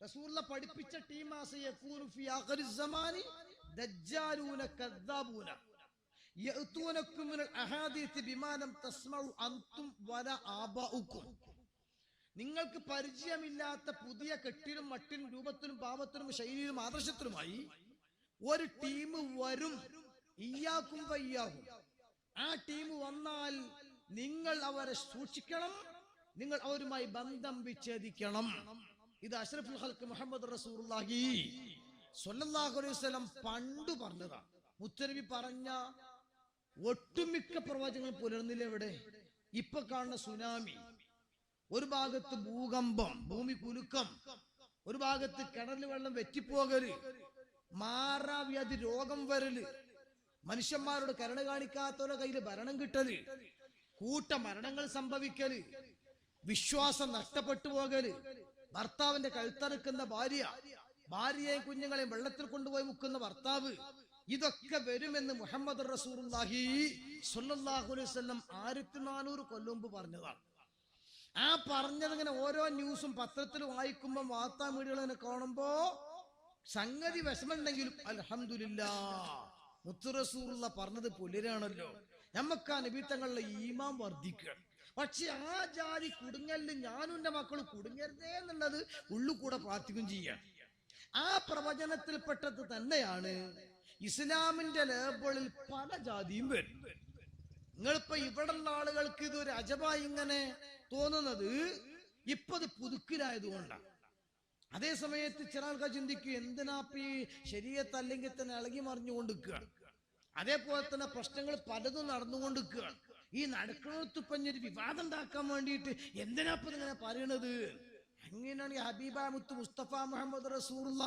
റസൂലുള്ള പഠിപ്പിച്ച ടീമാസ് യകൂനു ഫി ആഖിറിസ് സമാനി ദജ്ജാലൂന കദ്ദാബൂന യഅതൂനകും മിനൽ അഹാദീസ് ബിമാ ലം തസ്മഉ അൻതും വല ആബാഉകും. നിങ്ങൾക്ക് പരിചയമില്ലാത്ത പുതിയ കെട്ടിലും മട്ടിലും രൂപത്തിലും ഭാവത്തിലും ശൈലിയിലും ആദർശത്തിലുമായി ഒരു ടീം വരും. ഇയ്യാക്കും വയ്യാക്കും. ആ ടീം വന്നാൽ നിങ്ങൾ അവരെ സൂക്ഷിക്കണം, നിങ്ങൾ അവരുമായി ബന്ധം വിച്ഛേദിക്കണം. ഇത് അഷ്റഫുൽ ഖൽഖ് മുഹമ്മദ് റസൂലുള്ളാഹി സ്വല്ലല്ലാഹു അലൈഹി വസല്ലം പണ്ടു പറഞ്ഞതാണ്. മുത്തനബി പറഞ്ഞ ഒട്ടുമിക്ക പ്രവചനങ്ങൾ പുലർന്നില്ല. എവിടെ? ഇപ്പൊ കാണുന്ന സുനാമി, ഒരു ഭാഗത്ത് ഭൂകമ്പം, ഭൂമി കുലുക്കം, ഒരു ഭാഗത്ത് കിണറിൽ വെള്ളം വെറ്റിപ്പോകല്, മാറാവ്യാധി രോഗം വരല്, മനുഷ്യന്മാരോട് കരുണ കാണിക്കാത്തവരുടെ കയ്യിൽ ഭരണം കിട്ടല്, കൂട്ട മരണങ്ങൾ സംഭവിക്കല്, വിശ്വാസം നഷ്ടപ്പെട്ടു പോകല്, ഭർത്താവിന്റെ കഴുത്തറുക്കുന്ന ഭാര്യ, ഭാര്യയെയും കുഞ്ഞുങ്ങളെയും വെള്ളത്തിൽ കൊണ്ടുപോയി മുക്കുന്ന ഭർത്താവ്, ഇതൊക്കെ വരുമെന്ന് മുഹമ്മദ് റസൂലുള്ളാഹി സ്വല്ലല്ലാഹു അലൈഹി വസല്ലം 1400 കൊല്ലം മുമ്പ് പറഞ്ഞതാണ്. ആ പറഞ്ഞതിങ്ങനെ ഓരോ ന്യൂസും പത്രത്തിൽ വായിക്കുമ്പോൾ വാർത്താ മീഡിയകളെ കാണുമ്പോ സംഗതി വിഷമുണ്ടെങ്കിലും അൽഹംദുലില്ലാഹ് മുത്ത് റസൂലുള്ള പറഞ്ഞത് പുലരാണല്ലോ. നമുക്ക് ആ നബി തങ്ങളുടെ ഈമാൻ വർദ്ധിക്കണം. പക്ഷെ ആ ജാതി കുടുങ്ങലിൽ ഞാനും എന്റെ മക്കൾ കുടുങ്ങരുതേ എന്നുള്ളത് ഉള്ളുകൂടെ പ്രാർത്ഥിക്കുകയും ചെയ്യാം. ആ പ്രവചനത്തിൽപ്പെട്ടത് തന്നെയാണ് ഇസ്ലാമിന്റെ ലേബിളിൽ പല ജാതിയും വരും. നിങ്ങളിപ്പോ ഇവിടെയുള്ള ആളുകൾക്ക് ഇതൊരു അജബായി ഇങ്ങനെ തോന്നുന്നത് ഇപ്പൊ അത് പുതുക്കിലായതുകൊണ്ടാണ്. അതേ സമയത്ത് ചില ആൾക്കാർ ചിന്തിക്കും, എന്തിനാപ്പി ശരീരത്ത് അല്ലെങ്കിൽ തന്നെ ഇളകി മറിഞ്ഞുകൊണ്ടിരിക്കുകയാണ്. അതേപോലെ തന്നെ പ്രശ്നങ്ങൾ പലതും നടന്നുകൊണ്ടിരിക്കുകയാണ്. ഈ നടക്കണത്തിപ്പഞ്ഞൊരു വിവാദം ഉണ്ടാക്കാൻ വേണ്ടിയിട്ട് എന്തിനാപ്പ ഇങ്ങനെ പറയണത്? അങ്ങനെയാണ് ഈ ഹബീബ മുത്ത് മുസ്തഫ മുഹമ്മദ് റസൂലുള്ള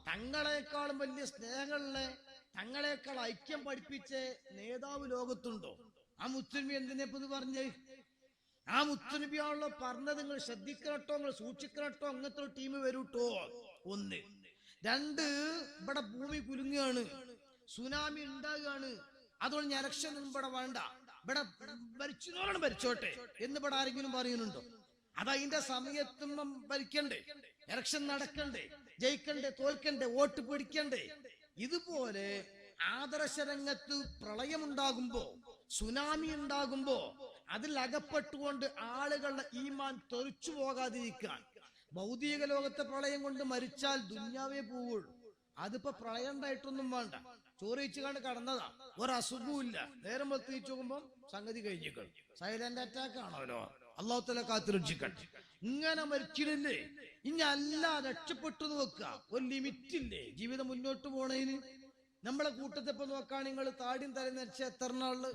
തങ്ങളെക്കാളും വലിയ സ്നേഹങ്ങളിലെ, തങ്ങളെക്കാൾ ഐക്യം പഠിപ്പിച്ച നേതാവ് ലോകത്തുണ്ടോ? ആ മുത്തുനബി എന്തിനെപ്പത് പറഞ്ഞേ? ആ മുത്തുനബിയാണല്ലോ പറഞ്ഞത്, നിങ്ങൾ ശ്രദ്ധിക്കണട്ടോ, നിങ്ങൾ സൂക്ഷിക്കണട്ടോ, അങ്ങനത്തെ ഒരു ടീം വരൂട്ടോ. ഒന്ന്. രണ്ട്, ഇവിടെ ഭൂമി കുലുങ്ങുകയാണ്, സുനാമി ഉണ്ടാകുകയാണ്, അതുകൊണ്ട് ഞാൻ ഇലക്ഷനൊന്നും ഇവിടെ വേണ്ട, ഇവിടെ ഭരിച്ചോളം ഭരിച്ചോട്ടെ എന്ന് ഇവിടെ ആരെങ്കിലും പറയുന്നുണ്ടോ? അതതിന്റെ സമയത്തും ഭരിക്കണ്ടേ, ഇലക്ഷൻ നടക്കണ്ടേ, ജയിക്കണ്ടേ, തോൽക്കണ്ടേ, വോട്ട് പിടിക്കണ്ടേ? ഇതുപോലെ ആദർശരംഗത്ത് പ്രളയമുണ്ടാകുമ്പോ, സുനാമി ഉണ്ടാകുമ്പോ അതിൽ അകപ്പെട്ടുകൊണ്ട് ആളുകളുടെ ഈമാൻ തെറിച്ചു പോകാതിരിക്കാൻ, ഭൗതിക ലോകത്തെ പ്രളയം കൊണ്ട് മരിച്ചാൽ ദുന്യാവേ പോവുള്ളൂ. അതിപ്പോ പ്രളയം ഉണ്ടായിട്ടൊന്നും വേണ്ട, ചോറിച്ചു കണ്ട് കടന്നതാ, ഒരസുഖവും ഇല്ല, നേരം വെത്തിച്ചു നോക്കുമ്പോ സംഗതി കഴിഞ്ഞിക്കൾ. സൈലന്റ് അറ്റാക്ക് ആണോലോ, അള്ളാഹു തആല കാത്തുരക്ഷിക്കട്ടെ. ഇങ്ങനെ മരിച്ചില്ലേ, ഇനി അല്ല രക്ഷപ്പെട്ടു വെക്കുക. ഒരു ലിമിറ്റ് ഇല്ലേ ജീവിതം മുന്നോട്ട് പോണതിന്? നമ്മളെ കൂട്ടത്തിപ്പോ നോക്കാൻ നിങ്ങൾ താടിയും തല നരച്ച എത്ര ആള്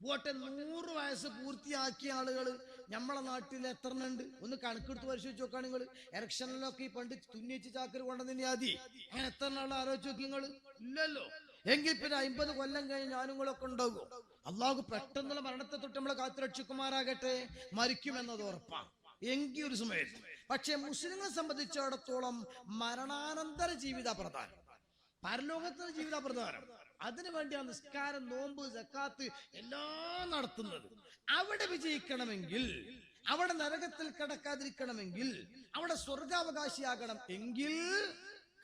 പോട്ടെ, 100 വയസ്സ് പൂർത്തിയാക്കിയ ആളുകൾ നമ്മളെ നാട്ടിൽ എത്ര ഉണ്ട്? ഒന്ന് കണക്കെടുത്ത് പരിശോധിച്ച് നോക്കാൻ നിങ്ങൾ. ഇലക്ഷനിലൊക്കെ ഈ പണ്ട് തുന്നിച്ച് ചാക്കര് കൊണ്ടുവന്നെ ആദ്യ അങ്ങനെ എത്ര ആളെ ആലോചിച്ച് നോക്കി നിങ്ങൾ? ഇല്ലല്ലോ. എങ്കിൽ പിന്നെ 50 കൊല്ലം കഴിഞ്ഞ് ഞാനുങ്ങളൊക്കെ ഉണ്ടാകും. അള്ളാഹു പെട്ടെന്നുള്ള മരണത്തെ തൊട്ട് നമ്മളെ കാത്തുരക്ഷിക്കുമാറാകട്ടെ. മരിക്കുമെന്നത് ഉറപ്പാണ് എങ്കിൽ ഒരു സമയത്ത്. പക്ഷെ മുസ്ലിങ്ങളെ സംബന്ധിച്ചിടത്തോളം മരണാനന്തര ജീവിത പ്രധാനം, പരലോകത്തിന്റെ ജീവിത പ്രധാനം. അതിനുവേണ്ടിയാണ് നിസ്കാരം, നോമ്പ്, സക്കാത്ത് എല്ലാം നടത്തുന്നത്. അവിടെ വിജയിക്കണമെങ്കിൽ, അവിടെ നരകത്തിൽ കിടക്കാതിരിക്കണമെങ്കിൽ, അവിടെ സ്വർഗാവകാശിയാകണം എങ്കിൽ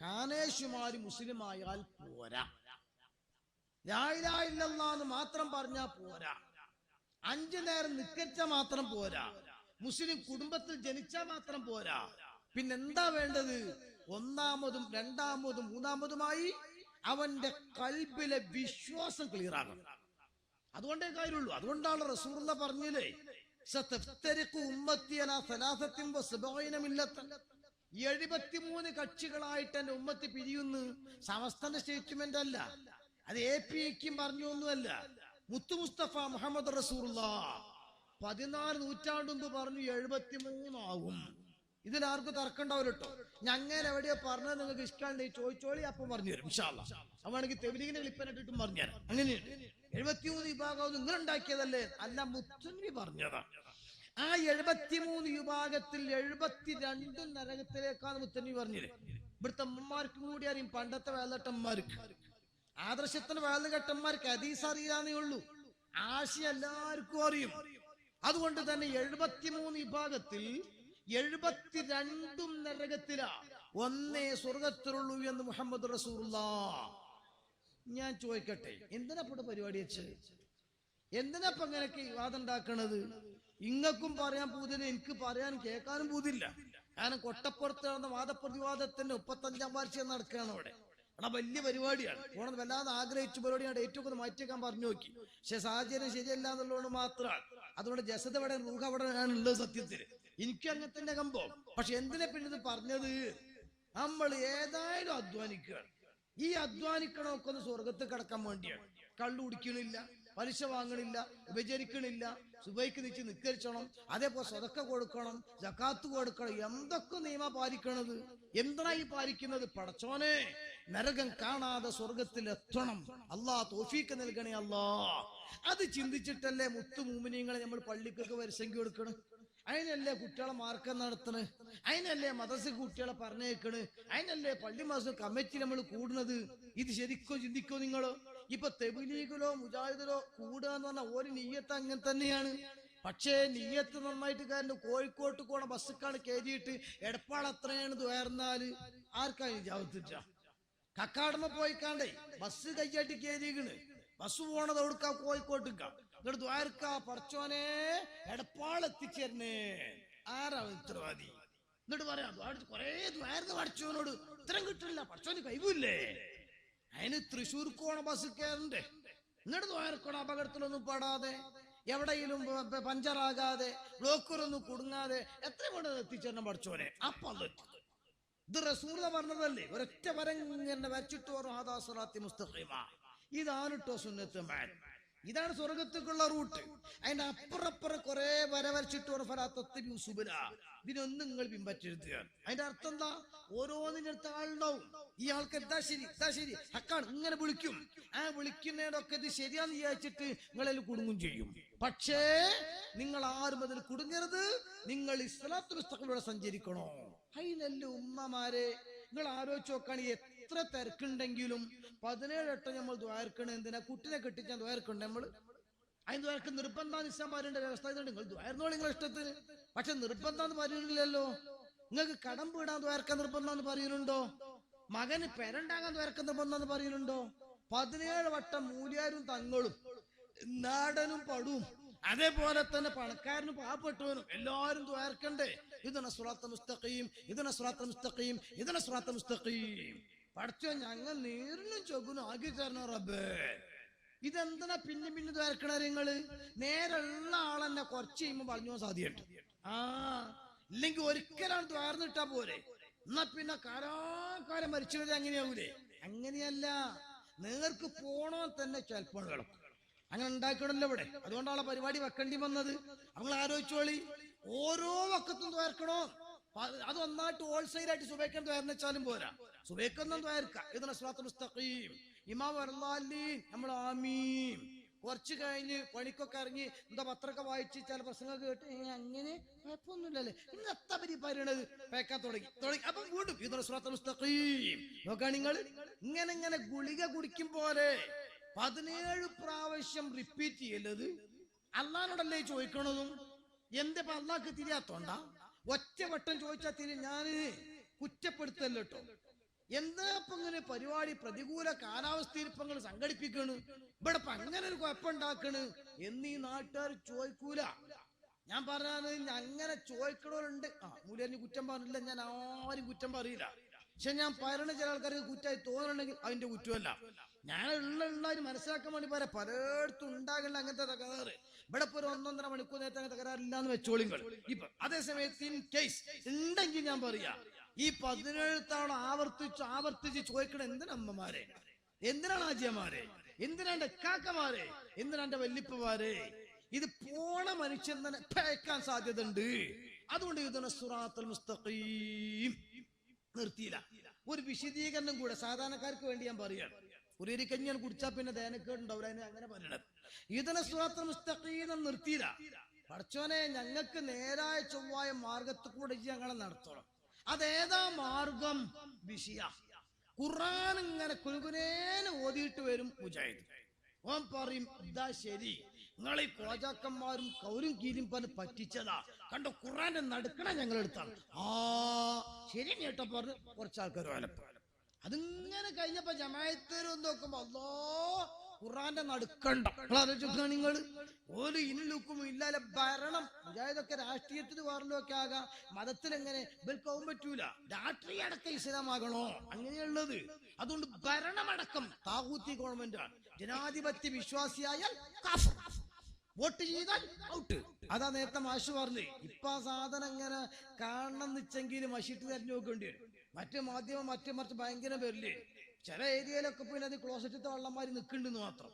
കാനേശുമാരി മുസ്ലിം ആയാൽ പോരാ. ലാ ഇലാഹ ഇല്ലല്ലാഹ് എന്ന് മാത്രം പറഞ്ഞാൽ പോരാ. 5 നേരം നിസ്കരിച്ചാൽ മാത്രം പോരാ. മുസ്ലിം കുടുംബത്തിൽ ജനിച്ചാൽ മാത്രം പോരാ. പിന്നെന്താ വേണ്ടത്? ഒന്നാമതും രണ്ടാമതും മൂന്നാമതുമായി അവന്റെ കൽബിലെ വിശ്വാസം ക്ലിയർ ആകണം. അതുകൊണ്ടേ കാര്യമുള്ളൂ. അതുകൊണ്ടാണ് റസൂലുള്ള പറഞ്ഞില്ലേ, 73 കക്ഷികളായിട്ട് എന്റെ ഉമ്മത്തി പിരിയുന്നു. സമസ്തന്റെ സ്റ്റേറ്റ്മെന്റ് അല്ല, അത് APക്കും പറഞ്ഞൊന്നുമല്ല. മുത്തു മുസ്തഫ മുഹമ്മദ് റസൂലുള്ള 14 നൂറ്റാണ്ട് മുമ്പ് പറഞ്ഞു 73 ആകും. ഇതിലാർക്കും തർക്കണ്ടാവില്ല കേട്ടോ. ഞങ്ങനെ എവിടെയോ പറഞ്ഞത് നിങ്ങൾക്ക് ഇഷ്ടമുണ്ടെങ്കിൽ ചോദിച്ചോളി, അപ്പം പറഞ്ഞു തരും ഇൻഷാ അല്ലാഹ്. അവണെങ്കിൽ തെബലീഗിന്റെ ക്ലിപ്പനിട്ടിട്ടും പറഞ്ഞുതരാം. അങ്ങനെയുണ്ട്. 73 വിഭാഗം നിങ്ങൾ ഉണ്ടാക്കിയതല്ലേ? അല്ല, മുത്തുനബി പറഞ്ഞതാ. ആ 73 വിഭാഗത്തിൽ 72 നരകത്തിലേക്കാണ് മുത്തുനബി പറഞ്ഞത്. ഇവിടുത്തെ അമ്മമാർക്കും കൂടി അറിയും, പണ്ടത്തെ വേലട്ടന്മാർക്ക്, ആദർശത്തിന് വേലകെട്ടന്മാർക്ക് ഹദീസ് അറിയാന്നേ ഉള്ളൂ, ആശയം എല്ലാവർക്കും അറിയും. അതുകൊണ്ട് തന്നെ 73 വിഭാഗത്തിൽ 72 നരകത്തിലാ, ഒന്നേ സ്വർഗത്തിലുള്ളൂ എന്ന് മുഹമ്മദ് റസൂലുള്ളാഹ്. ഞാൻ ചോദിക്കട്ടെ, എന്തിനാ ഇവിടെ പരിപാടി വെച്ച്? എന്തിനാ ഇപ്പൊ ഇങ്ങനെയൊക്കെ വിവാദം ഉണ്ടാക്കണത്? ഇങ്ങക്കും പറയാൻ പൂതില്ല, എനിക്ക് പറയാൻ കേൾക്കാനും പൂതില്ല. കാരണം കൊട്ടപ്പുറത്ത് നടന്ന വാദപ്രതിവാദത്തിന്റെ 35ാം വാർഷികം നടക്കുകയാണ് അവിടെ. എടാ വലിയ പരിപാടിയാണ്, പോണത് വല്ലാതെ ആഗ്രഹിച്ച പരിപാടിയാണ്. ഡേറ്റ് ഒക്കെ ഒന്ന് മാറ്റിയേക്കാൻ പറഞ്ഞു നോക്കി, പക്ഷെ സാഹചര്യം ശരിയല്ല എന്നുള്ളതുകൊണ്ട് മാത്രമാണ്. അതുകൊണ്ട് ജസദ് അവിടെ റൂഹ് അവിടെ ഉള്ളത്. സത്യത്തിൽ എനിക്ക് അങ്ങനത്തെ കമ്പം. പക്ഷെ എന്തിനെ പിന്നെ ഇത് പറഞ്ഞത്? നമ്മൾ ഏതായാലും അധ്വാനിക്കുകയാണ്. ഈ അധ്വാനിക്കണമൊക്കെ ഒന്ന് സ്വർഗത്ത് കിടക്കാൻ വേണ്ടിയാണ്. കള്ളു കുടിക്കണില്ല, പലിശ വാങ്ങണില്ല, വിഭജിക്കണില്ല, സുബൈക്ക് നിച്ച് നിക്കരിച്ചണം, അതേപോലെ സ്വതക്ക കൊടുക്കണം, ജക്കാത്ത് കൊടുക്കണം. എന്തൊക്കെ നിയമ പാലിക്കണത്? എന്തിനാ ഈ പാലിക്കുന്നത്? പടച്ചോനെ, നരകം കാണാതെ സ്വർഗത്തിൽ എത്തണം. അല്ലാഹ് തൗഫീഖ് നൽകണേ അല്ലാ. അത് ചിന്തിച്ചിട്ടല്ലേ മുത്തു മുഅ്മിനീങ്ങളെ നമ്മൾ പള്ളിക്കൊക്കെ വരിസംഖ്യ കൊടുക്കണം. അതിനല്ലേ കുട്ടികളെ മാർക്കം നടത്തണ്, അതിനല്ലേ മദ്രസ കുട്ടികളെ പറഞ്ഞേക്കണ്, അതിനല്ലേ പള്ളി മാസം കമ്മിറ്റി നമ്മൾ കൂടുന്നത്. ഇത് ശരിക്കോ ചിന്തിക്കോ നിങ്ങളോ? ഇപ്പൊ തെബിലീഗിലോ മുജാഹിദിലോ കൂടുക എന്ന് പറഞ്ഞാൽ ഒരു നീയത്ത് അങ്ങനെ തന്നെയാണ്. പക്ഷേ നീയത്ത് നന്നായിട്ട് കാരണം കോഴിക്കോട്ട് പോണ ബസ്സക്കാണ് കയറിയിട്ട് എടപ്പാൾ അത്രയാണ് ഉയർന്നാല് ആർക്കാണ് ജാവത്തിട്ട? കക്കാടമ പോയിക്കാണ്ടേ ബസ് കയ്യാട്ടി കയറിയിക്കണ്. ബസ് പോണത് എവിടുക്കാ? കോഴിക്കോട്ടുക്ക. എന്നിട്ട് ദ്വാരക്ക പടച്ചോനെ എടപ്പാൾ എത്തിച്ചേരണേ. ആരാ ഉത്തരവാദി? എന്നിട്ട് പറയാം കൊറേ ദ്വാരന്ന് പഠിച്ചവനോട് ഉത്തരം കിട്ടില്ല, പഠിച്ചോന് കഴിവില്ലേ? അതിന് തൃശ്ശൂർക്ക് പോണ ബസ് കയറണ്ടേ? എന്നിട്ട് ദ്വാരക്കോണ അപകടത്തിലൊന്നും പെടാതെ, എവിടെയും പഞ്ചറാകാതെ, ബ്ലോക്കറൊന്നും കുടുങ്ങാതെ എത്ര കൊണ്ട് എത്തിച്ചേരണം പഠിച്ചോനെ. അപ്പൊ ഇത് റസൂൽ പറഞ്ഞതല്ലേ? ഒരൊറ്റ വരങ്ങനെ വരച്ചിട്ട് പറഞ്ഞു ഹാദാ സിറാത്തി മുസ്തഖീമ. ഇതാണ് ട്ടോ സുന്നത്ത് മാൻ. ഇതാണ് സ്വർഗത്തേക്കുള്ള റൂട്ട്. അതിന്റെ അപ്പുറപ്പുറം കുറെ വര വരച്ചിട്ട് ഇതിനൊന്നും നിങ്ങൾ പിൻപറ്റരുത്. അതിന്റെ അർത്ഥം എന്താ? ഓരോന്നിന്റെ അടുത്ത ആളുണ്ടാവും. ഈ ആൾക്ക് എന്താ ശരി, എന്താ ശരി, ഹക്കാണ്, ഇങ്ങനെ വിളിക്കും. ആ വിളിക്കുന്നതൊക്കെ ഇത് ശരിയാന്ന് വിചാരിച്ചിട്ട് നിങ്ങളതിൽ കുടുങ്ങും ചെയ്യും. പക്ഷേ നിങ്ങൾ ആരും അതിൽ കുടുങ്ങരുത്. നിങ്ങൾ ഇസ്ലാത്തു മുസ്തഖീമിലൂടെ സഞ്ചരിക്കണോ? അതിനല്ലേ ഉമ്മമാരെ നിങ്ങൾ ആലോചിച്ച് നോക്കാണ്. എത്ര തിരക്കുണ്ടെങ്കിലും 17 വട്ടം നമ്മൾ ദ്വാരക്കണ എന്തിനാ? കുട്ടിനെ കെട്ടിച്ചാൽ ദ്വാരക്കണ്ടേ നമ്മൾ? അതിന് ദ്വാരക്ക് നിർബന്ധം നിസ്സാൻ പറയേണ്ട വ്യവസ്ഥ ഇതുണ്ട്. നിങ്ങൾ ദ്വാരന്നോളൂ നിങ്ങളെ ഇഷ്ടത്തിന്. പക്ഷെ നിർബന്ധം എന്ന് പറയുന്നില്ലല്ലോ. നിങ്ങൾക്ക് കടം വീടാൻ ദ്വാരക്കാൻ നിർബന്ധം എന്ന് പറയുന്നുണ്ടോ? മകന് പെരണ്ടാകാൻ ദ്വാരക്കാൻ നിർബന്ധം എന്ന് പറയുന്നുണ്ടോ? 17 വട്ടം മൂല്യാരും തങ്ങളും നാടനും പടും അതേപോലെ തന്നെ പണക്കാരനും പാവപ്പെട്ടവനും എല്ലാവരും ദ്വാരക്കണ്ടേ? ഇദുന സിറാത്ത മുസ്തഖീം, ഇദുന സിറാത്ത മുസ്തഖീം, ഇദുന സിറാത്ത മുസ്തഖീം. പഠിച്ചോ, ഞങ്ങൾ നേരിനും ചൊഗുനും ആക്കി തരണം റബ്ബേ. ഇതെന്തിനാ പിന്നെ പിന്നെ ദ്വാരക്കണ? നിങ്ങള് നേരെയുള്ള ആളെന്നെ കുറച്ച് കഴിയുമ്പോ പറഞ്ഞു പോകാൻ സാധ്യതയുണ്ട്. ഇല്ലെങ്കിൽ ഒരിക്കലാണ് ദ്വാരന്നിട്ടാ പോരെ. എന്നാ പിന്നെ കാലാകാലം മരിച്ചവരെ അങ്ങനെയാവൂലേ? അങ്ങനെയല്ല, നേർക്ക് പോണോ തന്നെ ചിലപ്പോൾ കിടക്കും. അങ്ങനെ ഉണ്ടാക്കണല്ലോ ഇവിടെ. അതുകൊണ്ടാണ് പരിപാടി വെക്കേണ്ടി വന്നത്. നമ്മൾ ആലോചിച്ചോളി, ഓരോ വക്കത്തും ദ്വാരക്കണോ? അത് ഒന്നായിട്ട് ഹോൾസെയിലായിട്ട് സുബൈക്കാൻ ദ്വാരച്ചാലും പോരാ. സുബൈക്കൊന്നും ദ്വാരക്കാം. ഇതിനെ സിറാത്തുൽ മുസ്തഖീം ഇമാം നമ്മൾ ആമീൻ. കുറച്ച് കഴിഞ്ഞ് പണിക്കൊക്കെ ഇറങ്ങി എന്താ പത്രമൊക്കെ വായിച്ച് ചില പ്രസംഗം കേട്ട് അങ്ങനെ കുഴപ്പമൊന്നുമില്ലല്ലേ, ഇന്ന് എത്തപരി പറയണത് പേക്കാൻ തുടങ്ങി. അപ്പം വീണ്ടും ഇതിനെ സിറാത്തുൽ മുസ്തഖീം. നോക്കാ നിങ്ങൾ ഇങ്ങനെ ഗുളിക കുടിക്കും പോലെ 17 പ്രാവശ്യം റിപ്പീറ്റ് ചെയ്യല്ലത്. അള്ളാനോടല്ലേ ചോദിക്കണതും? എന്റെ അള്ളാഹ്ക്ക് തിരിയാത്തോണ്ടാ? ഒറ്റ വട്ടം ചോദിച്ചാൽ തിരി. ഞാന് കുറ്റപ്പെടുത്തല്ലോ കേട്ടോ. എന്താ ഇപ്പൊ ഇങ്ങനെ പരിപാടി? പ്രതികൂല കാലാവസ്ഥയിൽ ഇപ്പൊ നിങ്ങൾ സംഘടിപ്പിക്കണ്, ഇവിടെ ഇപ്പൊ അങ്ങനെ ഒരു കുഴപ്പമുണ്ടാക്കണ് എന്നീ നാട്ടുകാർ ചോദിക്കൂല. ഞാൻ പറഞ്ഞത് അങ്ങനെ ചോദിക്കണവരുണ്ട്. മൂല്യം കുറ്റം പറഞ്ഞില്ല, ഞാൻ ആരും കുറ്റം പറയില്ല. പക്ഷെ ഞാൻ പറയണ ചില ആൾക്കാർക്ക് കുറ്റമായി തോന്നണമെങ്കിൽ അതിന്റെ കുറ്റമല്ല. ഞാൻ ഉള്ളവര് മനസ്സിലാക്കാൻ വേണ്ടി പറയാം. പലയിടത്തും ഉണ്ടാകില്ല അങ്ങനത്തെ തകരാറ്. ഇവിടെ ഇപ്പൊ ഒരു 1.5 മണിക്കൂർ നേരത്തെ അങ്ങനെ തകരാറില്ല എന്ന് വെച്ചോളിങ്ങൾ. ഇപ്പൊ അതേസമയത്ത് ഇൻ കേസ് ഉണ്ടെങ്കിൽ ഞാൻ പറയാ, ഈ 17 തവണ ആവർത്തിച്ച് ചോദിക്കണം. എന്തിനമ്മമാരെ, എന്തിനാണ് ആജിയമാരെ, എന്തിനാണ്ട് കാക്കമാരെ, എന്തിനാണ്ട് വല്ലിപ്പമാരെ? ഇത് പോണ മനുഷ്യൻ തന്നെ പേക്കാൻ സാധ്യത ഉണ്ട്. അതുകൊണ്ട് ഇതിനെ സിറാത്തുൽ മുസ്തഖീം നിർത്തിയില്ല. ഒരു വിശദീകരണം കൂടെ സാധാരണക്കാർക്ക് വേണ്ടി ഞാൻ പറയാണ്. ഒരു കഞ്ഞാൽ കുടിച്ചാൽ പിന്നെ ദേനക്കേടുണ്ടാവില്ല, അതിന് അങ്ങനെ പറയണത്. ഇതിനെ സിറാത്തുൽ മുസ്തഖീം നിർത്തിയില്ല. പടച്ചോനെ, ഞങ്ങൾക്ക് നേരായ ചൊവ്വായ മാർഗത്തിൽ കൂടെ ഞങ്ങളെ നടത്തണം. അതേതാ മാർഗം? വിഷയ ഖുർആൻ ഇങ്ങനെ കുനുകുനേനെ ഓതിയിട്ട് വരും മുജാഹിദ്. ഓൻ പറയും ഇതാ ശരി, നിങ്ങൾ ഈ കോജാക്കന്മാരും കൗരും കീലും പറഞ്ഞ് പറ്റിച്ചതാ, കണ്ടോ ഖുർആന്റെ നടുക്കണ ഞങ്ങൾ എടുത്താണ്. ശരി കേട്ടോ പറഞ്ഞ് കുറച്ച് ആൾക്കാർ വലപ്പം. അതിങ്ങനെ കഴിഞ്ഞപ്പോ ജമാഅത്തേര് നോക്കുമ്പോ അല്ലോ ഖുർആന്റെ നടുക്കണ്ട. നിങ്ങൾ ഒരു ഇന്നുക്കും ഇല്ലാലെ ഭരണം. മുജാഹിദൊക്കെ രാഷ്ട്രീയത്തിൽ വേറലൊക്കെ ആകാം, മതത്തിൽ എങ്ങനെ ഇവർക്കാവും പറ്റൂല. രാഷ്ട്രീയ അടക്കം ഇസ്ലാമാകണോ അങ്ങനെയുള്ളത്. അതുകൊണ്ട് ഭരണമടക്കം താകൂത്തി ഗവൺമെന്റാണ്. ജനാധിപത്യ വിശ്വാസിയായാൽ കാഫിർ, വോട്ട് ചെയ്താൽ ഔട്ട്. അതാ നേരത്തെ മാഷ് പറഞ്ഞു. ഇപ്പൊ ആ സാധനം ഇങ്ങനെ കാണണം വെച്ചെങ്കിൽ മഷിട്ട് തെരഞ്ഞു നോക്കേണ്ടി വരും. മറ്റു മാധ്യമം മറിച്ച് ഭയങ്കര പേരില്ലേ. ചില ഏരിയയിലൊക്കെ പിന്നെ അത് ക്ലോസറ്റത്തെ വെള്ളന്മാര് നിൽക്കുന്നുണ്ടെന്ന് മാത്രം.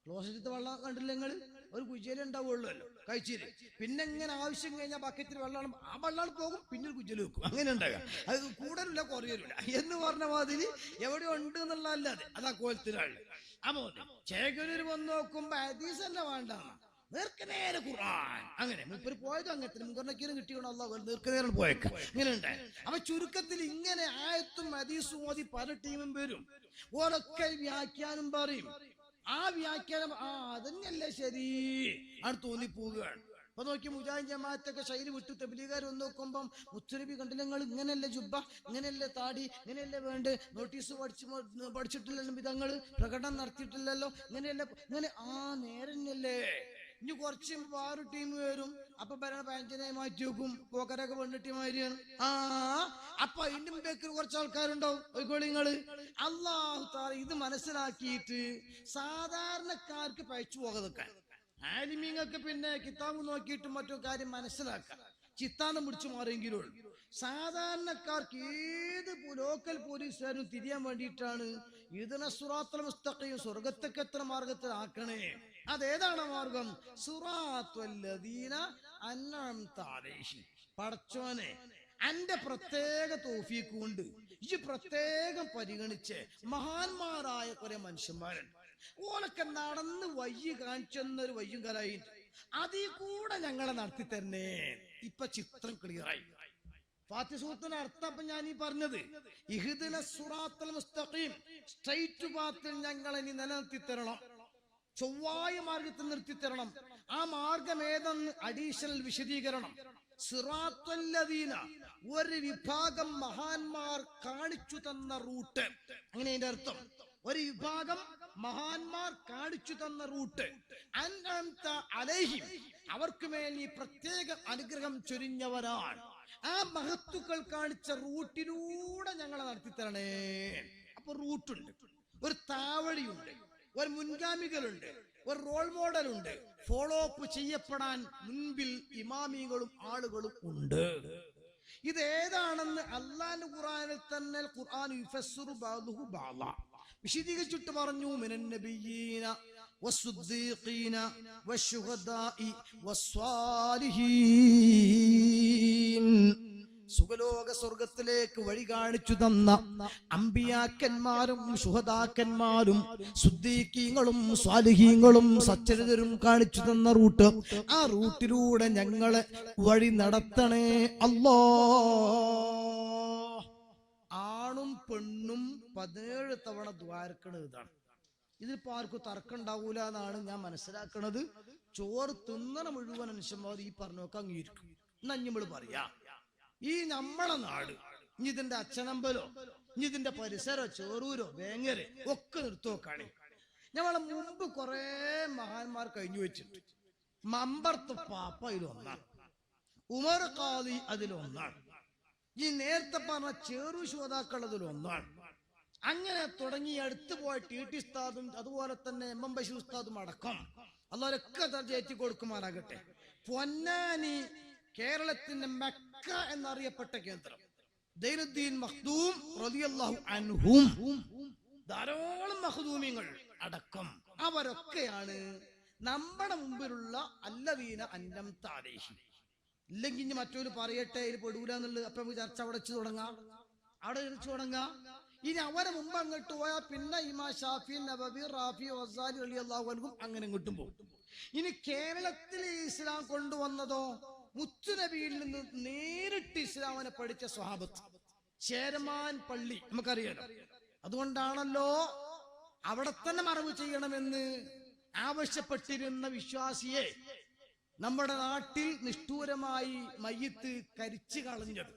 ക്ലോസറ്റത്തെ വെള്ളം കണ്ടില്ല നിങ്ങൾ? ഒരു കുജേല ഉണ്ടാവുള്ളൂല്ലോ കഴിച്ചില്. പിന്നെ ഇങ്ങനെ ആവശ്യം കഴിഞ്ഞാൽ ബക്കറ്റിൽ വെള്ളമാണ്, ആ വെള്ളം പോകും, പിന്നെ ഒരു കുജല് വെക്കും. അങ്ങനെ ഉണ്ടാകാം. അത് കൂടുതലില്ല കുറയലില്ല എന്ന് പറഞ്ഞ മാതിരി എവിടെ ഉണ്ട് എന്നുള്ളതല്ലാതെ അതാ കോലത്തിലാണ്. അപ്പോ ചേകരൂര് വന്ന് നോക്കുമ്പോ ഹദീസല്ല വേണ്ട, നേർക്കുനേരെ ഖുർആൻ. അങ്ങനെ മുപ്പര് പോയത് അങ്ങനത്തെ മുൻഗണനയ്ക്കും കിട്ടിയോണോ അല്ലാഹു നേർക്കുനേരം പോയേക്കാം. ഇങ്ങനെ ഉണ്ടായി. അപ്പൊ ചുരുക്കത്തിൽ ഇങ്ങനെ ആയത്തും ഹദീസും ഓതി പല ടീമും വരും. ഓരൊക്കെ വ്യാഖ്യാനം പറയും. ആ വ്യാഖ്യാനം അതന്നെയല്ലേ ശരി ആണ് തോന്നിപ്പോവുകയാണ്. അപ്പൊ നോക്കി മുജാഹിദ് ജമാഅത്തൊക്കെ ശൈലി വിട്ടു തബ്ലീഗുകാർ വന്ന് നോക്കുമ്പം മുത്തുനബി കണ്ടില്ല നിങ്ങൾ, ഇങ്ങനെയല്ലേ ജുബ്ബ, ഇങ്ങനെയല്ലേ താടി, ഇങ്ങനെയല്ലേ വേണ്ട, നോട്ടീസ് പഠിച്ചിട്ടില്ലല്ലോ, വിധങ്ങള് പ്രകടനം നടത്തിയിട്ടില്ലല്ലോ, ഇങ്ങനെയല്ലേ, ഇങ്ങനെ നേരന്നല്ലേ. ഇനി കുറച്ച് വേറെ ടീം വരും. അപ്പൊ ഭരണ പഞ്ചനായി മാറ്റി വെക്കും. പോക്കരൊക്കെ പെണ്ണിട്ടിമാരിയാണ്. അപ്പൊ അതിന്റെ മുമ്പേക്ക് കുറച്ച് ആൾക്കാരുണ്ടാവും. ഒയ്ക്കോളിങ്ങള് അല്ലാഹു തആല ഇത് മനസ്സിലാക്കിയിട്ട് സാധാരണക്കാർക്ക് പയച്ചു പോകാതെക്കാൻ, ആലിമീങ്ങൾക്ക് പിന്നെ കിതാബ് നോക്കിയിട്ടും മറ്റു കാര്യം മനസ്സിലാക്കാം, ചിത്താന്തം പിടിച്ചു മാറിയെങ്കിലും സാധാരണക്കാർക്ക് ഏത് ലോക്കൽ പോലീസുകാരും തിരിയാൻ വേണ്ടിയിട്ടാണ് ഇതിനെ സിറാത്തുൽ മുസ്തഖീം, സ്വർഗത്തേക്ക് എത്ര മാർഗത്തിൽ ആക്കണേ. അതേതാണ് മാർഗം? സിറാത്തുല്ലദീന അൻഅംത അലൈഹിം. പടച്ചോനെ അന്റെ പ്രത്യേക തൗഫീഖ് കൊണ്ട് ഈ പ്രത്യേകം പരിഗണിച്ച് മഹാന്മാരായ കുറെ മനുഷ്യന്മാരുണ്ട്. ഓലൊക്കെ നടന്ന് വയ്യ കാണിച്ചെന്നൊരു വയ്യും കലായി, അതിൽ കൂടെ ഞങ്ങളെ നടത്തി തരണേ. ഇപ്പൊ ചിത്രം ക്ലിയറായി. ഫാത്തിഹ സൂറത്തിന്റെ അർത്ഥം അപ്പൊ ഞാൻ ഈ പറഞ്ഞത്, ഇഹ്ദിന സിറാത്തുൽ മുസ്തഖീം, സ്ട്രൈറ്റ് പാത്തിൽ ഞങ്ങളെ നീ നിലനിർത്തി തരണം, ചൊവ്വായ മാർഗത്തിൽ നിർത്തി തരണം. ആ മാർഗം ഏതെന്ന് അഡീഷണൽ വിശദീകരണം. സിറാത്തുല്ലദീന, ഒരു വിഭാഗം മഹാന്മാർ കാണിച്ചു തന്ന റൂട്ട്. അങ്ങനെ അതിന്റെ അർത്ഥം, ഒരു വിഭാഗം മഹാന്മാർ കാണിച്ചു തന്ന റൂട്ട്. അൻഅംത അലൈഹിം, അവർക്ക് മേൽ പ്രത്യേക അനുഗ്രഹം ചൊരിഞ്ഞവരാണ്. ആ മഹത്തുക്കൾ കാണിച്ച റൂട്ടിലൂടെ ഞങ്ങളെ നടത്തിത്തരണേ. അപ്പൊ റൂട്ടുണ്ട്, ഒരു താവഴിയുണ്ട്, ഒരു മുൻഗാമികളുണ്ട്, ഒരു റോൾ മോഡലുണ്ട്, ഫോളോ അപ്പ് ചെയ്യപ്പെടാൻ മുൻപിൽ ഇമാമികളും ആളുകളും ഉണ്ട്. ഇതേതാണെന്ന് അല്ലാഹുവിന്റെ ഖുർആനിൽ തന്നെ ഖുർആൻ യുഫസ്സിറു ബഅദുഹു ബഅദ വിശദീകരിച്ചിട്ട് പറഞ്ഞു. മിനൻ നബിയ്യീന വസ്സുദ്ദീഖീന വശുഹദാഇ വസ്സാലിഹീൻ. സുഖലോക സ്വർഗത്തിലേക്ക് വഴി കാണിച്ചു തന്ന അമ്പിയാക്കന്മാരും ശുഹദാക്കന്മാരും സുദ്ദീഖീങ്ങളും സ്വാലിഹീങ്ങളും സച്ചരിതരും കാണിച്ചു തന്ന റൂട്ട്. ആ റൂട്ടിലൂടെ ഞങ്ങളെ വഴി നടത്തണേ അല്ലാ. ആണും പെണ്ണും 17 തവണ ദ്വാരക്കണത് ഇതാണ്. ഇതിപ്പോ ആർക്കും തർക്കം ഉണ്ടാവൂല എന്നാണ് ഞാൻ മനസ്സിലാക്കുന്നത്. ചോറ് തിന്നണ മുഴുവൻ മനുഷ്യന്മാർ ഈ പറഞ്ഞൊക്കെ അംഗീകരിക്കും. എന്നാ നമ്മൾ പറയാ, ഈ നമ്മളെ നാട്, ഇനി ഇതിന്റെ അച്ഛനമ്പലോ ഇനി ഇതിന്റെ പരിസരോ ചെറൂരോ വേങ്ങരോ ഒക്കെ നിർത്തുവെക്കാണ്. ഞമ്മളെ മുമ്പ് കുറെ മഹാന്മാർ കഴിഞ്ഞു വെച്ചിട്ട്. മമ്പർത്ത് പാപ്പ അതിലൊന്നാണ്, ഉമർ ഖാദി അതിലൊന്നാണ്, ഈ നേരത്തെ പറഞ്ഞ ചെറു ശ്രോതാക്കൾ അതിലൊന്നാണ്. അങ്ങനെ തുടങ്ങി അടുത്ത് പോയ ടി ഉസ്താദും അതുപോലെ തന്നെ എം ബഷീർ ഉസ്താദും അടക്കം അള്ളാഹൊക്കെ ചേച്ചി കൊടുക്കുമാറാകട്ടെ. പൊന്നാനി കേരളത്തിന്റെ മക്ക എന്നറിയപ്പെട്ട കേന്ദ്രം ദൈനുദ്ദീൻ മഖ്ദൂം റളിയല്ലാഹു അൻഹും ധാരാളം മഖ്ദൂമിങ്ങൾ അടക്കം അവരൊക്കെയാണ് നമ്മുടെ മുമ്പിലുള്ള അല്ലദീന അൻഅംത അലൈഹിം. ഇല്ലെങ്കിൽ ഇനി മറ്റൊരു പറയട്ടെ ഇത് പെടൂല എന്നുള്ളത്. അപ്പൊ നമുക്ക് ചർച്ച അവിടെ വെച്ച് തുടങ്ങാം, അവിടെ വെച്ച് തുടങ്ങാം. ഇനി അവരെ മുമ്പ് അങ്ങോട്ട് പോയാൽ പിന്നെ ഇമാം ഷാഫി, നബവി, റാഫി, ഗസാലി റളിയല്ലാഹു അൻഹും അങ്ങനെ ഇങ്ങോട്ടും പോകും. ഇനി കേരളത്തിൽ ഇസ്ലാം കൊണ്ടുവന്നതോ മുത്തുനബിയിൽ നിന്ന് നേരിട്ട് ഇസ്ലാമിനെ പഠിച്ച സ്വഹാബത്ത്, ചേരമാൻ പള്ളി നമുക്കറിയാലോ. അതുകൊണ്ടാണല്ലോ അവിടെ തന്നെ മറവ് ചെയ്യണമെന്ന് ആവശ്യപ്പെട്ടിരുന്ന വിശ്വാസിയെ നമ്മുടെ നാട്ടിൽ നിഷ്ഠൂരമായി മയ്യത്ത് കരിച്ചു കളഞ്ഞത്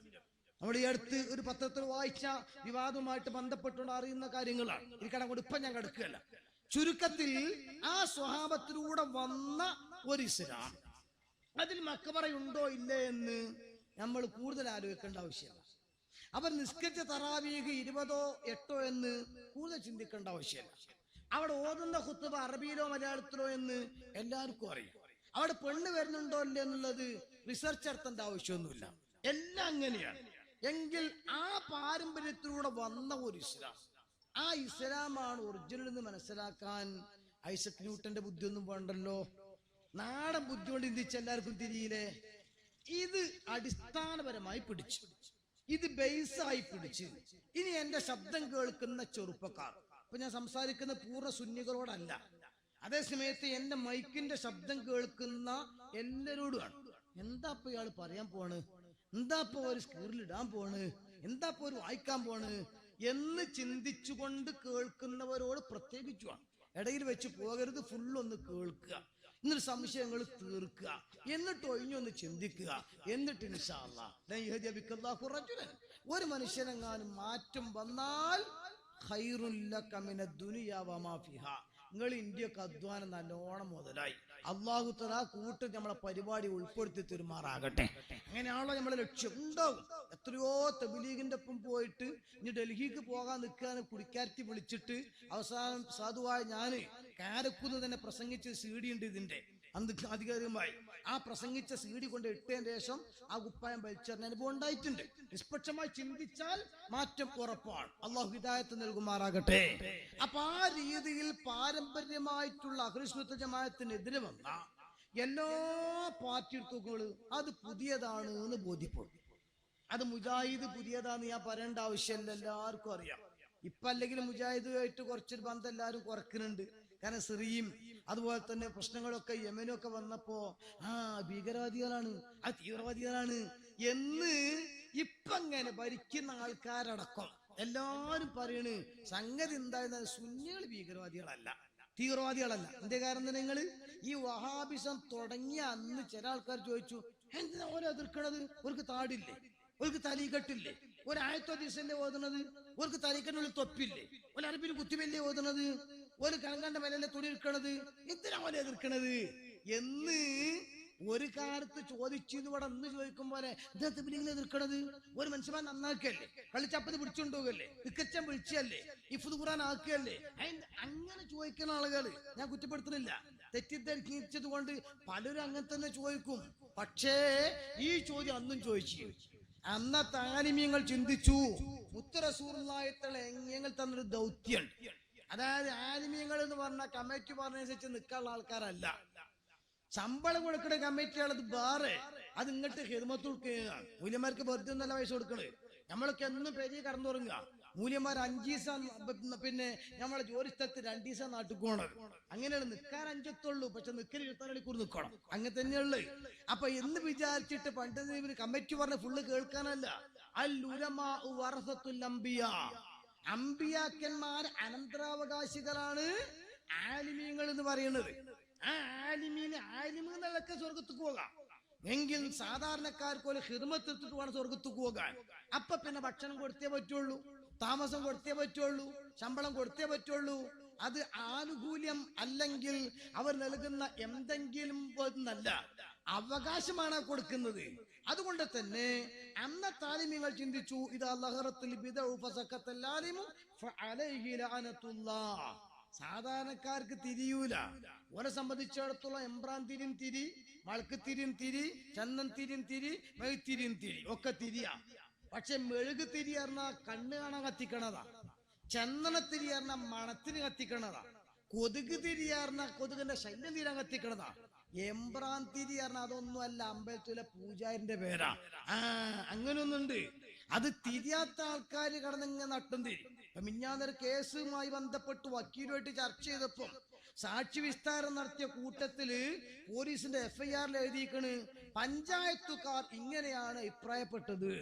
നമ്മൾ ഈ അടുത്ത് ഒരു പത്രത്തിൽ വായിച്ച വിവാദവുമായിട്ട് ബന്ധപ്പെട്ടുകൊണ്ട് അറിയുന്ന കാര്യങ്ങളാണ്. ഇരിക്കണം ഇപ്പം ഞാൻ കിടക്കുകയല്ല. ചുരുക്കത്തിൽ ആ സ്വഹാബത്തിലൂടെ വന്ന ഒരു ഇസ്ലാം, അതിൽ മക്കബറയുണ്ടോ ഇല്ലേ എന്ന് നമ്മൾ കൂടുതൽ ആലോചിക്കേണ്ട ആവശ്യമില്ല. അവർ നിസ്കരിച്ച തറാവീഹ് 20 8 എന്ന് കൂടുതൽ ചിന്തിക്കേണ്ട ആവശ്യമില്ല. അവിടെ ഓതുന്ന ഖുത്ബ അറബിയിലോ മലയാളത്തിലോ എന്ന് എല്ലാവർക്കും അറിയാം. അവിടെ പെണ്ണ് വരുന്നുണ്ടോ ഇല്ലേ എന്നുള്ളത് റിസർച്ച് നടത്തേണ്ട ആവശ്യമൊന്നുമില്ല. എല്ലാം അങ്ങനെയാണ്. എങ്കിൽ ആ പാരമ്പര്യത്തിലൂടെ വന്ന ഒരു ഇസ്ലാം, ആ ഇസ്ലാമാണ് ഒറിജിനൽ എന്ന് മനസ്സിലാക്കാൻ ഐസക് ന്യൂട്ടന്റെ ബുദ്ധിയൊന്നും വേണ്ടല്ലോ. നാടൻ ബുദ്ധി കൊണ്ട് ചിന്തിച്ച എല്ലാവർക്കും തിരിയില്ലേ? ഇത് അടിസ്ഥാനപരമായി പിടിച്ചു, ഇത് ബേസായി പിടിച്ച്. ഇനി എന്റെ ശബ്ദം കേൾക്കുന്ന ചെറുപ്പക്കാർ, ഇപ്പൊ ഞാൻ സംസാരിക്കുന്ന പൂർണ്ണ സുന്നികളോടല്ല, അതേസമയത്ത് എന്റെ മൈക്കിന്റെ ശബ്ദം കേൾക്കുന്ന എല്ലാരോടുമാണ്. എന്താ ഇപ്പൊ ഇയാൾ പറയാൻ പോണ്, എന്താ ഇപ്പൊ ഒരു സ്കീറിലിടാൻ പോണ്, എന്താ ഇപ്പൊ ഒരു വായിക്കാൻ പോണ് എന്ന് ചിന്തിച്ചുകൊണ്ട് കേൾക്കുന്നവരോട് പ്രത്യേകിച്ചുമാണ്. ഇടയിൽ വെച്ച് പോകരുത്, ഫുള്ളൊന്ന് കേൾക്കുക, എന്നിട്ട് സംശയങ്ങൾ തീർക്കുക, എന്നിട്ട് ഒഴിഞ്ഞൊന്ന് ചിന്തിക്കുക, എന്നിട്ട് ഇൻഷാ അല്ലാഹ് ഒരു മനുഷ്യനെങ്ങാനും മാറ്റം വന്നാൽ ഖൈറുൻ ലക മിനദ് ദുനിയാ വമാ ഫിഹാ, നിങ്ങൾ ഇന്ത്യക്ക് അധ്വാനം നല്ലോണം മുതലായി. അള്ളാഹു തആല കൂട്ട് നമ്മളെ പരിപാടി ഉൾപ്പെടുത്തി തരുമാറാകട്ടെ. അങ്ങനെയാണല്ലോ നമ്മളെ ലക്ഷ്യം. ഉണ്ടാവും എത്രയോ തബ്ലീഗിന്റെ ഒപ്പം പോയിട്ട് ഇനി ഡൽഹിക്ക് പോകാൻ നിൽക്കാൻ കുടിക്കാരത്തി വിളിച്ചിട്ട് അവസാനം സാധുവായ ഞാന് കാരക്കുന്ന് തന്നെ പ്രസംഗിച്ച CD ഉണ്ട് ഇതിന്റെ അധികാരികമായി. ആ പ്രസംഗിച്ച CD കൊണ്ട് ഇട്ടതിന് ശേഷം ആ കുപ്പായം വലിച്ചെറിഞ്ഞ അനുഭവം ഉണ്ടായിട്ടുണ്ട്. നിഷ്പക്ഷമായി ചിന്തിച്ചാൽ മാറ്റം ഉറപ്പാണ്. അള്ളാഹു ഹിദായത്ത് നൽകുമാറാകട്ടെ. അപ്പൊ ആ രീതിയിൽ പാരമ്പര്യമായിട്ടുള്ള അഹ്ലുസുന്നത്ത് ജമാഅത്തിനെതിരെ വന്ന എല്ലാ പാർട്ടികളും അത് പുതിയതാണ് എന്ന് ബോധ്യപ്പെടും. അത് മുജാഹിദ് പുതിയതാന്ന് ഞാൻ പറയേണ്ട ആവശ്യമില്ല, എല്ലാവർക്കും അറിയാം. ഇപ്പൊ അല്ലെങ്കിൽ മുജാഹിദുമായിട്ട് കുറച്ചൊരു ബന്ധം എല്ലാവരും കുറക്കുന്നുണ്ട്. കാരണം സിറിയയും അതുപോലെ തന്നെ പ്രശ്നങ്ങളൊക്കെ യമനും ഒക്കെ വന്നപ്പോ ഭീകരവാദികളാണ്, ആ തീവ്രവാദികളാണ് എന്ന് ഇപ്പൊ ഇങ്ങനെ ഭരിക്കുന്ന ആൾക്കാരടക്കം എല്ലാരും പറയണ്. സംഗതി എന്തായിരുന്നാലും സുന്നികൾ ഭീകരവാദികളല്ല, തീവ്രവാദികളല്ല. എന്തേ കാരണം നിങ്ങള് ഈ വഹാബിസം തുടങ്ങിയ അന്ന് ചില ആൾക്കാർ ചോദിച്ചു, എന്തിനാ ഓരോ എതിർക്കണത്? അവർക്ക് താടില്ലേ, അവർക്ക് തലീകെട്ടില്ലേ, ഒരായത്തോദീസല്ലേ ഓതുന്നത്, അവർക്ക് തലീക്കെട്ടിനുള്ളിൽ തൊപ്പില്ലേ, ഒരു അറബിന് കുത്തിവല്ലേ ഓതുന്നത്, ഒരു കണങ്കണ്ട മേലല്ലേ തുണി എടുക്കണത്, എന്തിനാ പോലെ എതിർക്കണത് എന്ന് ഒരു കാലത്ത് ചോദിച്ചിന്ന് ഇവിടെ അന്ന് ചോദിക്കും പോലെ ഇദ്ദേഹത്തെ പിന്നിൽ എതിർക്കണത്. ഒരു മനുഷ്യന്മാർ നന്നാക്കല്ലേ, കളിച്ചപ്പത് പിടിച്ചുകൊണ്ടുപോകല്ലേ, തിക്കച്ചൻ വിളിച്ചല്ലേ, ഇഫ്ദ് ഖുർആൻ ആക്കുകയല്ലേ, അങ്ങനെ ചോദിക്കുന്ന ആളുകൾ ഞാൻ കുറ്റപ്പെടുത്തുന്നില്ല. തെറ്റിദ്ധരിച്ചത് കൊണ്ട് പലരും അങ്ങനെ തന്നെ ചോദിക്കും. പക്ഷേ ഈ ചോദ്യം അന്നും ചോദിച്ചു. അന്നത്തെ ആലിമീങ്ങൾ ചിന്തിച്ചു, മുത്ത് റസൂലുള്ളാഹി ഞങ്ങൾ തന്നൊരു ദൗത്യം. അതായത് ആലിമീങ്ങൾ എന്ന് പറഞ്ഞ കമ്മിറ്റി പറഞ്ഞനുസരിച്ച് നിൽക്കാനുള്ള ആൾക്കാരല്ല. ശമ്പളം കൊടുക്കുന്ന കമ്മിറ്റികളത് വേറെ, അത് ഇങ്ങോട്ട് ഹിദ്മത്ത് കൊടുക്കുകയാണ്. മൂല്യന്മാർക്ക് വെറുതെ നല്ല പൈസ കൊടുക്കണേ. നമ്മളൊക്കെ എന്നും പെരി കടന്നു തുടങ്ങുക. മൂല്യന്മാർ 5 ദിവസം, പിന്നെ നമ്മളെ ജോലി സ്ഥലത്ത് 2 ദിവസം നാട്ടിൽ പോകണം. അങ്ങനെയാണ് നിൽക്കാൻ 5 ദിവസത്തുള്ളൂ, പക്ഷെ നിൽക്കൽ 24 മണിക്കൂർ നിൽക്കണം. അങ്ങനെ തന്നെയുള്ളു. അപ്പൊ എന്ന് വിചാരിച്ചിട്ട് പണ്ട് കമ്മിറ്റി പറഞ്ഞ ഫുള്ള് കേൾക്കാനല്ല. അൽ ഉലമാ വറസത്തുൽ അംബിയാ, അമ്പിയാക്കന്മാർ അനന്തരാവകാശികളാണ് ആലിമീങ്ങൾ എന്ന് പറയുന്നത്. ആ ആലിമീങ്ങളൊക്കെ സ്വർഗത്തേക്ക് പോകാം. എങ്കിൽ സാധാരണക്കാർക്ക് ഒരു ഹിദ്മത്ത് എടുത്തിട്ട് വേണം സ്വർഗത്തേക്ക് പോകാൻ. അപ്പൊ പിന്നെ ഭക്ഷണം കൊടുത്തേ പറ്റുള്ളൂ, താമസം കൊടുത്തേ പറ്റുള്ളൂ, ശമ്പളം കൊടുത്തേ പറ്റുള്ളൂ. അത് ആനുകൂല്യം അല്ലെങ്കിൽ അവർ നൽകുന്ന എന്തെങ്കിലും നല്ല അവകാശമാണ് കൊടുക്കുന്നത്. അതുകൊണ്ട് തന്നെ അന്നത്തെ ആലിമീങ്ങൾ ചിന്തിച്ചു, ഇത് ലഹറത്തുൽ ബിദ്അ ഫസഖത്തൽ ആലിമു ഫഅലൈഹി ലഅനത്തുല്ലാഹ്. സാധാരണക്കാർക്ക് തിരിയൂല. ഓരെ സംബന്ധിച്ചിടത്തോളം എംബ്രാൻ തിരിയും തിരി, മൾക്ക് തിരിയും തിരി, ചന്ദൻ തിരിയും തിരി, മെഴുത്തിരിയും തിരി ഒക്കെ തിരിയാ. പക്ഷെ മെഴുക് തിരി പറഞ്ഞാൽ കണ്ണ് കാണാൻ കത്തിക്കണതാ, ചന്ദനത്തിരി പറഞ്ഞാൽ മണത്തിന് കത്തിക്കണതാ, കൊതുക് തിരി പറഞ്ഞാൽ കൊതുകിന്റെ ശല്യം തീരാൻ കത്തിക്കണതാ. എംബ്രാൻ തിരി പറഞ്ഞാൽ അതൊന്നും അല്ല, അമ്പലത്തിലെ പൂജാരിന്റെ പേരാ. അങ്ങനെയൊന്നുണ്ട്. അത് തിരിയാത്ത ആൾക്കാര് കടന്നിങ്ങനെ നട്ടും തിരി. മിഞ്ഞാന്നൊരു കേസുമായി ബന്ധപ്പെട്ട് വക്കീലുമായിട്ട് ചർച്ച ചെയ്തപ്പോ സാക്ഷി വിസ്താരം നടത്തിയ കൂട്ടത്തില് പോലീസിന്റെ FIR എഴുതിയിരിക്കണ്, പഞ്ചായത്തുകാർ ഇങ്ങനെയാണ് അഭിപ്രായപ്പെട്ടത്.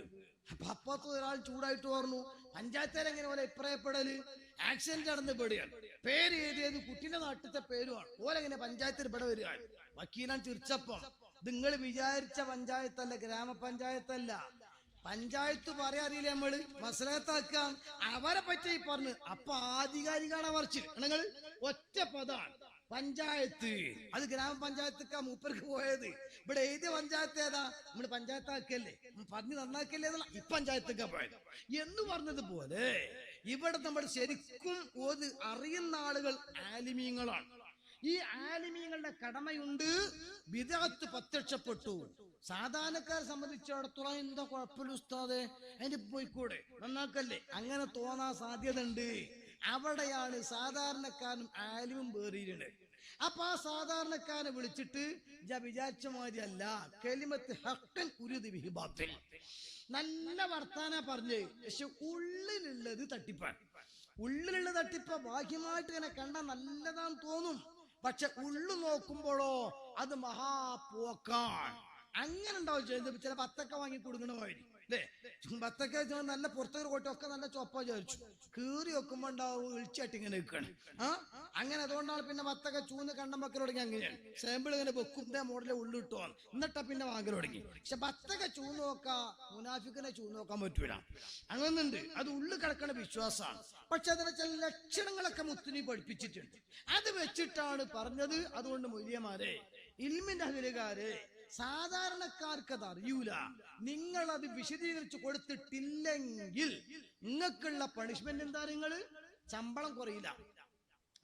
അപ്പൊ അപ്പുറത്ത് ഒരാൾ ചൂടായിട്ട് പറഞ്ഞു, പഞ്ചായത്തേരെ എങ്ങനെ പോലെ ഇപ്രായപ്പെടല്, ആക്സിഡന്റ് നടന്ന് പെടുകയാണ്, പേര് എഴുതിയത് കുട്ടിന്റെ നാട്ടിലത്തെ പേരുമാണ്, ഓരെങ്ങനെ പഞ്ചായത്തിൽ ഇവിടെ വരികയാണ്. വക്കീലാൻ ചിരിച്ചപ്പം, നിങ്ങൾ വിചാരിച്ച പഞ്ചായത്തല്ല, ഗ്രാമപഞ്ചായത്തല്ല, പഞ്ചായത്ത് പറയാ അറിയില്ല നമ്മള് മസലത്താക്കാം, അവരെ പറ്റി പറഞ്ഞു. അപ്പൊ ആധികാരികാണ് പറച്ചിൽ, നിങ്ങൾ ഒറ്റ പദാണ് പഞ്ചായത്ത്. അത് ഗ്രാമപഞ്ചായത്തൊക്കെ മൂപ്പർക്ക് പോയത്. ഇവിടെ എഴുതിയ പഞ്ചായത്ത് ഏതാ, നമ്മള് പഞ്ചായത്താക്കല്ലേ, പറഞ്ഞ് നന്നാക്കല്ലേ എന്നുള്ള ഈ പഞ്ചായത്തൊക്കെ പോയത് എന്ന് പറഞ്ഞതുപോലെ ഇവിടെ നമ്മൾ ശരിക്കും ഒരു അറിയുന്ന ആളുകൾ ആലിമീങ്ങളാണ്. ഈ ആലിമീങ്ങളുടെ കടമയുണ്ട്. ബിദ്അത്ത് പ്രത്യക്ഷപ്പെട്ടു, സാധാരണക്കാരെ സംബന്ധിച്ചിടത്തോളം എന്താ കുഴപ്പമില്ല ഉസ്താദേ, അതിന്റെ പോയിക്കൂടെ നന്നാക്കല്ലേ, അങ്ങനെ തോന്നാൻ സാധ്യത ഉണ്ട്. അവിടെയാണ് സാധാരണക്കാരനും ആലിമും വേറിയിട്ടുണ്ട്. അപ്പൊ ആ സാധാരണക്കാരനെ വിളിച്ചിട്ട് വിചാരിച്ച മാതിരി അല്ല, കലിമത്ത് ഹഖൻ ഉരിദു ബിഹി ബാത്തിൽ, നല്ല വർത്താന പറഞ്ഞ്, പക്ഷെ ഉള്ളിലുള്ളത് തട്ടിപ്പാണ്. ഉള്ളിലുള്ള തട്ടിപ്പ ബാഹ്യമായിട്ട് ഇങ്ങനെ കണ്ടാൽ നല്ലതാന്ന് തോന്നും, പക്ഷെ ഉള്ളു നോക്കുമ്പോഴോ അത് മഹാപോക്കാണ്. അങ്ങനെ ഉണ്ടാവും. ചെയ്ത് ചില ബത്തക്ക വാങ്ങി കൊടുക്കണമായിരിക്കും അല്ലേ, ബത്തക്ക നല്ല പുറത്തേക്ക് കോട്ടൊക്കെ നല്ല ചൊപ്പ വിചാരിച്ചു, കീറി വെക്കുമ്പോ ഉണ്ടാവും ഇളിച്ചായിട്ട് ഇങ്ങനെ വെക്കാണ്. അങ്ങനെ അതുകൊണ്ടാണ് പിന്നെ ബത്തക്ക ചൂന്ന് കണ്ടം വെക്കൽ തുടങ്ങി. അങ്ങനെയാണ് സാമ്പിൾ ഇങ്ങനെ വെക്കും, മോഡലെ ഉള്ളു ഇട്ടോ എന്നിട്ടാ പിന്നെ വാങ്ങൽ തുടങ്ങി. പക്ഷെ ബത്തക്ക ചൂന്ന് നോക്കാ മുനാഫിക്കിനെ ചൂന്ന് നോക്കാൻ പറ്റൂല, അങ്ങനുണ്ട്. അത് ഉള്ളു കിടക്കണ വിശ്വാസമാണ്. പക്ഷെ അതിനെ ചില ലക്ഷണങ്ങളൊക്കെ മുത്തുനി പഠിപ്പിച്ചിട്ടുണ്ട്, അത് വെച്ചിട്ടാണ് പറഞ്ഞത്. അതുകൊണ്ട് മൊയ്യമാരെ, ഇൽമിന്റെ അഹിലുകാരെ, സാധാരണക്കാർക്ക് അത് അറിയൂല. നിങ്ങൾ അത് വിശദീകരിച്ചു കൊടുത്തിട്ടില്ലെങ്കിൽ നിങ്ങൾക്കുള്ള പണിഷ്മെന്റ് എന്താ, നിങ്ങള് ശമ്പളം കുറയില്ല,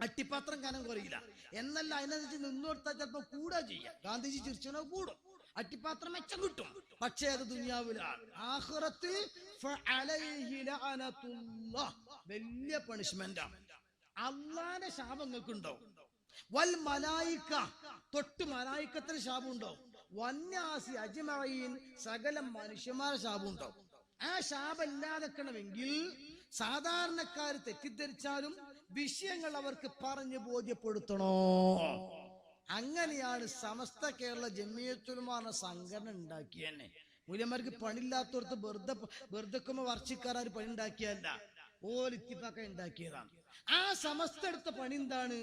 അട്ടിപ്പാത്രം കനം കുറയില്ല എന്നല്ല, അതിനനുസരിച്ച് നിന്നോടുത്താൽ ചിലപ്പോ കൂടാ ചെയ്യാം. ഗാന്ധിജി ചിരിച്ചനോ കൂടും, അട്ടിപ്പാത്രം മെച്ചം കിട്ടും. പക്ഷേ അത് ദുനിയാവിലാണ്. ആഖിറത്തിൽ വലിയ പണിഷ്മെന്റാണ്. അള്ളാന്റെ ശാപം നിങ്ങൾക്കുണ്ടോ? വൽ മലായിക്ക, തൊട്ട് മലായിക്കത്തിന് ശാപം ഉണ്ടോ? വന്യാസി അജ്മഈൻ, സകല മനുഷ്യന്മാരെ ശാപം ഉണ്ടോ? ആ ശാപം ഇല്ലാതെക്കണമെങ്കിൽ സാധാരണക്കാർ തെറ്റിദ്ധരിച്ചാലും വിഷയങ്ങൾ അവർക്ക് പറഞ്ഞു ബോധ്യപ്പെടുത്തണോ. അങ്ങനെയാണ് സമസ്ത കേരള ജമിയത്തുൽ ഉലമ സംഘടന ഉണ്ടാക്കിയെന്നെ. മൂല്യന്മാർക്ക് പണിയില്ലാത്തവർക്ക് വെറുതെക്കുമ്പോ വർഷിക്കാർ പണി ഉണ്ടാക്കിയല്ല, ഓലിത്തിപ്പാക്ക ഉണ്ടാക്കിയതാണ്. ആ സമസ്ത എടുത്ത പണി എന്താണ്?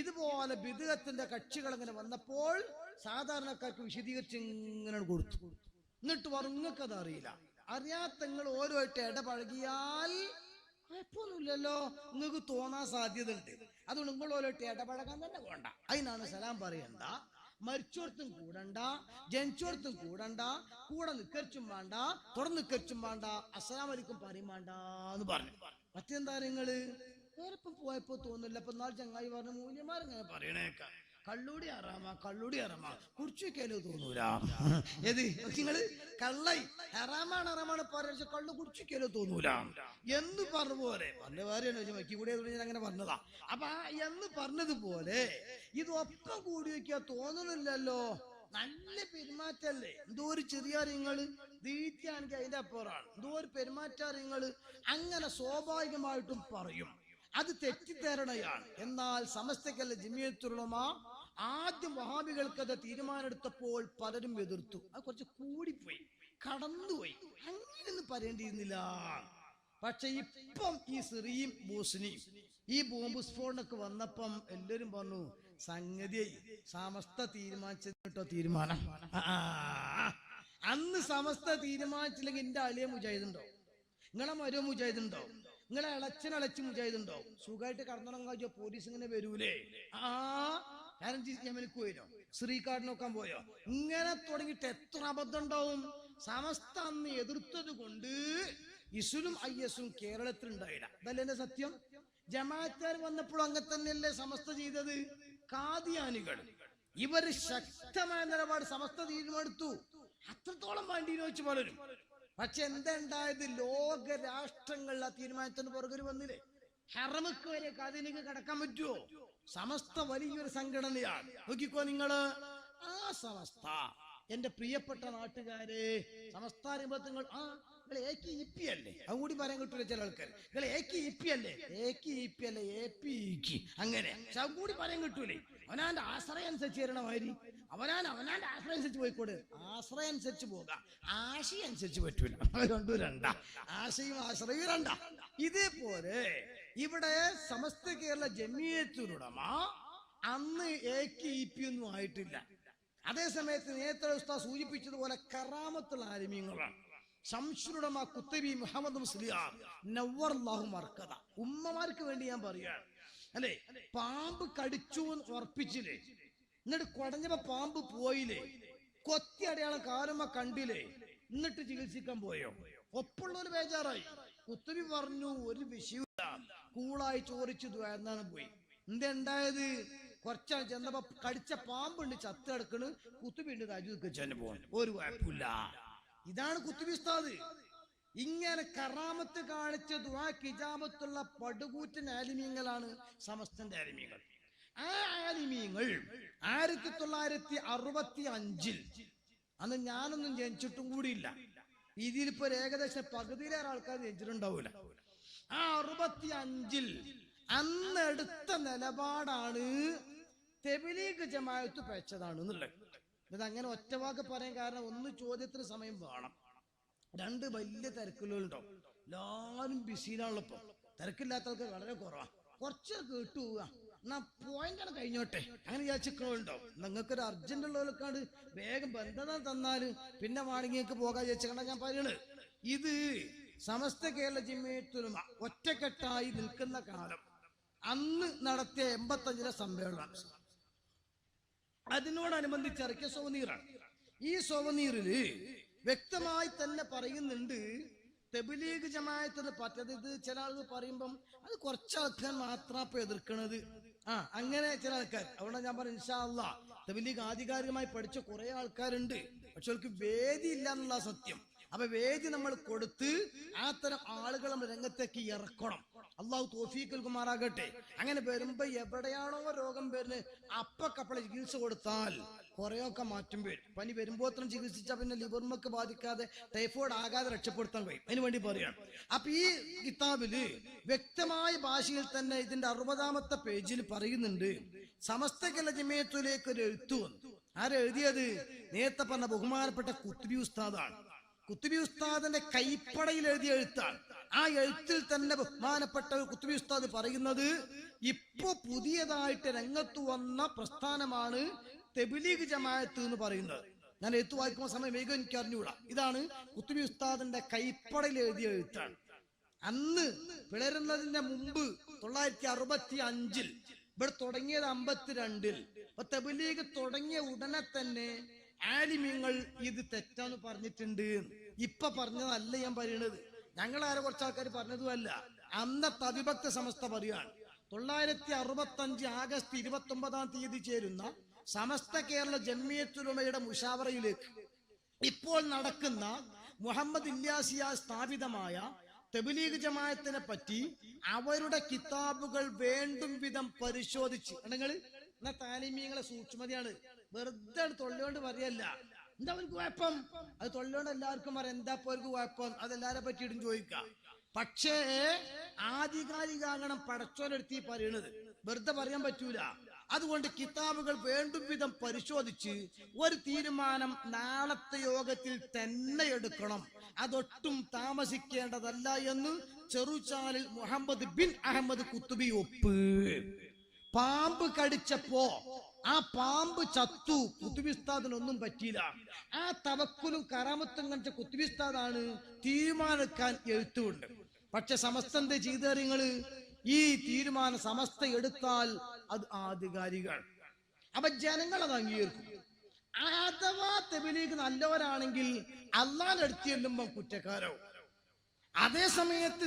ഇതുപോലെ ബിദ്അത്തിന്റെ കക്ഷികൾ അങ്ങനെ വന്നപ്പോൾ സാധാരണക്കാർക്ക് വിശദീകരിച്ച് ഇങ്ങനെ കൊടുത്തു. എന്നിട്ട് വർങ്ങക്കത് അറിയില്ല. അറിയാത്ത നിങ്ങൾ ഓരോയിട്ട് ഇടപഴകിയാൽ കുഴപ്പമൊന്നുമില്ലല്ലോ, നിങ്ങൾക്ക് തോന്നാൻ സാധ്യത ഉണ്ട്. അതുകൊണ്ട് നിങ്ങൾ ഓരോയിട്ട് ഇടപഴകാൻ തന്നെ വേണ്ട. അതിനാണ് സലാം പറയണ്ട, മരിച്ചോടത്തും കൂടണ്ട, ജനിച്ചോടത്തും കൂടണ്ട, കൂടെ നിക്കരിച്ചും വേണ്ട, തുറന്ന് നിക്കരിച്ചും വേണ്ട, അസ്സലാമു അലൈക്കും പറയും വേണ്ട എന്ന് പറഞ്ഞു. മറ്റെന്താ നിങ്ങള് വേറെപ്പം പോയപ്പോ തോന്നില്ല. ഇപ്പൊ നാളെ ചങ്ങായി പറഞ്ഞു, മൂല്യന്മാരിങ്ങനെ പറയണേക്കാം, കള്ളൂടി ഹറാമാ, കള്ളൂടി ഹറാമാ, കുടിച്ചേക്കാലോ തോന്നൂല. ഏത് നിങ്ങള് കള്ളായി ഹറാമാണ് പറയാ, കള്ളു കുടിച്ചേക്കാലോ തോന്നൂല എന്ന് പറഞ്ഞ പോലെ പറഞ്ഞ വേറെ മക്കി കൂടെ അങ്ങനെ പറഞ്ഞതാ. അപ്പൊ എന്ന് പറഞ്ഞതുപോലെ ഇതൊപ്പം കൂടി വയ്ക്കാ തോന്നുന്നില്ലല്ലോ. നല്ല പെരുമാറ്റല്ലേ, എന്തോ ഒരു ചെറിയ നിങ്ങള് തീറ്റാണെങ്കിൽ അതിന്റെ അപ്പുറമാണ്, എന്തോ ഒരു പെരുമാറ്റ നിങ്ങള് അങ്ങനെ സ്വാഭാവികമായിട്ടും പറയും. അത് തെറ്റിദ്ധാരണയാണ്. എന്നാൽ സമസ്തക്കല്ല ജമിയത്തുൽ ഉലമ ആദ്യം വഹാബികൾക്ക് അത് തീരുമാനമെടുത്തപ്പോൾ പലരും എതിർത്തു. അത് കുറച്ച് കൂടിപ്പോയി, കടന്നുപോയി, അങ്ങനെയൊന്നും പറയേണ്ടിയിരുന്നില്ല. പക്ഷെ ഇപ്പം ഈ സിറിയും ബോസ്നിയും ഈ ബോംബ് സ്ഫോടനമൊക്കെ വന്നപ്പം എല്ലാരും പറഞ്ഞു, സംഗതി സമസ്ത തീരുമാനിച്ചോ തീരുമാനം. അന്ന് സമസ്ത തീരുമാനിച്ചില്ലെങ്കിൽ എന്റെ അളിയ മുജാഹിദുണ്ടോ, നിങ്ങളെ മരോ മുജാഹിദുണ്ടോ, നിങ്ങളെ ഇളച്ചനളച്ച് മുജാഹിദുണ്ടോ? സുഖമായിട്ട് കടന്നുറങ്ങാ പോലീസ് ഇങ്ങനെ വരൂലേ? ഞാൻ യമനിക്ക് പോയിനോ, ശ്രീകാട് നോക്കാൻ പോയോ? ഇങ്ങനെ തുടങ്ങിയിട്ട് എത്ര അബദ്ധം ഉണ്ടാവും. സമസ്ത അന്ന് എതിർത്തത് കൊണ്ട് ഇസുലും ഐഎസും കേരളത്തിൽ ഉണ്ടായില്ല. അതല്ലേ എന്റെ സത്യം. ജമാഅത്തുകാർ വന്നപ്പോഴും അങ്ങനെ തന്നെയല്ലേ സമസ്ത ചെയ്തത്. കാദിയാനികൾ ഇവര് ശക്തമായ നിലപാട് സമസ്ത തീരുമാനിച്ചു. അത്രത്തോളം വേണ്ടിയെന്ന് വെച്ച് പലരും. പക്ഷെ എന്താ ഉണ്ടായത്? ലോക രാഷ്ട്രങ്ങളിൽ ആ തീരുമാനത്തിന് പുറകെ വന്നില്ലേ? ഹറമക്ക് വരെ കാദിനിക്ക് കടക്കാൻ പറ്റുമോ? സമസ്ത വലിയൊരു സംഘടനയാണ്. നോക്കിക്കോ നിങ്ങള്. ആ സമസ്ത, എന്റെ പ്രിയപ്പെട്ട നാട്ടുകാരെ, സമസ്ത നിങ്ങൾ നിങ്ങൾ AKEP അല്ലേ? അതുകൂടി പറയാൻ കിട്ടൂല ചില ആൾക്കാർ. നിങ്ങൾ AKEP അല്ലേ? AKEP അല്ലേ, APEP അങ്ങനെ. പക്ഷെ അതുകൂടി പറയാൻ കിട്ടൂലേ. അവനാന്റെ ആശ്രയം അനുസരിച്ച് തരണമാതിരി അവനാന്റെ ആശ്രയം അനുസരിച്ച് പോയിക്കോട്. ആശ്രയം അനുസരിച്ച് പോകാം, ആശയം അനുസരിച്ച് പറ്റൂല. രണ്ടു രണ്ടാ, ആശയും ആശ്രയം രണ്ടാ. ഇതേപോലെ ഇവിടെ സമസ്ത കേരള ജമിയത്തുൽ ഉലമ അന്ന് AKEP ഒന്നും ആയിട്ടില്ല. അതേസമയത്ത് നേരത്തെ ഉസ്താദ് സൂചിപ്പിച്ചതുപോലെ കറാമത്തുള്ള ആലിമീങ്ങളാണ്. ശംസുലുലമ കുത്തബി മുഹമ്മദ് മുസ്ലിയാർ നവ്വറല്ലാഹു മർക്കദ. ഉമ്മമാർക്ക് വേണ്ടി ഞാൻ പറയാണ് അല്ലേ, പാമ്പ് കടിച്ചു ഉറപ്പിച്ചില്ലേ, എന്നിട്ട് കുടഞ്ഞപ്പോ പാമ്പ് പോയില്ലേ, കൊത്തി അടയാളം കാലുമ്മ കണ്ടില്ലേ, എന്നിട്ട് ചികിത്സിക്കാൻ പോയോ? ഒപ്പുള്ളൊരു ബേജാറായി. കുത്തബി പറഞ്ഞു ഒരു വിഷയമില്ല, കൂളായി ചോദിച്ചു എന്നാണ് പോയി. എന്തുണ്ടായത്? കുറച്ചാൾ ചെന്നപ്പോ കടിച്ച പാമ്പുണ്ട്, ചത്ത് കിടക്കണ്. കുത്തുബിണ്ട് താജുദ്ക്ക് ചെന്ന് പോകണം, ഒരു കുഴപ്പമില്ല. ഇതാണ് കുത്തുബി ഉസ്താദ്. ഇങ്ങനെ കറാമത്ത് കാണിച്ച ദുആ കിജാബത്തുള്ള പടുകൂറ്റൻ ആലിമീങ്ങളാണ് സമസ്തന്റെ ആലിമീങ്ങൾ. ആ ആലിമീങ്ങൾ 1965 അന്ന് ഞാനൊന്നും ജനിച്ചിട്ടും കൂടിയില്ല. ഇതിലിപ്പോ ഏകദേശം പകുതിയിലേറെ ആൾക്കാർ ജനിച്ചിട്ടുണ്ടാവൂല. ആ 65 അന്ന് എടുത്ത നിലപാടാണ് തബ്ലീഗ് ജമാഅത്ത് പെച്ചതാണ് എന്നുള്ളത്. ഇത് അങ്ങനെ ഒറ്റവാക്ക് പറയാൻ കാരണം ഒന്ന്, ചോദ്യത്തിന് സമയം വേണം. രണ്ട്, വലിയ തിരക്കുകളുണ്ടോ, എല്ലാവരും ബിസിയിലാണല്ലോ. ഇപ്പൊ തിരക്കില്ലാത്ത ആൾക്കാർ വളരെ കുറവാണ്. കുറച്ച് കേട്ടു പോവുക, എന്നാ പോയിന്റാണ് കഴിഞ്ഞോട്ടെ അങ്ങനെ വിചാരിച്ചിട്ടുണ്ടോ? നിങ്ങൾക്കൊരു അർജന്റ് ഉള്ളവർക്കാണ്ട് വേഗം ബന്ധത തന്നാല് പിന്നെ വാണിങ്ങിക്ക് പോകാൻ വിചാരിച്ചാണ് ഞാൻ പറയണത്. ഇത് സമസ്ത കേരള ജമിയത്തുൽ ഉലമ ഒറ്റക്കെട്ടായി നിൽക്കുന്ന കാലം അന്ന് നടത്തിയ 85 സമ്മേളനം, അതിനോടനുബന്ധിച്ച് ഇറക്കിയ സോവനീറാണ്. ഈ സോവനീറില് വ്യക്തമായി തന്നെ പറയുന്നുണ്ട് തബ്ലീഗ് ജമാഅത്തിന് പറ്റത്. ഇത് ചില ആളുകൾ പറയുമ്പം അത് കുറച്ച് ആൾക്കാർ മാത്രം ഇപ്പൊ എതിർക്കണത്. അങ്ങനെ ചില ആൾക്കാർ. അതുകൊണ്ട് ഞാൻ പറഞ്ഞു ഇൻഷാ അല്ലാഹ് തബ്ലീഗ് ആധികാരികമായി പഠിച്ച കുറെ ആൾക്കാരുണ്ട്, പക്ഷെ അവർക്ക് വേദി ഇല്ല എന്നുള്ള സത്യം. അപ്പൊ വേദി നമ്മൾ കൊടുത്ത് അത്തരം ആളുകൾ നമ്മൾ രംഗത്തേക്ക് ഇറക്കണം. അള്ളാഹു തൗഫീഖ് നൽകുമാറാകട്ടെ. അങ്ങനെ വരുമ്പോ എവിടെയാണോ രോഗം വരുന്നത് അപ്പക്കപ്പളെ ചികിത്സ കൊടുത്താൽ കുറെയൊക്കെ മാറ്റം വരും. പനി വരുമ്പോഴത്തേനും ചികിത്സിച്ചാൽ പിന്നെ ലിവർമക്ക് ബാധിക്കാതെ ടൈഫോയിഡ് ആകാതെ രക്ഷപ്പെടുത്താൻ കഴിയും. അതിന് വേണ്ടി പറയാണ്. അപ്പൊ ഈ കിതാബില് വ്യക്തമായ ഭാഷയിൽ തന്നെ ഇതിന്റെ 60ാമത്തെ പേജിൽ പറയുന്നുണ്ട്, സമസ്ത കേരള ജമിയത്തിലേക്ക് ഒരു എഴുത്തു വന്നു. ആരെഴുതിയത്? നേരത്തെ പറഞ്ഞ ബഹുമാനപ്പെട്ട കുത്തുബി ഉസ്താദാണ്. കുത്തുബി ഉസ്താദിന്റെ കൈപ്പടയിൽ എഴുതിയ എഴുത്താണ്. ആ എഴുത്തിൽ തന്നെ ബഹുമാനപ്പെട്ട കുത്തുബി ഉസ്താദ് പറയുന്നത് ഇപ്പൊ പുതിയതായിട്ട് രംഗത്ത് വന്ന പ്രസ്ഥാനമാണ് തബ്ലീഗ് ജമാഅത്ത് എന്ന് പറയുന്നത്. ഞാൻ എഴുത്ത് വായിക്കുമ്പോൾ സമയം വേഗം എനിക്ക് അറിഞ്ഞുകൂടാ. ഇതാണ് കുത്തുബി ഉസ്താദിന്റെ കൈപ്പടയിൽ എഴുതിയ എഴുത്താണ്. അന്ന് പിളരുന്നതിന്റെ മുമ്പ് 1965 ഇവിടെ തുടങ്ങിയത് 52. അപ്പൊ തബ്ലീഗ് തുടങ്ങിയ ഉടനെ തന്നെ ആലിമീങ്ങൾ ഇത് തെറ്റാന്ന് പറഞ്ഞിട്ടുണ്ട്. ഇപ്പൊ പറഞ്ഞതല്ല ഞാൻ പറയണത്, ഞങ്ങളാരെ കുറച്ച് ആൾക്കാർ പറഞ്ഞതുമല്ല. അന്നത്തെ അവിഭക്ത സമസ്ത പറയാണ് 965 ആഗസ്റ്റ് 29 ചേരുന്ന സമസ്ത കേരള ജമിയത്തുൽ ഉലമയുടെ മുശാവറയിലേക്ക് ഇപ്പോൾ നടക്കുന്ന മുഹമ്മദ് ഇല്യാസിയ സ്ഥാപിതമായ തബ്ലീഗ് ജമാഅത്തിനെ പറ്റി അവരുടെ കിതാബുകൾ വേണ്ടും വിധം പരിശോധിച്ച് എന്നാ താലിമീങ്ങളെ സൂക്ഷ്മതയാണ്. വെറുതെ തൊള്ളിയോണ്ട് പറയല്ല. എന്താ അവർക്ക് കുഴപ്പം? അത് തൊള്ളിയോണ്ട് എല്ലാവർക്കും പറയാം എന്താ ഇപ്പൊ അവർക്ക് കുഴപ്പം, അതെല്ലാരെ പറ്റിയിട്ടും ചോദിക്കാം. പക്ഷേ ആധികാരികാകണം പടച്ചോനെടുത്തി പറയണത്, വെറുതെ പറയാൻ പറ്റൂല. അതുകൊണ്ട് കിതാബുകൾ വേണ്ടും വിധം പരിശോധിച്ച് ഒരു തീരുമാനം നാളത്തെ യോഗത്തിൽ തന്നെ എടുക്കണം. അതൊട്ടും താമസിക്കേണ്ടതല്ല എന്ന് ചെറുചാലിൽ മുഹമ്മദ് ബിൻ അഹമ്മദ് കുത്തുബി ഒപ്പ്. പാമ്പ് കടിച്ചപ്പോ ആ പാമ്പ് ചത്തു, കുത്തുബി ഉസ്താദിനൊന്നും പറ്റിയില്ല. ആ തവക്കുലും കറാമത്തും കണ്ട കുത്തുബി ഉസ്താദാണ് തീരുമാനിക്കാൻ എഴുത്തുണ്ട്. പക്ഷെ സമസ്ത എന്ത് ചെയ്തറിയങ്ങള്? ഈ തീരുമാനം സമസ്ത എടുത്താൽ അത് ആധികാരികൾ. അപ്പൊ ജനങ്ങൾ അത് അംഗീകരിക്കും. അഥവാ തബ്ലീഗ് നല്ലവരാണെങ്കിൽ അള്ളാന്റെ അടുത്ത് ചെല്ലുമ്പോ കുറ്റക്കാരോ. അതേ സമയത്ത്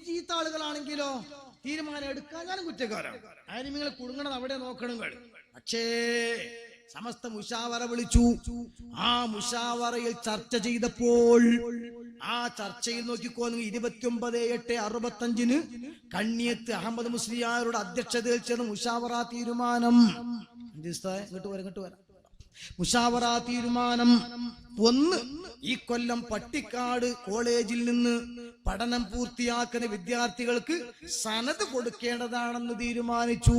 ചീത്ത ആളുകളാണെങ്കിലോ തീരുമാനം എടുക്കാനും കുറ്റക്കാരാണ്. ആലിമീങ്ങൾ കുടുങ്ങണത് അവിടെ നോക്കണം. പക്ഷേ സമസ്ത മുശാവറ വിളിച്ചു. ആ മുശാവറയിൽ ചർച്ച ചെയ്തപ്പോൾ ആ ചർച്ചയിൽ നോക്കിക്കോ, 29/8/65 കണ്ണിയത്ത് അഹമ്മദ് മുസ്ലിയാരുടെ അധ്യക്ഷതയിൽ ചേർന്ന മുശാവറ തീരുമാനം. ഇങ്ങോട്ട് വരാം. മുശാവറ തീരുമാനം ഒന്ന്, ഈ കൊല്ലം പട്ടിക്കാട് കോളേജിൽ നിന്ന് പഠനം പൂർത്തിയാക്കുന്ന വിദ്യാർത്ഥികൾക്ക് സനത് കൊടുക്കേണ്ടതാണെന്ന് തീരുമാനിച്ചു.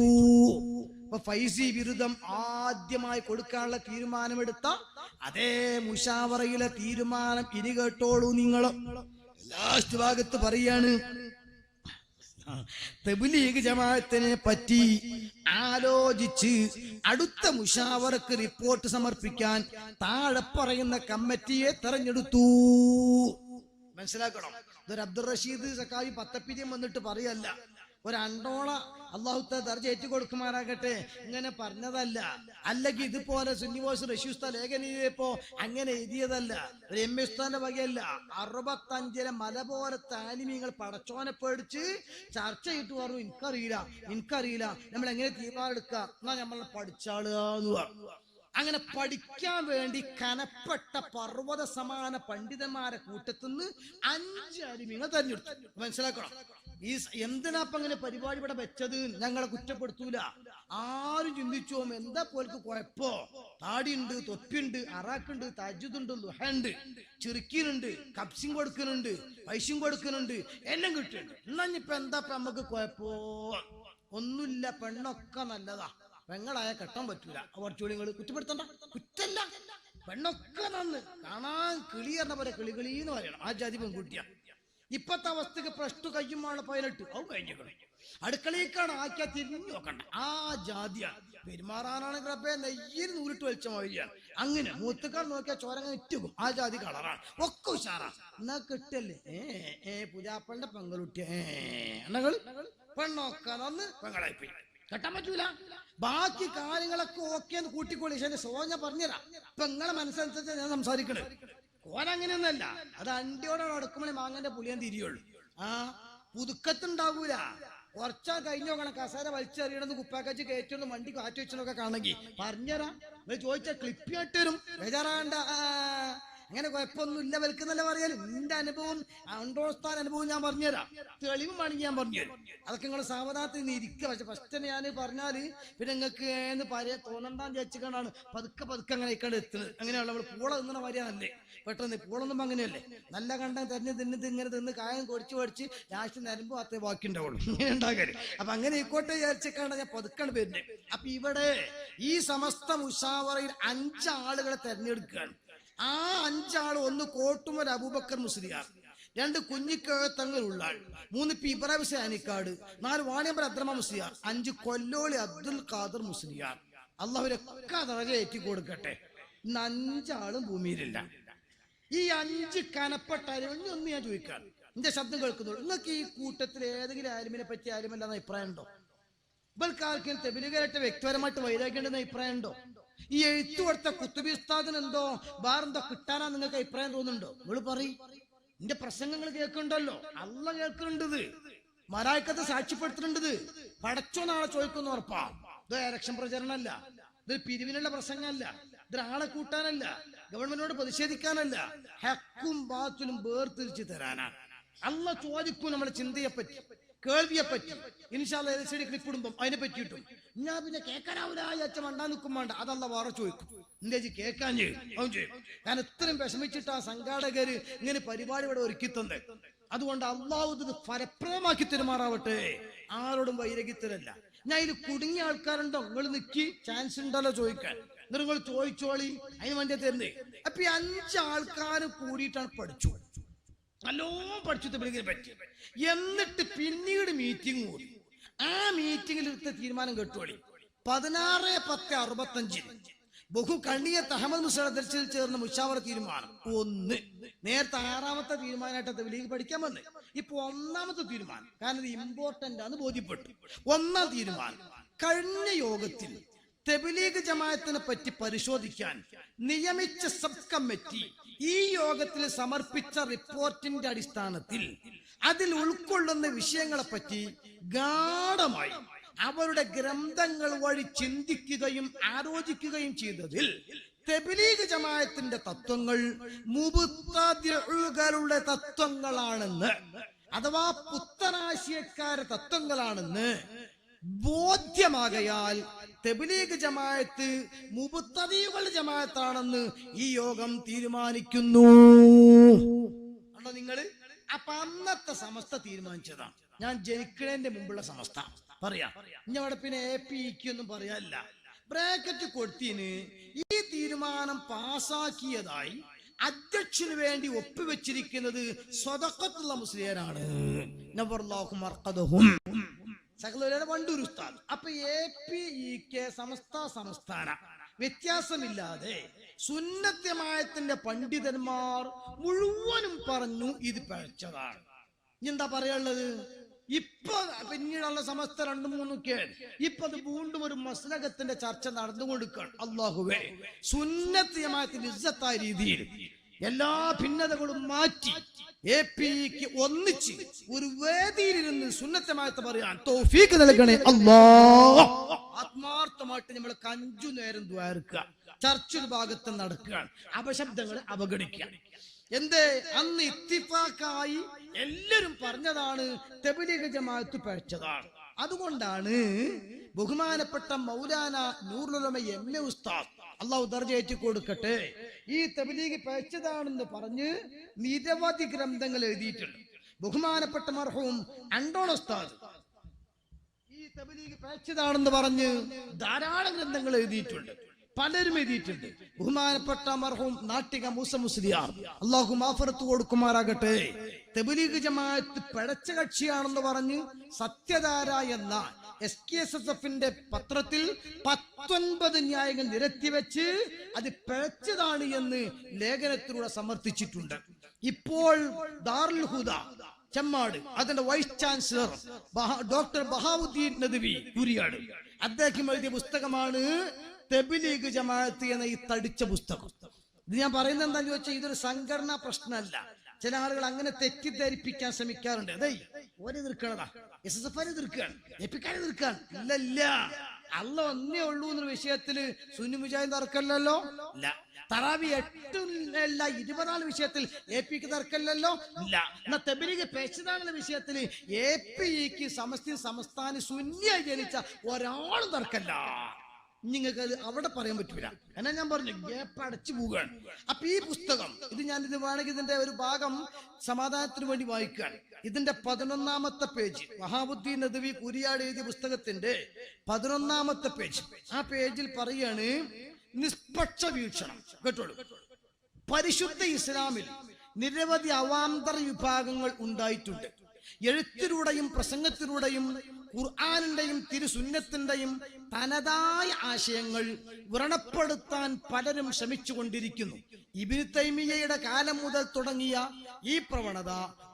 അപ്പൊ ഫൈസി ബിരുദം ആദ്യമായി കൊടുക്കാനുള്ള തീരുമാനമെടുത്ത അതേ മുശാവറയിലെ തീരുമാനം ഇനി കേട്ടോളൂ. നിങ്ങൾ ലാസ്റ്റ് ഭാഗത്ത് പറയാണ്, തബ്ലീഗ് ജമാഅത്തിനെ പറ്റി ആലോചിച്ച് അടുത്ത മുശാവറക്ക് റിപ്പോർട്ട് സമർപ്പിക്കാൻ താഴെ പറയുന്ന കമ്മിറ്റിയെ തെരഞ്ഞെടുത്തു. മനസ്സിലാക്കണം, ഇതൊരു അബ്ദുൾ റഷീദ് സഖാവി പത്തപ്പിരിയം വന്നിട്ട് പറയല്ല, ഒരു അണ്ടോള അള്ളാഹുത്ത ദർജ ഏറ്റുകൊടുക്കുമാറാകട്ടെ ഇങ്ങനെ പറഞ്ഞതല്ല. അല്ലെങ്കിൽ ഇതുപോലെ സുന്നി വോയ്സ് റഷീദ് ഉസ്താദ് ലേഖനം എഴുതിയപ്പോ അങ്ങനെ എഴുതിയതല്ല. ഒരു എം എ ഉസ്താദിന്റെ വകയല്ല. 65 മല പോലെ താലിമീങ്ങൾ പടച്ചോനെ പേടിച്ച് ചർച്ച ചെയ്തിട്ട് പറഞ്ഞു, എനിക്കറിയില്ല നമ്മൾ എങ്ങനെ തീരുമാനം എടുക്കുക, എന്നാ നമ്മൾ പഠിച്ചാളെന്ന് പറഞ്ഞു. അങ്ങനെ പഠിക്കാൻ വേണ്ടി കനപ്പെട്ട പർവ്വത സമാന പണ്ഡിതന്മാരെ കൂട്ടത്തുനിന്ന് 5 അരിമീങ്ങൾ തെരഞ്ഞെടുത്തു. മനസ്സിലാക്കണം, ഈ എന്തിനാപ്പ അങ്ങനെ പരിപാടി ഇവിടെ വെച്ചത് ഞങ്ങളെ കുറ്റപ്പെടുത്തൂല. ആരും ചിന്തിച്ചോ എന്താ പോലക്ക് കുഴപ്പോ, താടിയുണ്ട്, തൊപ്പിയുണ്ട്, അറാക്കുണ്ട്, തജ്ജുദുണ്ട്, ലുഹണ്ട്, ചിറുക്കീനുണ്ട്, കപ്സിങ് കൊടുക്കുന്നുണ്ട്, പൈസയും കൊടുക്കുന്നുണ്ട്, എല്ലാം കിട്ടുന്നുണ്ട്. എന്നാ ഇപ്പൊ എന്താ നമുക്ക് കുഴപ്പോ? ഒന്നുമില്ല, പെണ്ണൊക്കെ നല്ലതാ, പെങ്ങളായ കെട്ടാൻ പറ്റൂല. കുറച്ചുകൂടി നിങ്ങൾ കുറ്റപ്പെടുത്തണ്ട, കുറ്റല്ല, പെണ്ണൊക്കെ നന്ന് കാണാൻ കിളി പറഞ്ഞ പോലെ കിളികളീന്ന് പറയണം. ആ ജാതി പെൺകുട്ടിയാ. ഇപ്പത്തെ അവസ്ഥക്ക് +2 കഴിയുമ്പോൾ 18 അത് കഴിഞ്ഞിക്കണം. അടുക്കളയിലേക്കാണ് ആക്കിയാ തിരിഞ്ഞു നോക്കണ്ട. ആ ജാതിയാ. പെരുമാറാനാണെങ്കിൽ റബ്ബേ നെയ്യിൽ നൂലിട്ട് വലിച്ച മൊഴിയാണ്. അങ്ങനെ മൂത്തുക്കാൾ നോക്കിയാൽ ചോരങ്ങ ഇറ്റുകും. ആ ജാതി കളറാണ്, ഒക്കെ ഉഷാറാ. എന്നാ കിട്ടല്ലേ പുജാപ്പളിന്റെ പെങ്ങളുട്ടിയ പെണ്ണൊക്കെ നന്ന് പെങ്ങളായിപ്പോയി, കെട്ടാൻ പറ്റൂല. ബാക്കി കാര്യങ്ങളൊക്കെ ഓക്കേന്ന് കൂട്ടിക്കൊള്ളി. പക്ഷെ സോഞ്ഞ പറഞ്ഞുതരാം, പെങ്ങളെ മനസ്സനുസരിച്ച് ഞാൻ സംസാരിക്കണേ. ഓരങ്ങനെയൊന്നല്ല, അത് അണ്ടിയോടെ അടുക്കുമ്പോഴേ മാങ്ങന്റെ പുളിയാൻ തിരിയുള്ളൂ. ആ പുതുക്കത്തുണ്ടാകൂല. കുറച്ചാ കഴിഞ്ഞോ കണ കസേര വലിച്ചെറിയണത് കുപ്പാക്കച്ച് കയറ്റൊന്ന് വണ്ടി കാറ്റ് വെച്ചതൊക്കെ കാണെങ്കിൽ പറഞ്ഞുതരാം. ചോദിച്ചാ ക്ലിപ്പിയായിട്ട് വരും, ബേജാറാണ്ട. അങ്ങനെ കുഴപ്പമൊന്നും ഇല്ല വൽക്കുന്നല്ല പറയാൻ. നിന്റെ അനുഭവം അണ്ടോസ്ഥാൻ അനുഭവം ഞാൻ പറഞ്ഞുതരാം, തെളിവും വേണമെങ്കിൽ ഞാൻ പറഞ്ഞുതരും. അതൊക്കെ നിങ്ങൾ സാവധാനത്തിൽ നിന്ന് ഇരിക്കുക. പക്ഷെ ഫസ്റ്റ് ഞാൻ പറഞ്ഞാല് പിന്നെ നിങ്ങൾക്ക് എന്ന് തോന്നണ്ടാന്ന് വിചാരിച്ചിട്ടാണ് പതുക്കെ അങ്ങനെ ഇക്കണ്ട് എത്തുന്നത്. അങ്ങനെയുള്ള നമ്മൾ പൂള തിന്നണ മാതിരിയാണല്ലേ പെട്ടെന്ന്. പൂളൊന്നും അങ്ങനെയല്ലേ, നല്ല കണ്ടം തിരഞ്ഞ് ഇങ്ങനെ തിന്ന് കായം പൊടിച്ച് ലാസ്റ്റ് നരമ്പ് മാത്രമേ ബാക്കി ഉണ്ടാവുള്ളൂ. ഇങ്ങനെ ഉണ്ടാകരുത്. അപ്പൊ അങ്ങനെ ഇക്കോട്ടെ വിചാരിച്ചിട്ടാണ് ഞാൻ പതുക്കാണ് വരുന്നത്. അപ്പൊ ഇവിടെ ഈ സമസ്ത മുശാവറയിൽ 5 ആളുകളെ തെരഞ്ഞെടുക്കുകയാണ്. ആ 5 ആള്, ഒന്ന് കോട്ടുമൽ അബൂബക്കർ മുസ്ലിയാർ, 2 കുഞ്ഞിക്കകത്തങ്ങൾ ഉള്ളാൾ, 3 പി ഇബ്രാഹിം സാനിക്കാട്, 4 വാണിയമ്പല അബ്ദുറഹ്മാൻ മുസ്ലിയാർ, 5 കൊല്ലോളി അബ്ദുൽ ഖാദർ മുസ്ലിയാർ. അള്ളാഹുരൊക്കെ ദറജ ഏറ്റി കൊടുക്കട്ടെ. ഇന്ന് 5 ആളും ഭൂമിയിലില്ല. ഈ 5 കനപ്പെട്ട ഒന്ന് ഞാൻ ചോദിക്കാം, എന്റെ ശബ്ദം കേൾക്കുന്നുള്ളൂ. നിങ്ങൾക്ക് ഈ കൂട്ടത്തിൽ ഏതെങ്കിലും ആലിമിനെ പറ്റി ആലിമല്ലാന്ന അഭിപ്രായം ഉണ്ടോ? ഇവൽക്കാർക്കും തെബിലുകാരായിട്ട് വ്യക്തിപരമായിട്ട് വൈരാഗ്യണ്ടെന്ന അഭിപ്രായം ഉണ്ടോ? ഈ എഴുത്തു കൊടുത്ത കുത്തുബി ഉസ്താദിന് എന്തോ വേറെന്തോ കിട്ടാനാ നിങ്ങൾക്ക് അഭിപ്രായം തോന്നുന്നുണ്ടോ? നിങ്ങൾ പറയും. എന്റെ പ്രസംഗങ്ങൾ കേൾക്കുന്നുണ്ടല്ലോ, അല്ല കേൾക്കുന്നുണ്ടത്, മലായിക്കത്ത് സാക്ഷ്യപ്പെടുത്തുന്നുണ്ടത്. പടച്ചോ നാളെ ചോദിക്കുന്ന ഉറപ്പാ. ഇത് ഇലക്ഷൻ പ്രചരണമല്ല, ഇതൊരു പിരിവിനുള്ള പ്രസംഗമല്ല, ഇതൊരാളെ കൂട്ടാനല്ല, ഗവൺമെന്റിനോട് പ്രതിഷേധിക്കാനല്ല, ഹക്കും ബാത്തിലും വേർതിരിച്ച് തരാനാണ്. അല്ല ചോദിക്കും നമ്മുടെ ചിന്തയെ പറ്റി, കേൾവിയെ പറ്റി. ഇൻഷാ അല്ലാഹ് LCD ക്ലിപ്പ് ഇടുമ്പം അതിനെ പറ്റിയിട്ടും ഞാൻ പിന്നെ കേൾക്കാനാവില്ല അച്ഛൻ മണ്ടാ നിൽക്കും വേണ്ട, അതല്ല വേറെ ചോദിക്കും. എന്റെ കേൾക്കാൻ ചെയ്യും. ഞാൻ ഇത്രയും വിഷമിച്ചിട്ട് ആ സംഘാടകര് ഇങ്ങനെ പരിപാടി ഇവിടെ ഒരുക്കി തന്നെ. അതുകൊണ്ട് അള്ളാഹു ഇത് ഫലപ്രദമാക്കി തെരുമാറാവട്ടെ. ആരോടും വൈരകിത്തരല്ല. ഞാൻ ഇത് കുടുങ്ങിയ ആൾക്കാരുണ്ടോ? നിങ്ങൾ നിക്കി, ചാൻസ് ഉണ്ടല്ലോ ചോദിക്കാൻ. എന്നിട്ട് നിങ്ങൾ ചോദിച്ചോളി, അതിന് വേണ്ടി തരുന്നേ. അപ്പൊ ഈ 5 ആൾക്കാർ കൂടിയിട്ടാണ് പഠിച്ചു, നല്ലോണം പഠിച്ചു തെബിലിനെ പറ്റി. എന്നിട്ട് പിന്നീട് മീറ്റിംഗ് കൂടി. ആ മീറ്റിംഗിൽ എടുത്ത തീരുമാനം കേട്ടോളി. 16/10/65 ബഹു കണ്ണിയത്ത് അഹമ്മദ് മുസ്ലിയാർ അധ്യക്ഷതയിൽ ചേർന്ന മുശാവറ തീരുമാനം 1. നേരത്തെ 6ാമത്തെ തീരുമാനമായിട്ട് തെബിലീഗ് പഠിക്കാൻ വന്ന്. ഇപ്പൊ 1ാമത്തെ തീരുമാനം, കാരണം ഇത് ഇമ്പോർട്ടന്റ് ആണെന്ന് ബോധ്യപ്പെട്ടു. 1ാം തീരുമാനം, കഴിഞ്ഞ യോഗത്തിൽ തെബിലീഗ് ജമാഅത്തിനെ പറ്റി പരിശോധിക്കാൻ നിയമിച്ച സബ് കമ്മിറ്റി ഈ യോഗത്തിൽ സമർപ്പിച്ച റിപ്പോർട്ടിന്റെ അടിസ്ഥാനത്തിൽ അതിൽ ഉൾക്കൊള്ളുന്ന വിഷയങ്ങളെ പറ്റി ഗാഢമായി അവരുടെ ഗ്രന്ഥങ്ങൾ വഴി ചിന്തിക്കുകയും ആലോചിക്കുകയും ചെയ്തതിൽ തെബിലീഗ് ജമാഅത്തിന്റെ തത്വങ്ങൾ മുബ്തദിഉകളുടെ തത്വങ്ങളാണെന്ന്, അഥവാ പുത്തനാശയക്കാരുടെ തത്വങ്ങളാണെന്ന് ബോധ്യമാകയാൽ തബ്ലീഗ് ജമാഅത്ത് മുബ്തദികളുടെ ജമാഅത്താണെന്ന് ഈ യോഗം തീരുമാനിക്കുന്നു. കണ്ടോ നിങ്ങള്? അപ്പൊ അന്നത്തെ സമസ്ത തീരുമാനിച്ചതാണ്. ഞാൻ ജനിക്കുന്നതിന്റെ മുമ്പുള്ള സമസ്ത പറയാ. ഇനി അവിടെ പിന്നെ APEC ഒന്നും പറയാനില്ല. ബ്രാക്കറ്റ് കൊടുത്തിന് ഈ തീരുമാനം പാസാക്കിയതായി അധ്യക്ഷന് വേണ്ടി ഒപ്പുവെച്ചിരിക്കുന്നത് സ്വതഖത്തുള്ള മുസ്ലിയാരാണ്. വണ്ടൂർ ഉസ്താദ്. അപ്പൊ APEC സംസ്ഥാന വ്യത്യാസമില്ലാതെ സുന്നത്ത് ജമാഅത്തിന്റെ പണ്ഡിതന്മാർ മുഴുവനും പറഞ്ഞു ഇത് പഴച്ചതാണ്. എന്താ പറയാനുള്ളത്? ഇപ്പൊ പിന്നീടുള്ള സമസ്ത 2-3 കേൾ ഇപ്പൊ അത് വീണ്ടും ഒരു മസ്ലഹത്തിന്റെ ചർച്ച നടന്നുകൊടുക്കുകയാണ്. അല്ലാഹുവേ, സുന്നത്ത് ജമാഅത്തിന്റെ ഇസ്സത്തായ രീതിയിൽ എല്ലാ ഭിന്നതകളും മാറ്റി APEC ഒന്നിച്ച് ഒരു വേദിയിലിരുന്ന് സുന്നത്ത് ജമാഅത്ത് പറയാൻ തൗഫീഖ് നൽകണേ അല്ലാഹ്. ആത്മാർത്ഥമായിട്ട് നമ്മൾ 5 നേരം ദ്വാരക്കുക, ചർച്ച ഭാഗത്ത് നടക്കുകയാണ്, അപശബ്ദങ്ങൾ അവഗണിക്കുക. എന്തേ? അന്ന് ഇത്തിഫാക്കായി എല്ലാരും പറഞ്ഞതാണ് തബ്ലീഗ് ജമാഅത്ത് പഴച്ചതാണ്. അതുകൊണ്ടാണ് ബഹുമാനപ്പെട്ട മൗലാന നൂറുൽ ഉലമ MA ഉസ്താദ്, അള്ളാഹു ദർജയേറ്റി കൊടുക്കട്ടെ, ഈ തബ്ലീഗ് പഴച്ചതാണെന്ന് പറഞ്ഞ് നിരവധി ഗ്രന്ഥങ്ങൾ എഴുതിയിട്ടുണ്ട്. ബഹുമാനപ്പെട്ട മർഹൂം അണ്ടോൺ ഉസ്താദ് ഈ തബ്ലീഗ് പഴച്ചതാണെന്ന് പറഞ്ഞ് ധാരാളം ഗ്രന്ഥങ്ങൾ എഴുതിയിട്ടുണ്ട്. പലരും എഴുതിയിട്ടുണ്ട്. ബഹുമാനപ്പെട്ട മർഹൂം നാട്ടിക മൂസ മുസ്ലിയാർ, അള്ളാഹു മാഫറത്ത് കൊടുക്കുമാറാകട്ടെ, തബ്ലീഗ് ജമാഅത്ത് പിഴച്ച കക്ഷിയാണെന്ന് പറഞ്ഞ് സത്യധാര എന്ന SKSSFന്റെ പത്രത്തിൽ 19 ന്യായങ്ങൾ നിരത്തിവെച്ച് അത് പിഴച്ചതാണ് എന്ന് ലേഖനത്തിലൂടെ സമർത്ഥിച്ചിട്ടുണ്ട്. ഇപ്പോൾ ദാറുൽ ഹുദ ചെമ്മാട് അതിന്റെ vice chancellor doctor Bahauddin Nadwi Kuriyad, അദ്ദേഹം എഴുതിയ പുസ്തകമാണ് തബ്ലീഗ് ജമാഅത്ത് എന്ന ഈ തടിച്ച പുസ്തകം. ഇത് ഞാൻ പറയുന്നത് എന്താന്ന് ചോദിച്ചാൽ ഇതൊരു സംഘടനാ പ്രശ്നമല്ല. ചില ആളുകൾ അങ്ങനെ തെറ്റിദ്ധരിപ്പിക്കാൻ ശ്രമിക്കാറുണ്ട്. അതെ ഓരെ എതിർക്കണതാ, SSF എതിർക്കാണ്, APEC എതിർക്കാണ്. ഇല്ല, അല്ല ഒന്നേ ഉള്ളൂ എന്നൊരു വിഷയത്തില് സുന്നി മുജാഹിദ് തർക്കമല്ലല്ലോ. ഇല്ല. തറാവി 8 അല്ല 24 വിഷയത്തിൽ APEC തർക്കമല്ലല്ലോ. ഇല്ല. എന്നാ തബ്ലീഗ് പേശതാനുള്ള വിഷയത്തിൽ APEC സംസ്ഥാന സുന്നിയായി ജനിച്ച ഒരാളും തർക്കമല്ല. നിങ്ങൾക്ക് അത് അവിടെ പറയാൻ പറ്റൂല. എന്നാ ഞാൻ പറഞ്ഞു ഗ്യാപ്പ് അടച്ചു പോവുകയാണ്. അപ്പൊ ഈ പുസ്തകം ഇത് വേണമെങ്കിൽ ഇതിന്റെ ഒരു ഭാഗം സമാധാനത്തിന് വേണ്ടി വായിക്കുകയാണ്. ഇതിന്റെ 11ാമത്തെ പേജ്, വഹാബുദ്ദീൻ നദ്വി കുരിയാട് എഴുതിയ പുസ്തകത്തിന്റെ 11ാമത്തെ പേജ്. ആ പേജിൽ പറയാണ് നിഷ്പക്ഷ വീക്ഷണം. കേട്ടോളൂ. പരിശുദ്ധ ഇസ്ലാമിൽ നിരവധി അവാന്തര വിഭാഗങ്ങൾ ഉണ്ടായിട്ടുണ്ട്. എഴുത്തിലൂടെയും പ്രസംഗത്തിലൂടെയും ഖുർആനിന്റെയും തിരുസുന്നത്തിന്റെയും തനതായ ആശയങ്ങൾ വ്രണപ്പെടുത്താൻ പലരും ശ്രമിച്ചുകൊണ്ടിരിക്കുന്നു. ഇബ്നു തൈമിയ്യയുടെ കാലം മുതൽ തുടങ്ങിയ ഈ പ്രവണത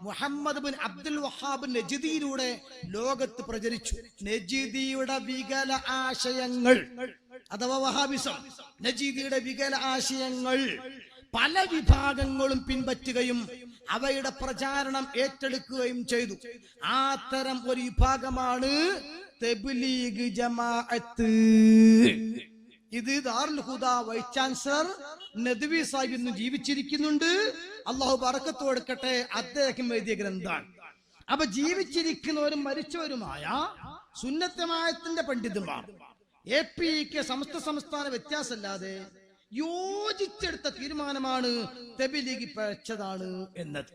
മുഹമ്മദ് ബിൻ അബ്ദുൽ വഹാബ് നജിദിയിലൂടെ ലോകത്ത് പ്രചരിച്ചു. നജിദിയുടെ വികല ആശയങ്ങൾ അഥവാ വഹാബിസം, നജിദിയുടെ വികല ആശയങ്ങൾ പല വിഭാഗങ്ങളും പിൻപറ്റുകയും അവയുടെ പ്രചാരണം ഏറ്റെടുക്കുകയും ചെയ്തു. ആ തരം ഒരു വിഭാഗമാണ് തബ്ലീഗ് ജമാഅത്ത്. ഇത് ദാറുൽ ഹുദ വൈസ് ചാൻസലർ നദ്വി സാഹിബ് ഇന്ന് ജീവിച്ചിരിക്കുന്നുണ്ട്. അള്ളാഹു ബറക്കത്ത് കൊടുക്കട്ടെ. അദ്ദേഹം എഴുതിയ ഗ്രന്ഥാണ്. അപ്പൊ ജീവിച്ചിരിക്കുന്നവരും മരിച്ചവരുമായ സുന്നത്ത് ജമാഅത്തിന്റെ പണ്ഡിതന്മാർ APEC സംസ്ഥാന വ്യത്യാസമില്ലാതെ യോജിച്ചെടുത്ത തീരുമാനമാണ് തബ്ലീഗ് പഴച്ചതാണ് എന്നത്.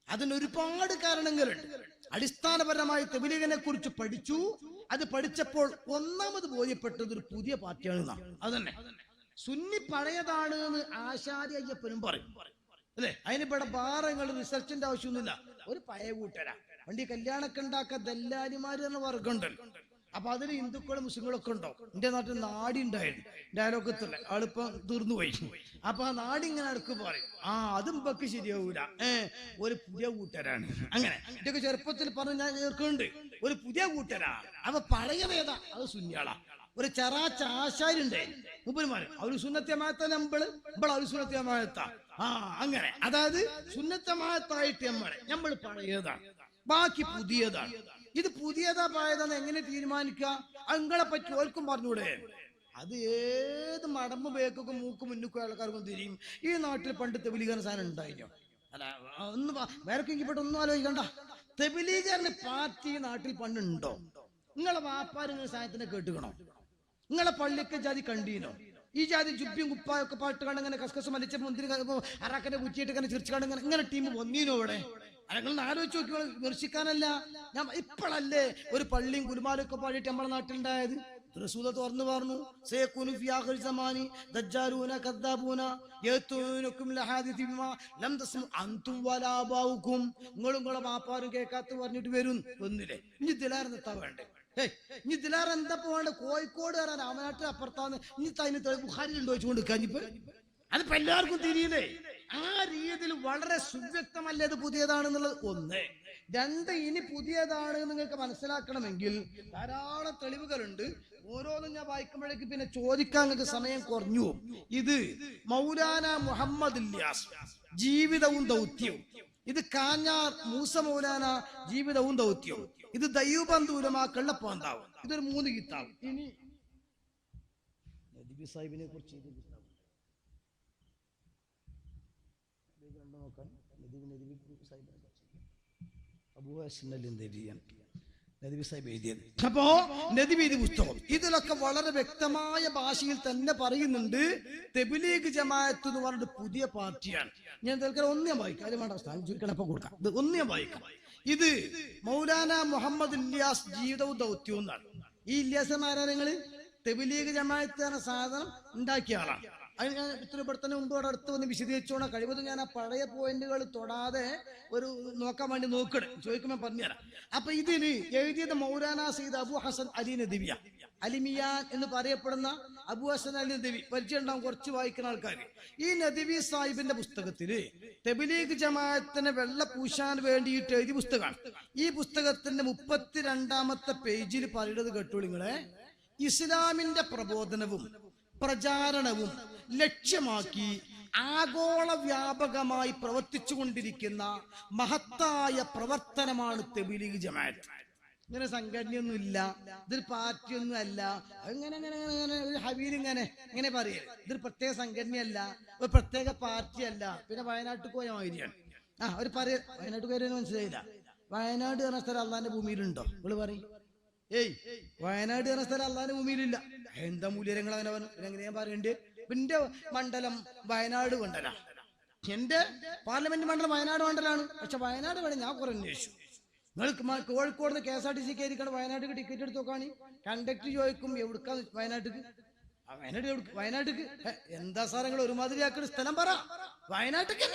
അതിനൊരുപാട് കാരണങ്ങളുണ്ട്. അടിസ്ഥാനപരമായി തബ്ലീഗിനെ കുറിച്ച് പഠിച്ചു. അത് പഠിച്ചപ്പോൾ ഒന്നാമത് ബോധ്യപ്പെട്ടത് ഒരു പുതിയ പാർട്ടിയാണ്. അതന്നെ സുന്നി പഴയതാണ് എന്ന് ആശാരി അയ്യപ്പനും പറയും അല്ലെ. അതിനിവിടെ ഭാരങ്ങൾ റിസർച്ചിന്റെ ആവശ്യമൊന്നുമില്ല. ഒരു പഴയ കൂട്ടരാ വണ്ടി കല്യാണമൊക്കെ ഉണ്ടാക്കാൻ ദല്ലാലിമാര് എന്ന വർഗമുണ്ടല്ലോ. അപ്പൊ അതിന് ഹിന്ദുക്കളും മുസ്ലിങ്ങളൊക്കെ ഉണ്ടോ? എന്റെ നാട്ടിൽ നാടി ഉണ്ടായിരുന്നു, എന്റെ അയലോക്കത്തുള്ള ആളിപ്പം തീർന്നുപോയി. അപ്പൊ ആ നാടി ഇങ്ങനെ അടുക്ക് പറയും, ആ അതും ഇപ്പൊക്കെ ശരിയാവൂല, ഒരു പുതിയ കൂട്ടരാണ്. അങ്ങനെ ഇതൊക്കെ ചെറുപ്പത്തിൽ പറഞ്ഞ് ഞാൻ കേൾക്കുന്നുണ്ട്. ഒരു പുതിയ കൂട്ടരാ. അപ്പൊ പഴയതേതാ? അത് സുന്നിയാളാ. ഒരു ചെറാച്ച ആശാരുണ്ടേ മുപ്പന്മാര്, അവര് സുന്നത്തെ മാത്ത നമ്മള് അവര് സുന്നത്തെ മാത്ത. ആ അങ്ങനെ, അതായത് സുന്നത്തെ മാത്തായിട്ട് നമ്മൾ പഴയതാണ്, ബാക്കി പുതിയതാണ്. ഇത് പുതിയതാ പഴയതാന്ന് എങ്ങനെ തീരുമാനിക്കുക? നിങ്ങളെ പറ്റി ഓർക്കും പറഞ്ഞൂടെ? അത് ഏത് മടമ്പ് ബേക്കൊക്കെ മൂക്ക് മുന്നുക്കും ആൾക്കാർക്കും തിരിയും. ഈ നാട്ടിൽ പണ്ട് തബ്ലീഗിന്റെ സാധനം ഉണ്ടായില്ലോ. അല്ല ഒന്ന് വേറെ ഇവിടെ ഒന്നും ആലോചിക്കണ്ട. തബ്ലീഗിന്റെ പാർട്ടി നാട്ടിൽ പണ്ടുണ്ടോ? നിങ്ങളെ വാപ്പാര് സാധനത്തിനെ കേട്ടുക്കണോ? നിങ്ങളെ പള്ളിയൊക്കെ ജാതി കണ്ടീനോ? ഈ ജാതി ജുബ്ബിയും കുപ്പായൊക്കെ പാട്ട് കണ്ട് ഇങ്ങനെ കസ്കസ് മലിച്ച മുന്തിരി അറാക്കനെ കുറ്റിയിട്ട് ഇങ്ങനെ ചിരിച്ചു കണ്ട് ഇങ്ങനെ ടീം വന്നീനോ ഇവിടെ? നിങ്ങൾ ആലോചിച്ച് നോക്കി, വിമർശിക്കാനല്ല. ഞാൻ ഇപ്പോഴല്ലേ ഒരു പള്ളിയും കുരുമാലും ഒക്കെ പാടിയിട്ട് നമ്മുടെ നാട്ടിലുണ്ടായത്? റസൂല തുറന്നു പറഞ്ഞു, സയകൂനു ഫീ ആഖിരി സമാനി ദജ്ജാലൂന കദ്ദാബൂന യഅതൂനകും ലഹാദിഥി ബിമാ ലം തസ്മു അൻതും വലാ ആബാഉകും. നിങ്ങളും നിങ്ങളെ മാപ്പാരും കേൾക്കാത്ത പറഞ്ഞിട്ട് വരും. ഒന്നില്ലേ ഇനി ഇതിലാരെന്താ വേണ്ടേ? ഇനി ഇതിലാറെ എന്താ പോകണ്ട? കോഴിക്കോട് കയറാൻ രാമനാട്ടിൽ അപ്പുറത്താന്ന് ഇനി തൈന് ബുഖാരിയിലുണ്ടോ ചോദിച്ചുകൊണ്ട് കഴിഞ്ഞിപ്പോ അതിപ്പോ എല്ലാവർക്കും തിരിയില്ലേ? ആ രീതിയിൽ വളരെ സുവ്യക്തമല്ലേ ഇത് പുതിയതാണെന്നുള്ളത്? ഒന്ന്. രണ്ട്, ഇനി പുതിയതാണ് നിങ്ങൾക്ക് മനസ്സിലാക്കണമെങ്കിൽ ധാരാളം തെളിവുകളുണ്ട്. ഓരോന്നും ഞാൻ വായിക്കുമ്പോഴേക്ക് പിന്നെ ചോദിക്കാൻ നിങ്ങൾക്ക് സമയം കുറഞ്ഞു. ഇത് മൗലാന മുഹമ്മദ് ഇല്യാസ് ജീവിതവും ദൗത്യവും, ഇത് കാഞ്ഞാർ മൂസ മൗലാന ജീവിതവും ദൗത്യവും, ഇത് ദയ്യൂബന്ദ് ഉലമാക്കളുടെ പോന്താവും. ഇതൊരു 3 കിതാബ്. ഇനി നബി സാഹിബിനെ കുറിച്ച് അപ്പോ നദിവീതി പുസ്തകം ഇതിലൊക്കെ വളരെ വ്യക്തമായ ഭാഷയിൽ തന്നെ പറയുന്നുണ്ട് തബ്ലീഗ് ജമാഅത്ത് എന്ന് പറഞ്ഞിട്ട് പുതിയ പാർട്ടിയാണ്. ഞാൻ തൽക്കാലം ഒന്നേ വായിക്കാം, അത് വേണ്ട സ്ഥാനം ചുരുക്കണപ്പം കൊടുക്കാം. ഇത് ഒന്നേ വായിക്കാം. ഇത് മൗലാന മുഹമ്മദ് ഇല്യാസ് ജീവിതവും ദൗത്യവും എന്നാണ്. ഈ ഇല്യാസന്മാരാ നിങ്ങള് തബ്ലീഗ് ജമാഅത്ത് എന്ന സാധനം ഉണ്ടാക്കിയ ആളാണ്. അത് ഞാൻ ഇത്രപ്പെടുത്തുന്ന മുമ്പ് അവിടെ അടുത്ത് വന്ന് വിശദീകരിച്ചോണ കഴിവതും ഞാൻ ആ പഴയ പോയിന്റുകൾ തൊടാതെ ഒരു നോക്കാൻ വേണ്ടി നോക്കണം, ചോദിക്കുമ്പോൾ പറഞ്ഞുതരാം. അപ്പൊ ഇതിന് എഴുതിയത് മൗലാന സയ്യിദ് അബു ഹസൻ അലി നദിവിയ, അലിമിയാൻ എന്ന് പറയപ്പെടുന്ന അബു ഹസൻ അലി നദിവി. പരിചയം ഉണ്ടാവും കുറച്ച് വായിക്കുന്ന ആൾക്കാർ. ഈ നദിവി സാഹിബിന്റെ പുസ്തകത്തില് തബ്ലീഗ് ജമാഅത്തിനെ വെള്ള പൂശാൻ വേണ്ടിയിട്ട് എഴുതിയ പുസ്തകമാണ്. ഈ പുസ്തകത്തിന്റെ 32ാമത്തെ പേജിൽ പറയുന്നത് കേട്ടോളൂ നിങ്ങളെ. ഇസ്ലാമിന്റെ പ്രബോധനവും പ്രചാരണവും ലക്ഷ്യമാക്കി ആഗോള വ്യാപകമായി പ്രവർത്തിച്ചു കൊണ്ടിരിക്കുന്ന മഹത്തായ പ്രവർത്തനമാണ് തബ്ലീഗ് ജമാഅത്ത്. ഇങ്ങനെ സംഘടനയൊന്നും ഇല്ല, ഇതൊരു പാർട്ടിയൊന്നും അല്ല, അങ്ങനെ ഒരു ഹവീൽ ഇങ്ങനെ പറയരുത്. ഇതൊരു പ്രത്യേക സംഘടനയല്ല, ഒരു പ്രത്യേക പാർട്ടിയല്ല. പിന്നെ വയനാട്ടിൽ പോയ മാതിരിയാണ്. ഒരു വയനാട്ടിൽ പോയാലും മനസ്സിലായില്ല. വയനാട് എന്ന സ്ഥലം അള്ളാന്റെ ഭൂമിയിലുണ്ടോ? നിങ്ങൾ പറയും. വയനാട് എന്ന സ്ഥലം അള്ളാന്റെ ഭൂമിയിലില്ല. എന്താ മൂല്യങ്ങൾ അങ്ങനെ പറഞ്ഞു? എങ്ങനെയാ പറയണ്ടേ? എന്റെ മണ്ഡലം വയനാട് മണ്ഡല, എന്റെ പാർലമെന്റ് മണ്ഡലം വയനാട് മണ്ഡലമാണ്. പക്ഷെ വയനാട് വേണം ഞാൻ കുറെ അന്വേഷിച്ചു. നിങ്ങൾ കോഴിക്കോട് നിന്ന് KSRTC കയറിക്കാണ് വയനാട്ടിക്ക് ടിക്കറ്റ് എടുത്ത് നോക്കാണ്. കണ്ടക്ടർ ചോദിക്കും എവിടുക്കാ വയനാട്ടിക്ക്? വയനാട്ടിക്ക് എന്താ സാറങ്ങൾ ഒരുമാതിരി ആക്കുന്ന സ്ഥലം പറ. വയനാട്ടിക്ക്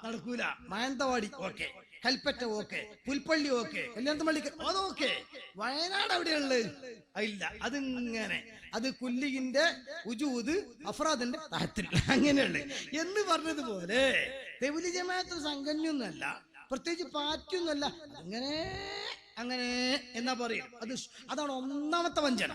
നടക്കൂല. Mananthavady okay, Kalpetta okay, Pulpally okay, കല്യാണത്തമ്പള്ളിക്ക് അതൊക്കെ. വയനാട് എവിടെയുള്ളത്? ഇല്ല. അതിങ്ങനെ അത് കുല്ലിന്റെ ഉജൂദ് അഫ്രാദിന്റെ താഴത്തിൽ അങ്ങനെയുണ്ട് എന്ന് പറഞ്ഞതുപോലെ തബ്ലീഗ് ജമാഅത്ത് സംഘടനയൊന്നുമല്ല, പ്രത്യേകിച്ച് പാർട്ടിയൊന്നുമല്ല. അങ്ങനെ എന്നാ പറയും. അതാണ് ഒന്നാമത്തെ വഞ്ചന.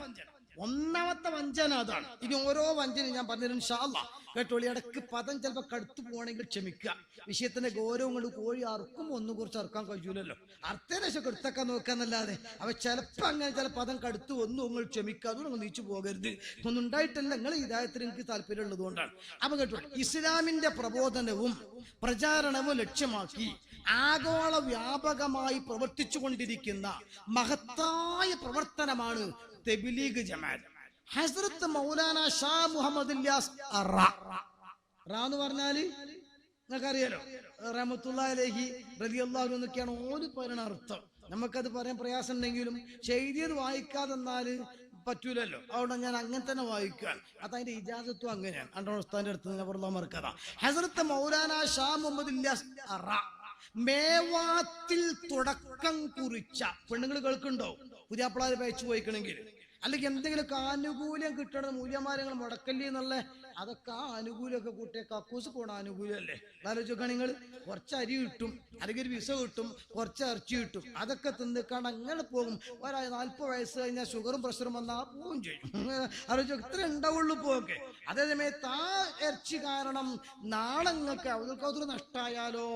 അതാണ്. ഇനി ഓരോ വഞ്ചനയും ഞാൻ പറഞ്ഞുതരും ഇൻഷാ അല്ലാഹ്. കേട്ടോളി. ഇടക്ക് പദം ചിലപ്പോൾ കടുത്തു പോകണമെങ്കിൽ ക്ഷമിക്കുക. വിഷയത്തിന്റെ ഗൗരവം കൊണ്ട് കോഴി അറുക്കുമ്പോൾ ഒന്നും കുറിച്ച് അറുക്കാൻ കഴിയൂലല്ലോ. അർത്ഥേശം എടുത്തൊക്കെ നോക്കാന്നല്ലാതെ അവ ചിലപ്പോൾ അങ്ങനെ ചില പദം കടുത്തു ഒന്നും നിങ്ങൾ ക്ഷമിക്കുക. അതുകൊണ്ട് നീച്ചു പോകരുത്. ഒന്നും ഉണ്ടായിട്ടല്ല, നിങ്ങൾ ഹിദായത്തിന് എനിക്ക് താല്പര്യമുള്ളത് കൊണ്ടാണ്. അപ്പൊ കേട്ടോ, ഇസ്ലാമിന്റെ പ്രബോധനവും പ്രചാരണവും ലക്ഷ്യമാക്കി ആഗോള വ്യാപകമായി പ്രവർത്തിച്ചു കൊണ്ടിരിക്കുന്ന മഹത്തായ പ്രവർത്തനമാണ് തബ്ലീഗ് ജമാഅത്ത്. ഹസ്രത്ത് മൗലാന ഷാ മുഹമ്മദ് ഇല്യാസ് എന്ന് പറഞ്ഞാല് നിങ്ങൾക്കറിയാലോ, റഹ്മത്തുള്ളാഹി അലൈഹി റളിയല്ലാഹു എന്നൊക്കെയാണ് ഓര് പറയുന്ന അർത്ഥം. നമുക്കത് പറയാൻ പ്രയാസം ഉണ്ടെങ്കിലും എഴുതിയത് വായിക്കാതെന്നാല് പറ്റൂലല്ലോ. അതുകൊണ്ട് ഞാൻ അങ്ങനെ തന്നെ വായിക്കാൻ. അതതിന്റെ ഇജാസത്തും അങ്ങനെയാണ്. അണ്ടോസ്ഥാന്റെ അടുത്ത് നിന്ന് പറഞ്ഞാൽ മറക്കാതാ. ഹസ്രത്ത് മൗലാന ഷാ മുഹമ്മദ് ഇല്യാസ് മേവാത്തിൽ തുടക്കം കുറിച്ച പെണ്ണുങ്ങൾ കേൾക്കുന്നുണ്ടോ? പുതിയാപ്പിളാര് പയച്ചു പോയിക്കണമെങ്കിൽ, അല്ലെങ്കിൽ എന്തെങ്കിലുമൊക്കെ ആനുകൂല്യം കിട്ടണം, മൂല്യമാരങ്ങൾ മുടക്കല്ലേ എന്നുള്ള അതൊക്കെ ആ ആനുകൂല്യമൊക്കെ കൂട്ടിയ കക്കൂസ് പോണ ആനുകൂല്യമല്ലേ? ആലോചിച്ചോക്കാ നിങ്ങൾ. കുറച്ച് അരി കിട്ടും, അല്ലെങ്കിൽ ഒരു വിസ കിട്ടും, കുറച്ച് ഇറച്ചി കിട്ടും. അതൊക്കെ തിന്നിക്കാണ്ട് അങ്ങനെ പോകും. 40 വയസ്സ് കഴിഞ്ഞാൽ ഷുഗറും പ്രഷറും വന്നാൽ പോവുകയും ചെയ്യും. ആലോചിച്ചോ, ഇത്ര ഉണ്ടാവുള്ളൂ പോക്കെ. അതേ സമയത്ത് ആ ഇറച്ചി കാരണം നാളെ നിങ്ങൾക്ക് അവർക്കതൊരു നഷ്ടമായാലോ,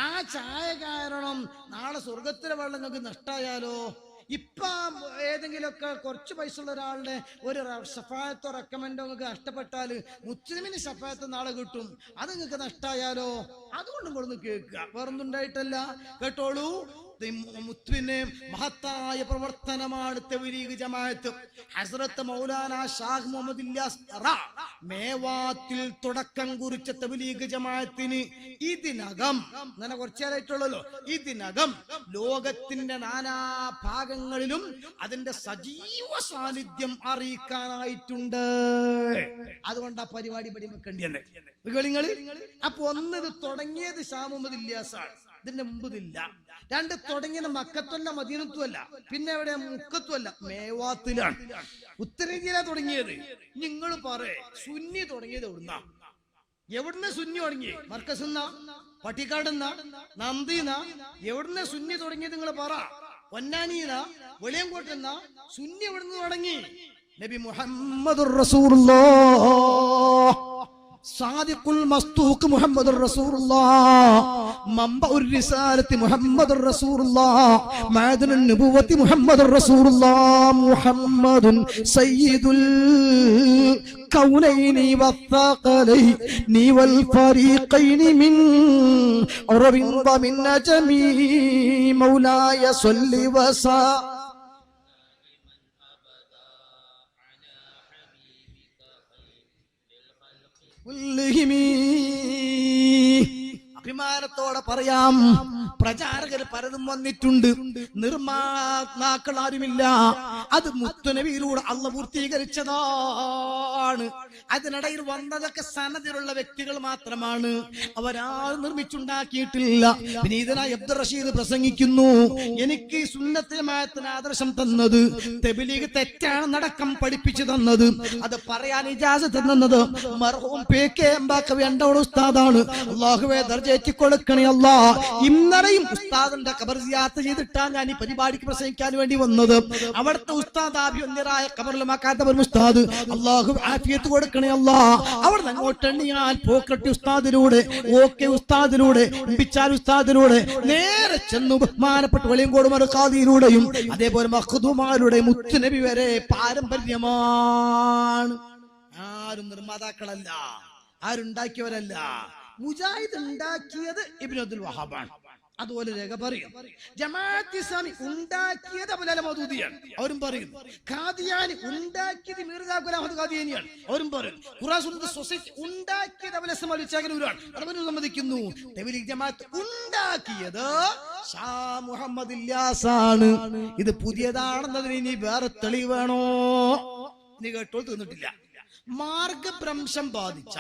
ആ ചായ കാരണം നാളെ സ്വർഗത്തിലെ വെള്ളം നിങ്ങൾക്ക് നഷ്ടമായാലോ, ഇപ്പൊ ഏതെങ്കിലുമൊക്കെ കുറച്ച് പൈസ ഉള്ള ഒരാളുടെ ഒരു ഷഫായത്തോ റെക്കമെൻഡോ നിങ്ങൾക്ക് നഷ്ടപ്പെട്ടാല് മുസ്ലിമിന് ഷഫായത്ത് നാളെ കിട്ടും, അത് നിങ്ങൾക്ക് നഷ്ടമായാലോ? അതുകൊണ്ട് കൊണ്ടൊന്ന് കേൾക്കുക, വേറൊന്നും ഉണ്ടായിട്ടല്ല. കേട്ടോളൂ. മുത്തുവിനെ മഹത്തായ പ്രവർത്തനമാണ് തബ്ലീഗ് ജമാഅത്ത്. ഹസ്രത്ത് മൗലാന ഷാഹ് മുഹമ്മദ് ഇല്യാസ് മേവാത്തിൽ തുടക്കം കുറിച്ച തബ്ലീഗ് ജമാഅത്തിന് ഇതിനകം അങ്ങനെ കുറച്ചാലായിട്ടുള്ളല്ലോ, ഇതിനകം ലോകത്തിന്റെ നാനാ ഭാഗങ്ങളിലും അതിന്റെ സജീവ സാന്നിധ്യം അറിയിക്കാനായിട്ടുണ്ട്. അതുകൊണ്ട് ആ പരിപാടി പടി വെക്കേണ്ടിയാണ് നിങ്ങൾ. അപ്പൊ ഒന്ന് ഇത് തുടങ്ങിയത് ഷാഹ് മുഹമ്മദ് ഇല്യാസാണ്, ഇതിന്റെ മുമ്പ് ഇതില്ല. രണ്ട് തുടങ്ങിയത് മക്കത്തുമല്ല മദീനത്തുമല്ല, പിന്നെ എവിടെ മുക്കത്തുമല്ല, മേവാത്തിലാണ്, ഉത്തരേന്ത്യയിലാണ് തുടങ്ങിയത്. നിങ്ങൾ പറയേ സുന്നി തുടങ്ങിയത് എവിടുന്ന? എവിടുന്ന് സുന്നി തുടങ്ങി? മർക്കസുന്ന, പട്ടിക്കാടുന്ന, നന്ദിന, എവിടുന്ന് സുന്നി തുടങ്ങിയത് നിങ്ങൾ പറ. പൊന്നാനിന്ന, വെളിയങ്കോട്ടെന്ന സുന്നി എവിടുന്ന് തുടങ്ങി? നബി മുഹമ്മദുർ റസൂലുള്ളാഹ് സാദിഖുൽ മസ്തൂഖ് മുഹമ്മദുർ റസൂലുള്ളാഹ് മംബഉർ റിസാലത്തി മുഹമ്മദുർ റസൂലുള്ളാഹ് മഅദനുൻ നുബുവത്തി മുഹമ്മദുർ റസൂലുള്ളാഹ് മുഹമ്മദുൻ സയ്യിദുൽ കൗനൈനി വത്തഖലൈനി വൽ ഫരീഖൈനി മിൻ അറബിൻ വമിൻ അജമി മൗലായ സ്വല്ലി വസാ അഭിമാനത്തോടെ പറയാം, പ്രചാരകർ പലതും വന്നിട്ടുണ്ട്, നിർമ്മാതാക്കൾ ആരുമില്ല. അത് മുത്തുനബിയിലൂടെ അള്ളാഹ് പൂർത്തീകരിച്ചതാണ്. അതിനിടയിൽ വന്നതൊക്കെ സനദിലുള്ള വ്യക്തികൾ മാത്രമാണ്, അവരാരും നിർമ്മിച്ചുണ്ടാക്കിയിട്ടില്ല. വിനീതനായ അബ്ദുർ റഷീദ് പ്രസംഗിക്കുന്നു, എനിക്ക് സുന്നത്തുൽ ജമാഅത്തിന് ആദർശം തന്നത്, തബ്ലീഗ് തെറ്റാണെന്നടക്കം പഠിപ്പിച്ചു തന്നത്, അത് പറയാൻ ഇജാസത്ത് തന്നത് മർഹൂം PK എംബാക്കവി അണ്ടോട് ഉസ്താദാണ്. അല്ലാഹുവേ ദർജയേറ്റി കൊടുക്കണേ അല്ലാ. ഇന്നലെയും ഉസ്താദിന്റെ ഖബർ സിയാറത്ത് ചെയ്തിട്ടാണ് ഞാൻ ഈ പരിപാടിക്ക് പ്രസംഗിക്കാൻ വേണ്ടി വന്നത്. അവിടുത്തെ ഉസ്താദ് ആഭിയന്യരായ ഖബറിൽ മക്കാത്തവർ ഉസ്താദ്, അല്ലാഹു ആഫിയത്ത് കൊടുക്കണേ അല്ലാ. അവിടെ അങ്ങോട്ട് ഞാൻ പോക്കട്ടി ഉസ്താദിലൂടെ, ഓക്കെ ഉസ്താദിലൂടെ, പിച്ചാൽ ഉസ്താദിലൂടെ നേരെ ചെന്നു ബഹുമാനപ്പെട്ട വെളിയങ്കോട് ഖാദിയിലൂടെയും അതേപോലെ മഖ്ദൂമാരുടെ മുത്തുനബി വരെ പാരമ്പര്യമാണ്. ആരും നിർമ്മാതാക്കളല്ല, ആരുണ്ടാക്കിയവരല്ല. മുജാഹിദ് ഉണ്ടാക്കിയത് ഇബ്നു അബ്ദുൽ വഹാബാണ്. അതുപോലെ രേഖ പറയും. ജമാഅത്ത് ഇസ്ലാമി ഉണ്ടാക്കിയത് അബുൽ അല മൗദൂദിയാണ്, അവരും പറയുന്നു. ഖാദിയാനി ഉണ്ടാക്കിയത് മിർസാ ഗുലാം അഹ്മദ് ഖാദിയാനിയാണ്, അവരും പറയുന്നു. ഖുർആൻ സുന്നത്ത് സൊസൈറ്റി ഉണ്ടാക്കിയത് അബുൽ ഹസൻ അലി ചാകനൂരാണ്, അവരും സമ്മതിക്കുന്നു. തബ്ലീഗ് ജമാഅത്ത് ഉണ്ടാക്കിയത് ഷാ മുഹമ്മദ് ഇല്യാസാണ്. ഇത് പുതിയതാണെന്നതിന് ഇനി വേറെ തെളിവ് വേണോ? നീ കേട്ടോ, തീർന്നിട്ടില്ല. മാർഗഭ്രംശം ബാധിച്ച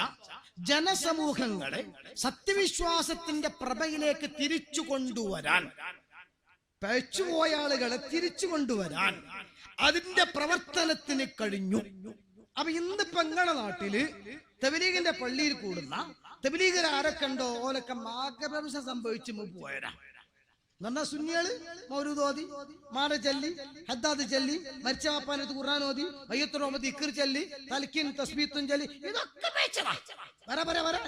ജനസമൂഹങ്ങളെ സത്യവിശ്വാസത്തിന്റെ പ്രഭയിലേക്ക് തിരിച്ചു കൊണ്ടുവരാൻ, പഴച്ചുപോയ ആളുകളെ തിരിച്ചു കൊണ്ടുവരാൻ അതിന്റെ പ്രവർത്തനത്തിന് കഴിഞ്ഞു. അപ്പൊ ഇന്നിപ്പോ ഞങ്ങളുടെ നാട്ടില് തബ്ലീഗിന്റെ പള്ളിയിൽ കൂടുന്ന തബ്ലീഗർ ആരൊക്കെ ഉണ്ടോ ഓലൊക്കെ മാർഗഭ്രംശം സംഭവിച്ചു മുമ്പ് പോയരാ. എന്നാ സുന്നികള് മൗലൂദ് ഓതി, മാല ചൊല്ലി, ഹദ്ദാദ് ചൊല്ലി, മരിച്ച വാപ്പാനത്ത് ഖുർആൻ ഓതി, മയ്യത്തുൽ റഹ്മത്ത് ദിക്ർ ചൊല്ലി, തൽക്കീൻ തസ്ബീത്തും ചൊല്ലി, ഇതൊക്കെ പേച്ചതാ. വര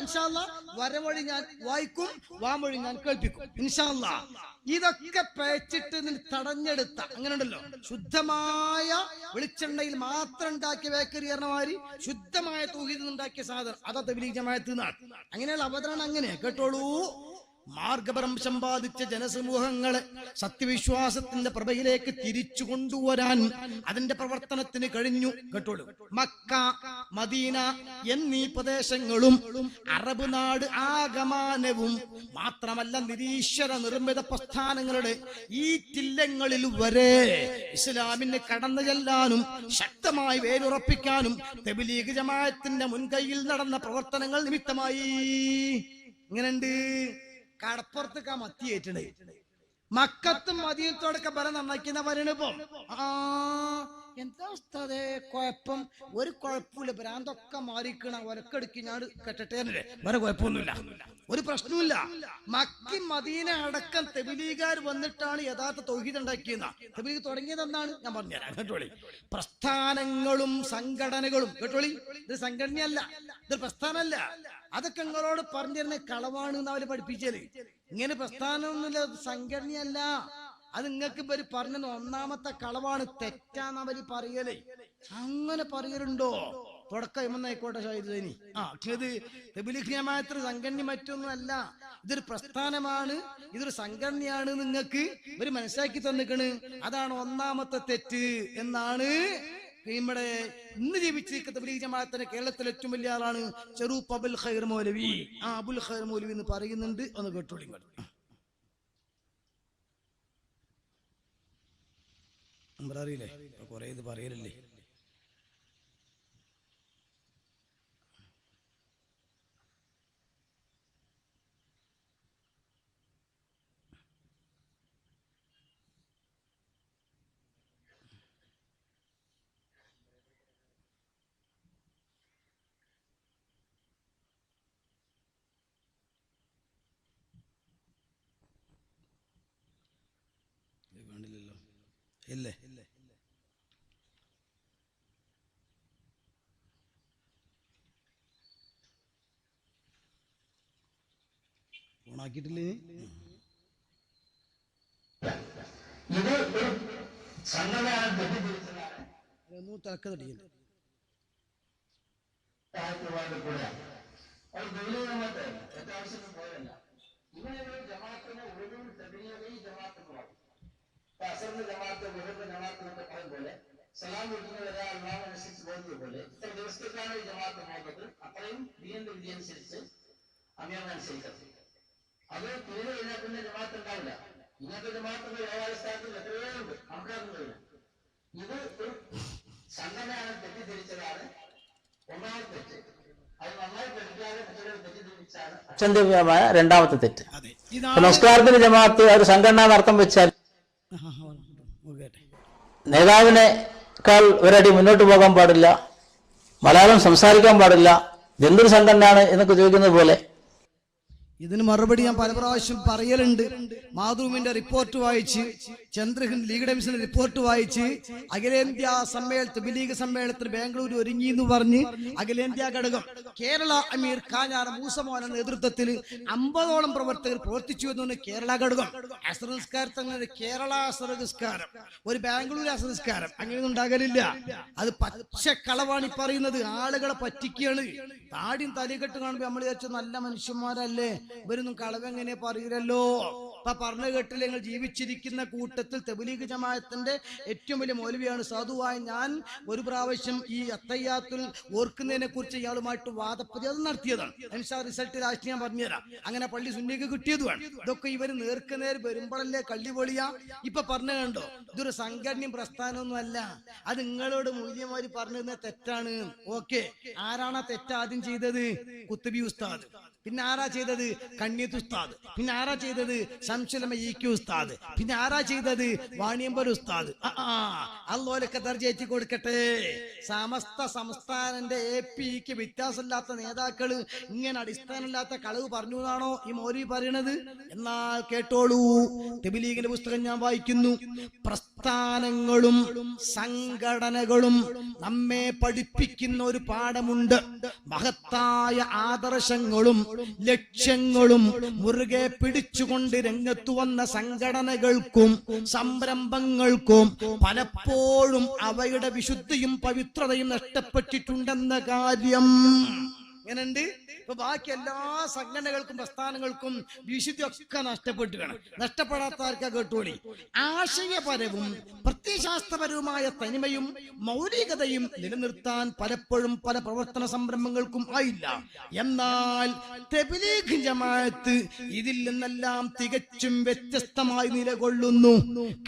ഇൻഷാ അല്ലാഹ് വരമൊഴി ഞാൻ വായിക്കും, വാമൊഴി ഞാൻ കേൾപ്പിക്കും ഇൻഷാ അല്ലാഹ്. ഇതൊക്കെ പേച്ചിട്ട് തടഞ്ഞെടുത്ത, അങ്ങനെ ഉണ്ടല്ലോ, ശുദ്ധമായ വെളിച്ചെണ്ണയിൽ മാത്രം ഉണ്ടാക്കിയ ബേക്കറി കാരണമാതിരി ശുദ്ധമായ തൗഹീദ് ഉണ്ടാക്കിയ സാധനം അതാ തബ്ലീഗ് ജമാഅത്ത് എന്നാണ്. അങ്ങനെയുള്ള അവതരണം അങ്ങനെ കേട്ടോളൂ. മാർഗഭ്രംശം ബാധിച്ച ജനസമൂഹങ്ങളെ സത്യവിശ്വാസത്തിന്റെ പ്രഭയിലേക്ക് തിരിച്ചു കൊണ്ടുവരാൻ അതിന്റെ പ്രവർത്തനത്തിന് കഴിഞ്ഞു. കേട്ടോളൂ. മക്ക, മദീന എന്നീ പ്രദേശങ്ങളും അറബ് നാട് ആകമാനവും മാത്രമല്ല നിരീശ്വര നിർമ്മിത പ്രസ്ഥാനങ്ങളുടെ ഈ ടില്ലങ്ങളിൽ വരെ ഇസ്ലാമിന് കടന്നു ചെല്ലാനും ശക്തമായി വേരുറപ്പിക്കാനും തബ്ലീഗ് ജമാഅത്തിന്റെ മുൻകൈയിൽ നടന്ന പ്രവർത്തനങ്ങൾ നിമിത്തമായി. ഇങ്ങനെയുണ്ട്. കടപ്പുറത്തൊക്കെ മത്തിയേറ്റണേ, മക്കത്തും മദീനത്തോടൊക്കെ ബലം നന്നാക്കിയെന്നാ പറയണിപ്പം. എന്താ ഉസ്താദേ കുഴപ്പം? ഒരു കുഴപ്പമില്ല, ഭ്രാന്തൊക്കെ മാറിക്കണ ഒലക്കെടുക്കി ഞാൻ കെട്ടട്ടെ, വേറെ കുഴപ്പമൊന്നുമില്ല, ഒരു പ്രശ്നമില്ല. മക്കി മദീന അടക്കം തബ്ലീഗുകാർ വന്നിട്ടാണ് യഥാർത്ഥ തൗഹീദ് ഉണ്ടാക്കിയെന്ന. തബ്ലീഗ് തുടങ്ങിയതെന്നാണ് ഞാൻ പറഞ്ഞുതരാം. കേട്ടോളി. പ്രസ്ഥാനങ്ങളും സംഘടനകളും, കേട്ടോളി, ഇത് സംഘടനയല്ല, ഇത് പ്രസ്ഥാനമല്ല. അതൊക്കെ നിങ്ങളോട് പറഞ്ഞിരുന്ന കളവാണ് എന്ന് അവര് പഠിപ്പിച്ചത്. ഇങ്ങനെ പ്രസ്ഥാനമൊന്നുമില്ല, സംഘടനയല്ല. അത് നിങ്ങൾക്ക് ഇവര് പറഞ്ഞത് ഒന്നാമത്തെ കളവാണ്, തെറ്റാന്ന് അവര് പറയലേ. അങ്ങനെ പറയലുണ്ടോ? തുടക്കം ആയിക്കോട്ടെ ഷാഹിദ്. ഇത് തബ്ലീഗ് ജമാഅത്ത് സംഘടന മറ്റൊന്നും അല്ല, ഇതൊരു പ്രസ്ഥാനമാണ്, ഇതൊരു സംഘടനയാണ്. നിങ്ങൾക്ക് ഒരു മനസ്സിലാക്കി തന്നിക്കണ്. അതാണ് ഒന്നാമത്തെ തെറ്റ് എന്നാണ് നമ്മുടെ ഇന്ന് ജീവിച്ചിരിക്കുന്ന തബ്ലീഗ് ജമാഅത്തിന്റെ കേരളത്തിലെ ഏറ്റവും വലിയ ആളാണ് ചെറൂപ്പ് അബുൽ ഖൈർ മൗലവി. അബുൽ ഖൈർ മൗലവി എന്ന് പറയുന്നുണ്ട്, ഒന്ന് കേട്ടോളി. അറിയില്ലേ, കൊറേ ഇത് പറയലല്ലേ. കണ്ടില്ലല്ലോ, ഇല്ലേ? ഓണാക്കിയിട്ടില്ലേ? തലക്കതടിയുണ്ട്. സലാം കൊടുക്കുന്നവരെ അള്ളാഹുവനുസരിച്ച് പോകുന്നത് പോലെ ഇത്ര ദിവസത്തേക്കാണ് ഈ ജമാഅത്ത് പോകുന്നത്, അത്രയും ദീനിന്റെ വിധി അനുസരിച്ച് അമീറിനനുസരിക്കരുത്. അത് തിരികെ കഴിഞ്ഞാൽ പിന്നെ ജമാഅത്ത് ഉണ്ടാവില്ല. ഇങ്ങനത്തെ ജമാഅത്തിന്റെ വ്യാപാരസ്ഥാനത്തിൽ എത്രയോ ഉണ്ട്, കണക്കാക്കാൻ കഴിയും. ഇത് ഒരു സംഘടനയാണ് തെറ്റിദ്ധരിച്ചതാണ് ഒന്നാമത്തെ തെറ്റ്. അത് നന്നായി പഠിക്കാതെ കുട്ടികളെ തെറ്റിദ്ധരിച്ചാണ് അക്ഷന്തവ്യമായ രണ്ടാമത്തെ തെറ്റ്. നമസ്കാരത്തിന്റെ ജമാഅത്ത് ഒരു സംഘടന അർത്ഥം വെച്ചാൽ നേതാവിനേക്കാൾ ഒരടി മുന്നോട്ട് പോകാൻ പാടില്ല, മലയാളം സംസാരിക്കാൻ പാടില്ല, ഇതെന്തൊരു സംഘടനയാണ് എന്നൊക്കെ ചോദിക്കുന്നത് പോലെ. ഇതിന് മറുപടി ഞാൻ പല പ്രാവശ്യം പറയലുണ്ട്. മാധുവിന്റെ റിപ്പോർട്ട് വായിച്ച്, ചന്ദ്രഹിന്ദ് ലീഗ് ടൈംസിന്റെ റിപ്പോർട്ട് വായിച്ച്, അഖിലേന്ത്യാ തബ്ലീഗ് സമ്മേളനത്തിന് ബാംഗ്ലൂർ ഒരുങ്ങി എന്ന് പറഞ്ഞ് അഖിലേന്ത്യാ ഘടകം കേരള അമീർ കാഞ്ഞാറ മൂസമോഹന്റെ നേതൃത്വത്തിൽ 50ഓളം പ്രവർത്തകർ പ്രവർത്തിച്ചു എന്നാണ് കേരള ഘടകം. അസർ നിസ്കാരത്തിന് കേരള അസർ നിസ്കാരം, ഒരു ബാംഗ്ലൂർ അസർ നിസ്കാരം അങ്ങനെയൊന്നും ഉണ്ടാകലില്ല. അത് പച്ചക്കളവാണ് ഈ പറയുന്നത്, ആളുകളെ പറ്റിക്കുകയാണ്. താടിയും തലക്കെട്ട് കാണുമ്പോ നമ്മൾ വിചാരിച്ചു നല്ല മനുഷ്യന്മാരല്ലേ, ഇവരൊന്നും കളവെങ്ങനെ പറയില്ലല്ലോ. ഇപ്പൊ പറഞ്ഞു കേട്ടില്ല, ഞങ്ങൾ ജീവിച്ചിരിക്കുന്ന കൂട്ടത്തിൽ തബ്ലീഗ് ജമാഅത്തിന്റെ ഏറ്റവും വലിയ മൗലവിയാണ് സാധുവായ ഞാൻ. ഒരു പ്രാവശ്യം ഈ അത്തയ്യാത്തുൽ ഓർക്കുന്നതിനെ കുറിച്ച് ഇയാളുമായിട്ട് വാദപ്രതിവാദം നടത്തിയതാണ്. അനുസാ റിസൾട്ട് ലാസ്റ്റ് ഞാൻ പറഞ്ഞുതരാം. അങ്ങനെ പള്ളി സുന്നിക്ക് കിട്ടിയതുമാണ്. ഇതൊക്കെ ഇവര് നേർക്കുനേർ വരുമ്പോഴല്ലേ കള്ളി പൊളിയാ. ഇപ്പൊ പറഞ്ഞു കണ്ടോ, ഇതൊരു സംഘടനയും പ്രസ്ഥാനമൊന്നും അല്ല. അത് നിങ്ങളോട് മൂല്യമാര് പറഞ്ഞിരുന്ന തെറ്റാണ്. ഓക്കെ, ആരാണ് ആ തെറ്റ് ആദ്യം ചെയ്തത്? കുത്തുബി ഉസ്താദ്. പിന്നെ ആരാ ചെയ്തത്? കണ്ണിയത്ത് ഉസ്താദ്. പിന്നെ ആരാ ചെയ്തത്? ശംസുലമ ഇ.കെ. ഉസ്താദ്. പിന്നെ ആരാ ചെയ്തത്? വാണിയമ്പൽ ഉസ്താദ്. അള്ളോലൊക്കെ ദർജ കൊടുക്കട്ടെ. സമസ്ത സംസ്ഥാനന്റെ APക്ക് വ്യത്യാസമില്ലാത്ത നേതാക്കള് ഇങ്ങനെ അടിസ്ഥാനമില്ലാത്ത കളവ് പറഞ്ഞു എന്നാണോ ഈ മൗലവി പറയണത്? എന്നാൽ കേട്ടോളൂ, തബ്ലീഗിന്റെ പുസ്തകം ഞാൻ വായിക്കുന്നു. പ്രസ്ഥാനങ്ങളും സംഘടനകളും നമ്മെ പഠിപ്പിക്കുന്ന ഒരു പാഠമുണ്ട്. മഹത്തായ ആദർശങ്ങളും ലക്ഷ്യങ്ങളും മുറുകെ പിടിച്ചുകൊണ്ട് രംഗത്തു വന്ന സംഘടനകൾക്കും സംരംഭങ്ങൾക്കും പലപ്പോഴും അവയുടെ വിശുദ്ധിയും പവിത്രതയും നഷ്ടപ്പെട്ടിട്ടുണ്ടെന്ന കാര്യം. എങ്ങനെയുണ്ട്? ഇപ്പൊ ബാക്കി എല്ലാ സംഘടനകൾക്കും പ്രസ്ഥാനങ്ങൾക്കും വിശുദ്ധി ഒക്കെ നഷ്ടപ്പെട്ടു കാണാം. നഷ്ടപ്പെടാത്ത ആർക്കാ കേട്ടോളി. ആശയപരവും പ്രത്യയശാസ്ത്രപരവുമായ തനിമയും മൗലികതയും നിലനിർത്താൻ പലപ്പോഴും പല പ്രവർത്തന സംരംഭങ്ങൾക്കും ആയില്ല. എന്നാൽ തബ്ലീഗ് ജമാഅത്ത് ഇതിൽ നിന്നെല്ലാം തികച്ചും വ്യത്യസ്തമായി നിലകൊള്ളുന്നു.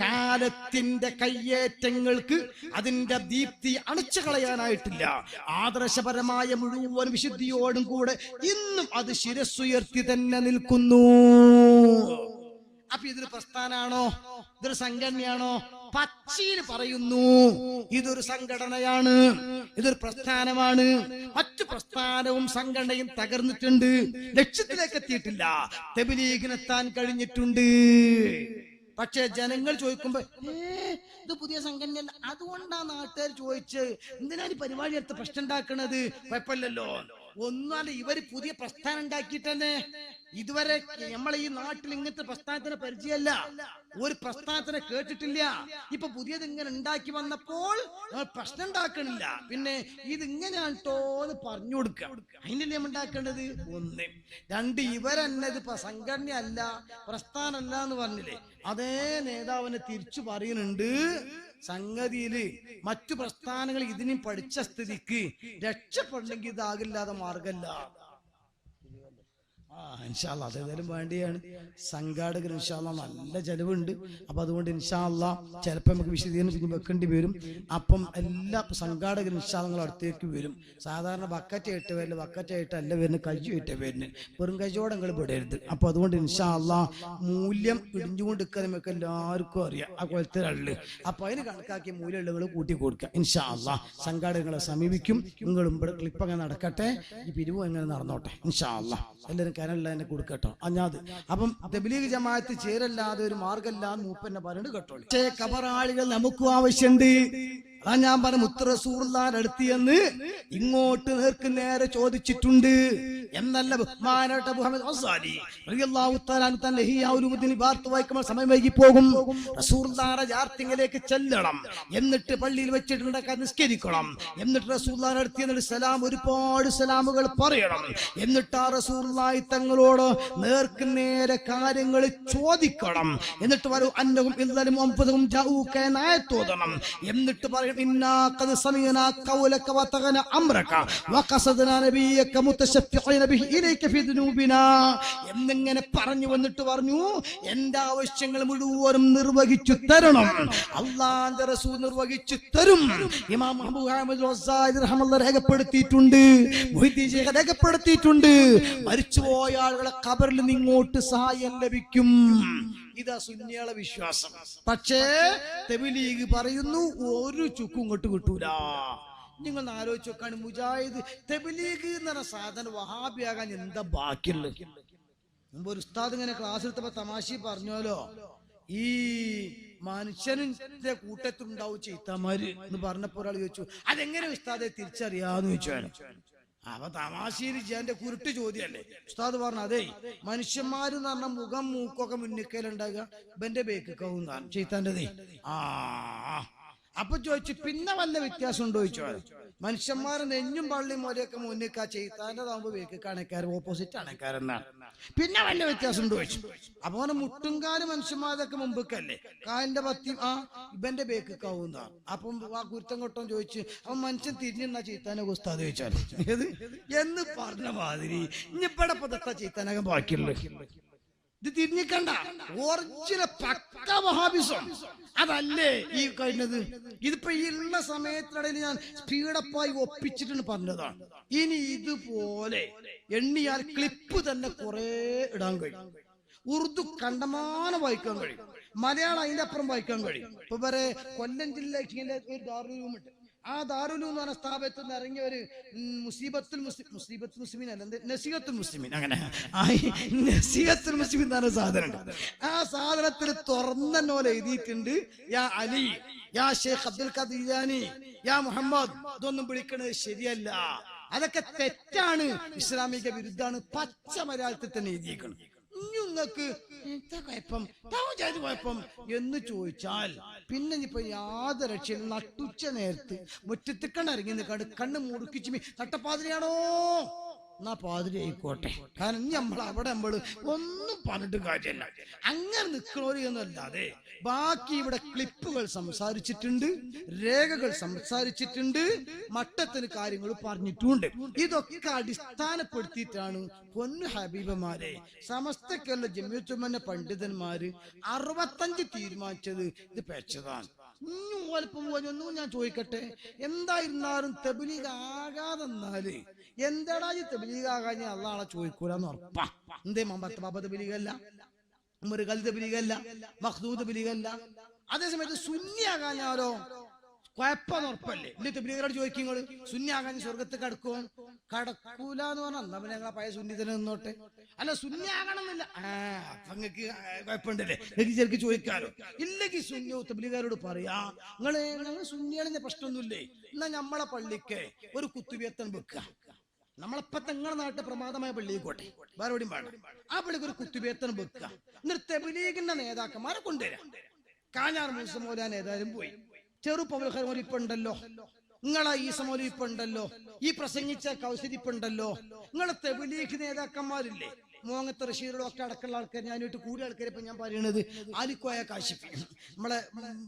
കാലത്തിന്റെ കയ്യേറ്റങ്ങൾക്ക് അതിന്റെ ദീപ്തി അണച്ചു കളയാനായിട്ടില്ല. ആദർശപരമായ മുഴുവൻ വിശുദ്ധിയോടും കൂടെ ഇന്നും അത് ശിരസ്സുയർത്തി തന്നെ നിൽക്കുന്നു. അപ്പൊ ഇതൊരു പ്രസ്ഥാനാണോ? ഇതൊരു സംഘടനയാണോ? പച്ചയിൽ പറയുന്നു, ഇതൊരു സംഘടനയാണ്, ഇതൊരു പ്രസ്ഥാനമാണ്. മറ്റു പ്രസ്ഥാനവും സംഘടനയും തകർന്നിട്ടുണ്ട്, ലക്ഷ്യത്തിലേക്ക് എത്തിയിട്ടില്ല. തബ്ലീഗിനെത്താൻ കഴിഞ്ഞിട്ടുണ്ട്. പക്ഷെ ജനങ്ങൾ ചോദിക്കുമ്പോ ഇത് പുതിയ സംഘടനയല്ല, അതുകൊണ്ടാ നാട്ടുകാർ ചോദിച്ച് എന്തിനാണ് ഈ പരിപാടി എടുത്ത് പ്രശ്നം ഉണ്ടാക്കണത്? കുഴപ്പമില്ലല്ലോ. ഒന്നുമല്ല, ഇവര് പുതിയ പ്രസ്ഥാനം ഉണ്ടാക്കിയിട്ട് തന്നെ ഇതുവരെ നമ്മളെ ഈ നാട്ടിൽ ഇങ്ങനത്തെ പ്രസ്ഥാനത്തിന് പരിചയമല്ല, ഒരു പ്രസ്ഥാനത്തിനെ കേട്ടിട്ടില്ല. ഇപ്പൊ പുതിയത് ഇങ്ങനെ ഉണ്ടാക്കി വന്നപ്പോൾ നമ്മൾ പ്രശ്നം ഉണ്ടാക്കണില്ല, പിന്നെ ഇത് ഇങ്ങനെയാണ് കേട്ടോ എന്ന് പറഞ്ഞു കൊടുക്കുക. അതിനല്ലേ നമ്മൾ ഉണ്ടാക്കേണ്ടത്? ഒന്ന്. രണ്ട്, ഇവരെന്നത് സംഘടന അല്ല, പ്രസ്ഥാനമല്ല എന്ന് പറഞ്ഞില്ലേ, അതേ നേതാവിനെ തിരിച്ചു പറയുന്നുണ്ട്. സംഗതിയില് മറ്റു പ്രസ്ഥാനങ്ങൾ ഇതിനും പഠിച്ച സ്ഥിതിക്ക് രക്ഷപ്പെടണമെങ്കിൽ ഇതാകില്ലാതെ മാർഗല്ല. ഇൻഷാ അല്ലാഹ് അതേതായാലും വേണ്ടിയാണ്. സംഘാടകർ ഇൻഷാ അല്ലാഹ് നല്ല ചെലവുണ്ട്. അപ്പൊ അതുകൊണ്ട് ഇൻഷാ അല്ലാഹ് ചിലപ്പോൾ നമുക്ക് വിശദീകരണം പിന്നെ വെക്കേണ്ടി വരും. അപ്പം എല്ലാ സംഘാടകരും ഇൻഷാ അല്ലാഹ് അടുത്തേക്ക് വരും. സാധാരണ ബക്കറ്റായിട്ട് വരില്ല, ബക്കറ്റായിട്ടല്ല വരുന്നത്, കയ്യുമായിട്ട് വരുന്നത്. വെറും കയ്യോടങ്ങൾ വിടരുത്. അപ്പൊ അതുകൊണ്ട് ഇൻഷാ അല്ലാഹ് മൂല്യം ഇടിഞ്ഞുകൊണ്ടിരിക്കാൻ നമുക്ക് എല്ലാവർക്കും അറിയാം, ആ കൊലത്തിലുള്ളു. അപ്പൊ അതിന് കണക്കാക്കിയ മൂല്യമുള്ളകൾ കൂട്ടി കൊടുക്കുക. ഇൻഷാ അല്ലാഹ് സംഘാടകങ്ങളെ സമീപിക്കും. നിങ്ങളും ഇവിടെ ക്ലിപ്പ് അങ്ങനെ നടക്കട്ടെ, ഈ പിരിവും എങ്ങനെ നടന്നോട്ടെ. ഇൻഷാ അല്ലാഹ് എല്ലാവരും കനല്ല എന്നെ കൊടുക്കട്ടോ. അഞ്ഞാത് അപ്പം തബ്ലീഗ് ജമാഅത്ത് ചേരല്ലാതെ ഒരു മാർഗമല്ലാന്ന് മൂപ്പന്നെ പറഞ്ഞിട്ട് കേട്ടോളൂ. പക്ഷേ ഖബറാളികൾ നമുക്കും ആവശ്യമുണ്ട്. അതാ ഞാൻ പറഞ്ഞ മുത്ത് റസൂലുള്ളാഹിന്റെ അടുത്ത് എന്ന് ഇങ്ങോട്ട് നേർക്ക് നേരെ ചോദിച്ചിട്ടുണ്ട് എന്നല്ല ബഹുമാനപ്പെട്ട മുഹമ്മദ് അസ്സാലി റളിയല്ലാഹു തആല അൻഹു തന്റെ ഹിയാഉലുദ്ദീൻ ബാർത്ത് വായിക്കുമ്പോൾ സമയം വൈകി പോകും. റസൂലുള്ളാഹിന്റെ ജാർത്തിങ്കിലേക്ക് ചെല്ലണം, എന്നിട്ട് പള്ളിയിൽ വെച്ചിട്ടുണ്ടൊക്കെ നിസ്കരിക്കണം, എന്നിട്ട് റസൂലുള്ളാഹിന്റെ അടുത്ത് എന്നിട്ട് സലാം, ഒരുപാട് സലാമുകൾ പറയണം, എന്നിട്ട് ആ റസൂലുള്ളാഹി തങ്ങളോട് നേർക്ക് നേരെ കാര്യങ്ങൾ ചോദിക്കണം, എന്നിട്ട് വരൂ അന്നഹും ഇല്ലലും അൻഫുസഹും ജാഊക നായത്തോദണം, എന്നിട്ട് പറയണം ഇന്നാ ഖദ് സമീനാ ഖൗലക വതഗന അംറക വഖസദനാ നബിയക മുതശഫിഈന ബിഹി ഇലൈക ഫി ദുനൂബിനാ എന്നിങ്ങനെ പറഞ്ഞു വന്നിട്ട് പറഞ്ഞു എന്റെ ആവശ്യങ്ങൾ മുഴുവനും നിർവഹിച്ചു തരണം, അല്ലാഹുവിന്റെ റസൂൽ നിർവഹിച്ചു തരും. ഇമാം അബൂ ഹമദ് റസായി റഹ്മത്തുള്ളാഹി രേഖപ്പെടുത്തിയിട്ടുണ്ട്, മുഹീദ്ദീൻ ശൈഖ് രേഖപ്പെടുത്തിയിട്ടുണ്ട്, മരിച്ചുപോയ ആളുകളെ ഖബറിൽ നിന്ന് ഇങ്ങോട്ട് സഹായം ലഭിക്കും. ഇതാ സുന്നികളെ വിശ്വാസം. പക്ഷേ തബ്ലീഗ് പറയുന്നു ഒരു ചുക്കും ഇങ്ങോട്ട് കിട്ടൂല. നിങ്ങൾ ആലോചിച്ച് നോക്കാണ്, മുജാഹിദ് തബ്ലീഗ് എന്ന് പറഞ്ഞ സാധനം വഹാബിയാകാൻ എന്താ ബാക്കിയുള്ളത്? മുമ്പ് ഒരു ഉസ്താദ് ഇങ്ങനെ ക്ലാസ് എടുത്തപ്പോ തമാശി പറഞ്ഞല്ലോ, ഈ മനുഷ്യന്റെ കൂട്ടത്തിലുണ്ടാവും ചെയ്ത്താമാര് എന്ന് പറഞ്ഞപ്പോ ഒരാൾ ചോദിച്ചു അതെങ്ങനെ ഉസ്താദെ തിരിച്ചറിയാന്ന് ചോദിച്ചു. അപ്പൊ തമാശയിൽ എന്റെ കുരുട്ട് ചോദ്യല്ലേ. ഉസ്താദ് പറഞ്ഞു അതെ, മനുഷ്യന്മാരെന്ന് പറഞ്ഞ മുഖം മൂക്കൊക്കെ മുന്നിക്കലുണ്ടാകുക, ഇവന്റെ ബേക്കാവും ചെയ്ത്താൻ്റെതേ. അപ്പൊ ചോദിച്ചു പിന്നെ വല്ല വ്യത്യാസം ഉണ്ടോ ചോദിച്ചു. മനുഷ്യന്മാരെ നെഞ്ഞും പള്ളിയും മോരെയൊക്കെ മുന്നിക്കാ ചെയ്ത്താൻ്റെതാകുമ്പോ ബേക്കാണേക്കാരൻ ഓപ്പോസിറ്റ് ആണേക്കാരെന്നാണ്. പിന്നെ വല്ല വ്യത്യാസം ഉണ്ടോ ചോദിച്ചു. അപ്പൊ മുട്ടുംകാല് മനുഷ്യന്മാരൊക്കെ മുമ്പൊക്കല്ലേ, കാലിന്റെ പത്തിയും ഇവന്റെ ബേക്കാവുന്നതാണ്. അപ്പം ആ കുരുത്തം കൊട്ടം ചോദിച്ചു അപ്പൊ മനുഷ്യൻ തിരിഞ്ഞെന്നാ ചെയ്ത്താനെ ഉസ്താദ് ചോദിച്ചാൽ ഏത് എന്ന് പറഞ്ഞ മാതിരി ഇനിപ്പടെ പതത്ത ചെയ്ത്താനകം ബാക്കിയുള്ള ഇത് തിരിഞ്ഞിക്കണ്ട. ഒറിജിനൽ പക്ക വഹാബിസം അതല്ലേ ഈ കഴിഞ്ഞത്. ഇതിപ്പോ ഈ ഉള്ള സമയത്തിനിടയിൽ ഞാൻ സ്പീഡപ്പായി ഒപ്പിച്ചിട്ടുണ്ട് പറഞ്ഞതാണ്. ഇനി ഇതുപോലെ എണ്ണിയാൽ ക്ലിപ്പ് തന്നെ കുറെ ഇടാൻ കഴിയും. ഉറുദു കണ്ടമാനം വായിക്കാൻ കഴിയും, മലയാളം അതിന്റെ അപ്പുറം വായിക്കാൻ കഴിയും. ഇപ്പൊ വരെ കൊല്ലം ജില്ലയിൽ ഒരു ദാറുലൂമുണ്ട്. ആ ദാറുലൂ എന്ന് പറഞ്ഞ സ്ഥാപനത്തിൽ നിന്ന് ഇറങ്ങിയ ഒരു മുസീബത്തുൽ മുസ്ലിമീൻ അല്ല, നസീഹത്തുൽ മുസ്ലിമീൻ, അങ്ങനെ നസീഹത്തുൽ മുസ്ലിമീൻ എന്ന് പറഞ്ഞ സാധനം. ആ സാധനത്തിൽ തുറന്നോലെ എഴുതിയിട്ടുണ്ട് യാ അലി, യാ ഷെയ്ഖ് അബ്ദുൽ ഖാദിർ ജീലാനി, യാ മുഹമ്മദ്. ഇതൊന്നും വിളിക്കണത് ശരിയല്ല, അതൊക്കെ തെറ്റാണ്, ഇസ്ലാമിക വിരുദ്ധാണ്. പച്ച മലയാളത്തിൽ തന്നെ എഴുതിയിരിക്കണം. നിങ്ങൾക്ക് എന്താ കുഴപ്പം, കുഴപ്പം എന്ന് ചോദിച്ചാൽ പിന്നെ ഇപ്പൊ യാതൊരു രക്ഷയും നട്ടുച്ച നേരത്ത് മുറ്റത്തിക്കണ്ട ഇറങ്ങി നിൽക്കാണ്ട് കണ്ണ് മുറുക്കിച്ച് നട്ടപ്പാതിരിയാണോ എന്നാ പാതിരി ആയിക്കോട്ടെ. കാരണം നമ്മൾ അവിടെ ഒന്നും പറഞ്ഞിട്ട് കാര്യമല്ല. അങ്ങനെ നിൽക്കണോര് എന്നല്ലാതെ ബാക്കി ഇവിടെ ക്ലിപ്പുകൾ സംസാരിച്ചിട്ടുണ്ട്, രേഖകൾ സംസാരിച്ചിട്ടുണ്ട്, മട്ടത്തിന് കാര്യങ്ങൾ പറഞ്ഞിട്ടുണ്ട്. ഇതൊക്കെ അടിസ്ഥാനപ്പെടുത്തിയിട്ടാണ് പൊന്നു ഹബീബമാരെ സമസ്തക്കുള്ള ജമിയത്തുൽ പണ്ഡിതന്മാര് 65 തീരുമാനിച്ചത്. ഇത് പെച്ചതാണ്. ഒന്നും ഞാൻ ചോദിക്കട്ടെ, എന്തായിരുന്നാലും തബ്ലീഗ് ആകാതെന്നാല് എന്താടാ ഈ തബ്ലീഗ് ആകാൻ അള്ളാഹ് ചോദിക്കൂലെന്ന് ഉറപ്പാ. എന്തേ മമ്പത്ത് ബാബ തബ്ലീഗല്ല, ഉമറുകൾ തബ്ലീഗല്ല, മഖ്ദൂദ് തബ്ലീഗല്ല. അതേസമയത്ത് സുന്നിയാകാഞ്ഞാലോ കുഴപ്പമെന്ന് ഉറപ്പല്ലേ? ഇല്ല തബ്ലീഗിനോട് ചോദിക്കും നിങ്ങൾ സുന്നിയാകാൻ സ്വർഗത്ത് കടക്കുമോ? കടക്കൂല എന്ന് പറഞ്ഞാൽ എന്നാ പിന്നെ ഞങ്ങളെ പഴയ സുന്നി തന്നെ നിന്നോട്ടെ. അല്ല സുന്നിയാകണമെന്നില്ല, അപ്പൊ നിങ്ങൾക്ക് കുഴപ്പമുണ്ടല്ലേ, എനിക്ക് ശരിക്കും ചോദിക്കാലോ. ഇല്ലെങ്കിൽ സുന്നിയോ തബ്ലീഗുകാരോട് പറയാ ഞങ്ങൾ സുന്നിയാണെന്ന പ്രശ്നമൊന്നുമില്ലേ, എന്നാ നമ്മളെ പള്ളിക്ക് ഒരു കുത്തുബിയത്തൻ വെക്കുക, നമ്മളിപ്പത്തെ നിങ്ങളുടെ നാട്ടിൽ പ്രമാദമായ പള്ളിയിക്കോട്ടെ, വേറെ എവിടെയും വേണം, ആ പള്ളിക്ക് ഒരു കുത്തുബേത്തനം വെക്കുക. എന്നിട്ട് തെബലീഗിന്റെ നേതാക്കന്മാരെ കൊണ്ടുവരാം. കാഞ്ഞാർ മൂസ മൗലാന ഏതായാലും പോയി, ചെറുപ്പവൽഹർ ഇപ്പൊ ഉണ്ടല്ലോ, നിങ്ങളെ ഈ സമൂലം ഇപ്പൊ ഉണ്ടല്ലോ, ഈ പ്രസംഗിച്ച കൗസരി ഇപ്പൊ ഉണ്ടല്ലോ, നിങ്ങളെ തെബലീഗ് നേതാക്കന്മാരില്ലേ, മോങ്ങത്തെ റഷീദുകളും ഒക്കെ അടക്കമുള്ള ആൾക്കാർ, ഞാനായിട്ട് കൂടിയ ആൾക്കാരെ ഇപ്പൊ ഞാൻ പറയണത് ആലിക്കോയ കാശിഫി, നമ്മളെ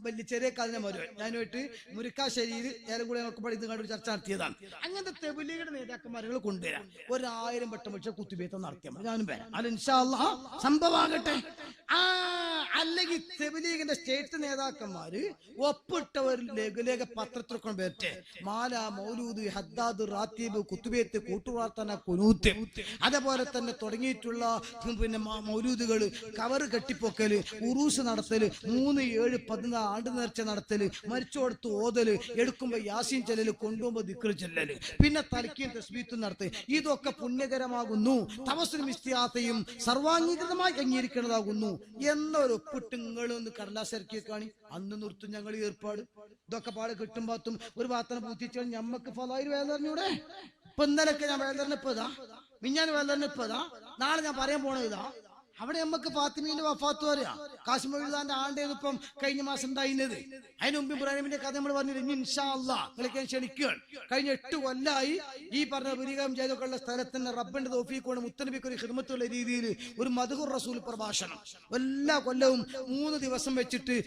വലിയ ചെറിയ കാലിനെ വരുവാൻ, ഞാനുമായിട്ട് മുരിക്കാശ്ശേരിയിൽ ഏറെ കൂടെ ഞങ്ങൾക്ക് പഠിച്ച് കണ്ടൊരു ചർച്ച നടത്തിയതാണ്. അങ്ങനത്തെ തെബലീഗിന്റെ നേതാക്കന്മാരുകൾ കൊണ്ടുവരാം. 1000 വട്ടം വെച്ച കുത്തുബേത്തം നടത്തിയാൽ മതി, ഞാനും വരാം. അത് ഇൻഷാ അല്ലാഹ് സംഭവമാകട്ടെ. അല്ലെങ്കിൽ തെബലീഗിന്റെ സ്റ്റേറ്റ് നേതാക്കന്മാര് ഒപ്പിട്ടവർ ലഘുലേഖ പത്രത്തിലൊക്കെ പേറ്റെ മാല, മൗലൂദ്, ഹദ്ദാദ്, റാത്തീബ്, കുത്തുബേത്ത്, കൂട്ടുപ്രാർത്ഥന, കുനൂത്ത്, അതേപോലെ തന്നെ തുടങ്ങിയിട്ടുള്ള പിന്നെ മൗലൂദുകള്, കവറ് കെട്ടിപ്പൊക്കല്, ഉറൂസ് നടത്തല്, 3, 7, 14 ആണ്ട് നേർച്ച നടത്തല്, മരിച്ചോടത്ത് ഓതല്, എടുക്കുമ്പോ യാസീൻ ചെല്ലല്, കൊണ്ടുപോകുമ്പോ ദിക്ർ ചെല്ലല്, പിന്നെ തലക്കീം തസ്ബീത്തും നടത്തല്, ഇതൊക്കെ പുണ്യകരമാകുന്നു, തവസ്സുലും ഇസ്തിഹാസയും സർവാംഗീകൃതമായി അംഗീകരിക്കുന്നതാകുന്നു എന്നൊരു ഒപ്പിട്ട് നിങ്ങളൊന്ന് കടലാസ് ഇറക്കിയേക്കാണി. അന്ന് നിർത്തും ഞങ്ങൾ ഏർപ്പാട്. ഇതൊക്കെ പാട് കിട്ടുമ്പോത്തും ഒരു വാർത്തനെ പൂത്തിച്ചാൽ ഞമ്മക്ക് ഫലായി വേദറിഞ്ഞൂടെ. ഇപ്പൊ ഇന്നലൊക്കെ ഞാൻ വേദറിനിപ്പതാ, മിഞ്ഞാൻ വേദറിനിപ്പതാ, നാളെ ഞാൻ പറയാൻ പോണ ഇതാ. അവിടെ നമുക്ക് ഫാത്തിമീന്റെ വഫാത്ത് പറയാ, കാസിം എഴുതാന്റെ ആണ്ടേന്ന് ഇപ്പം കഴിഞ്ഞ മാസം ഉണ്ടായിരുന്നത്. അതിന് മുമ്പ് ഇബ്രാഹിമിന്റെ കഥ നമ്മൾ പറഞ്ഞില്ല. ഇൻഷാ അല്ലാഹ് കളിക്കാൻ ക്ഷണിക്കുകയാണ്. കഴിഞ്ഞ 8 കൊല്ലമായി ഈ പറഞ്ഞ ബലികാം ചെയ്തൊക്കെ ഉള്ള സ്ഥലത്തിന് റബ്ബിന്റെ തൗഫീഖ് കൊണ്ട് മുത്തനബിക്ക് ഒരു ഖിദ്മത്തുള്ള രീതിയിൽ ഒരു മദ്ഹുർ റസൂൽ പ്രഭാഷണം എല്ലാ കൊല്ലവും 3 ദിവസം വെച്ചിട്ട്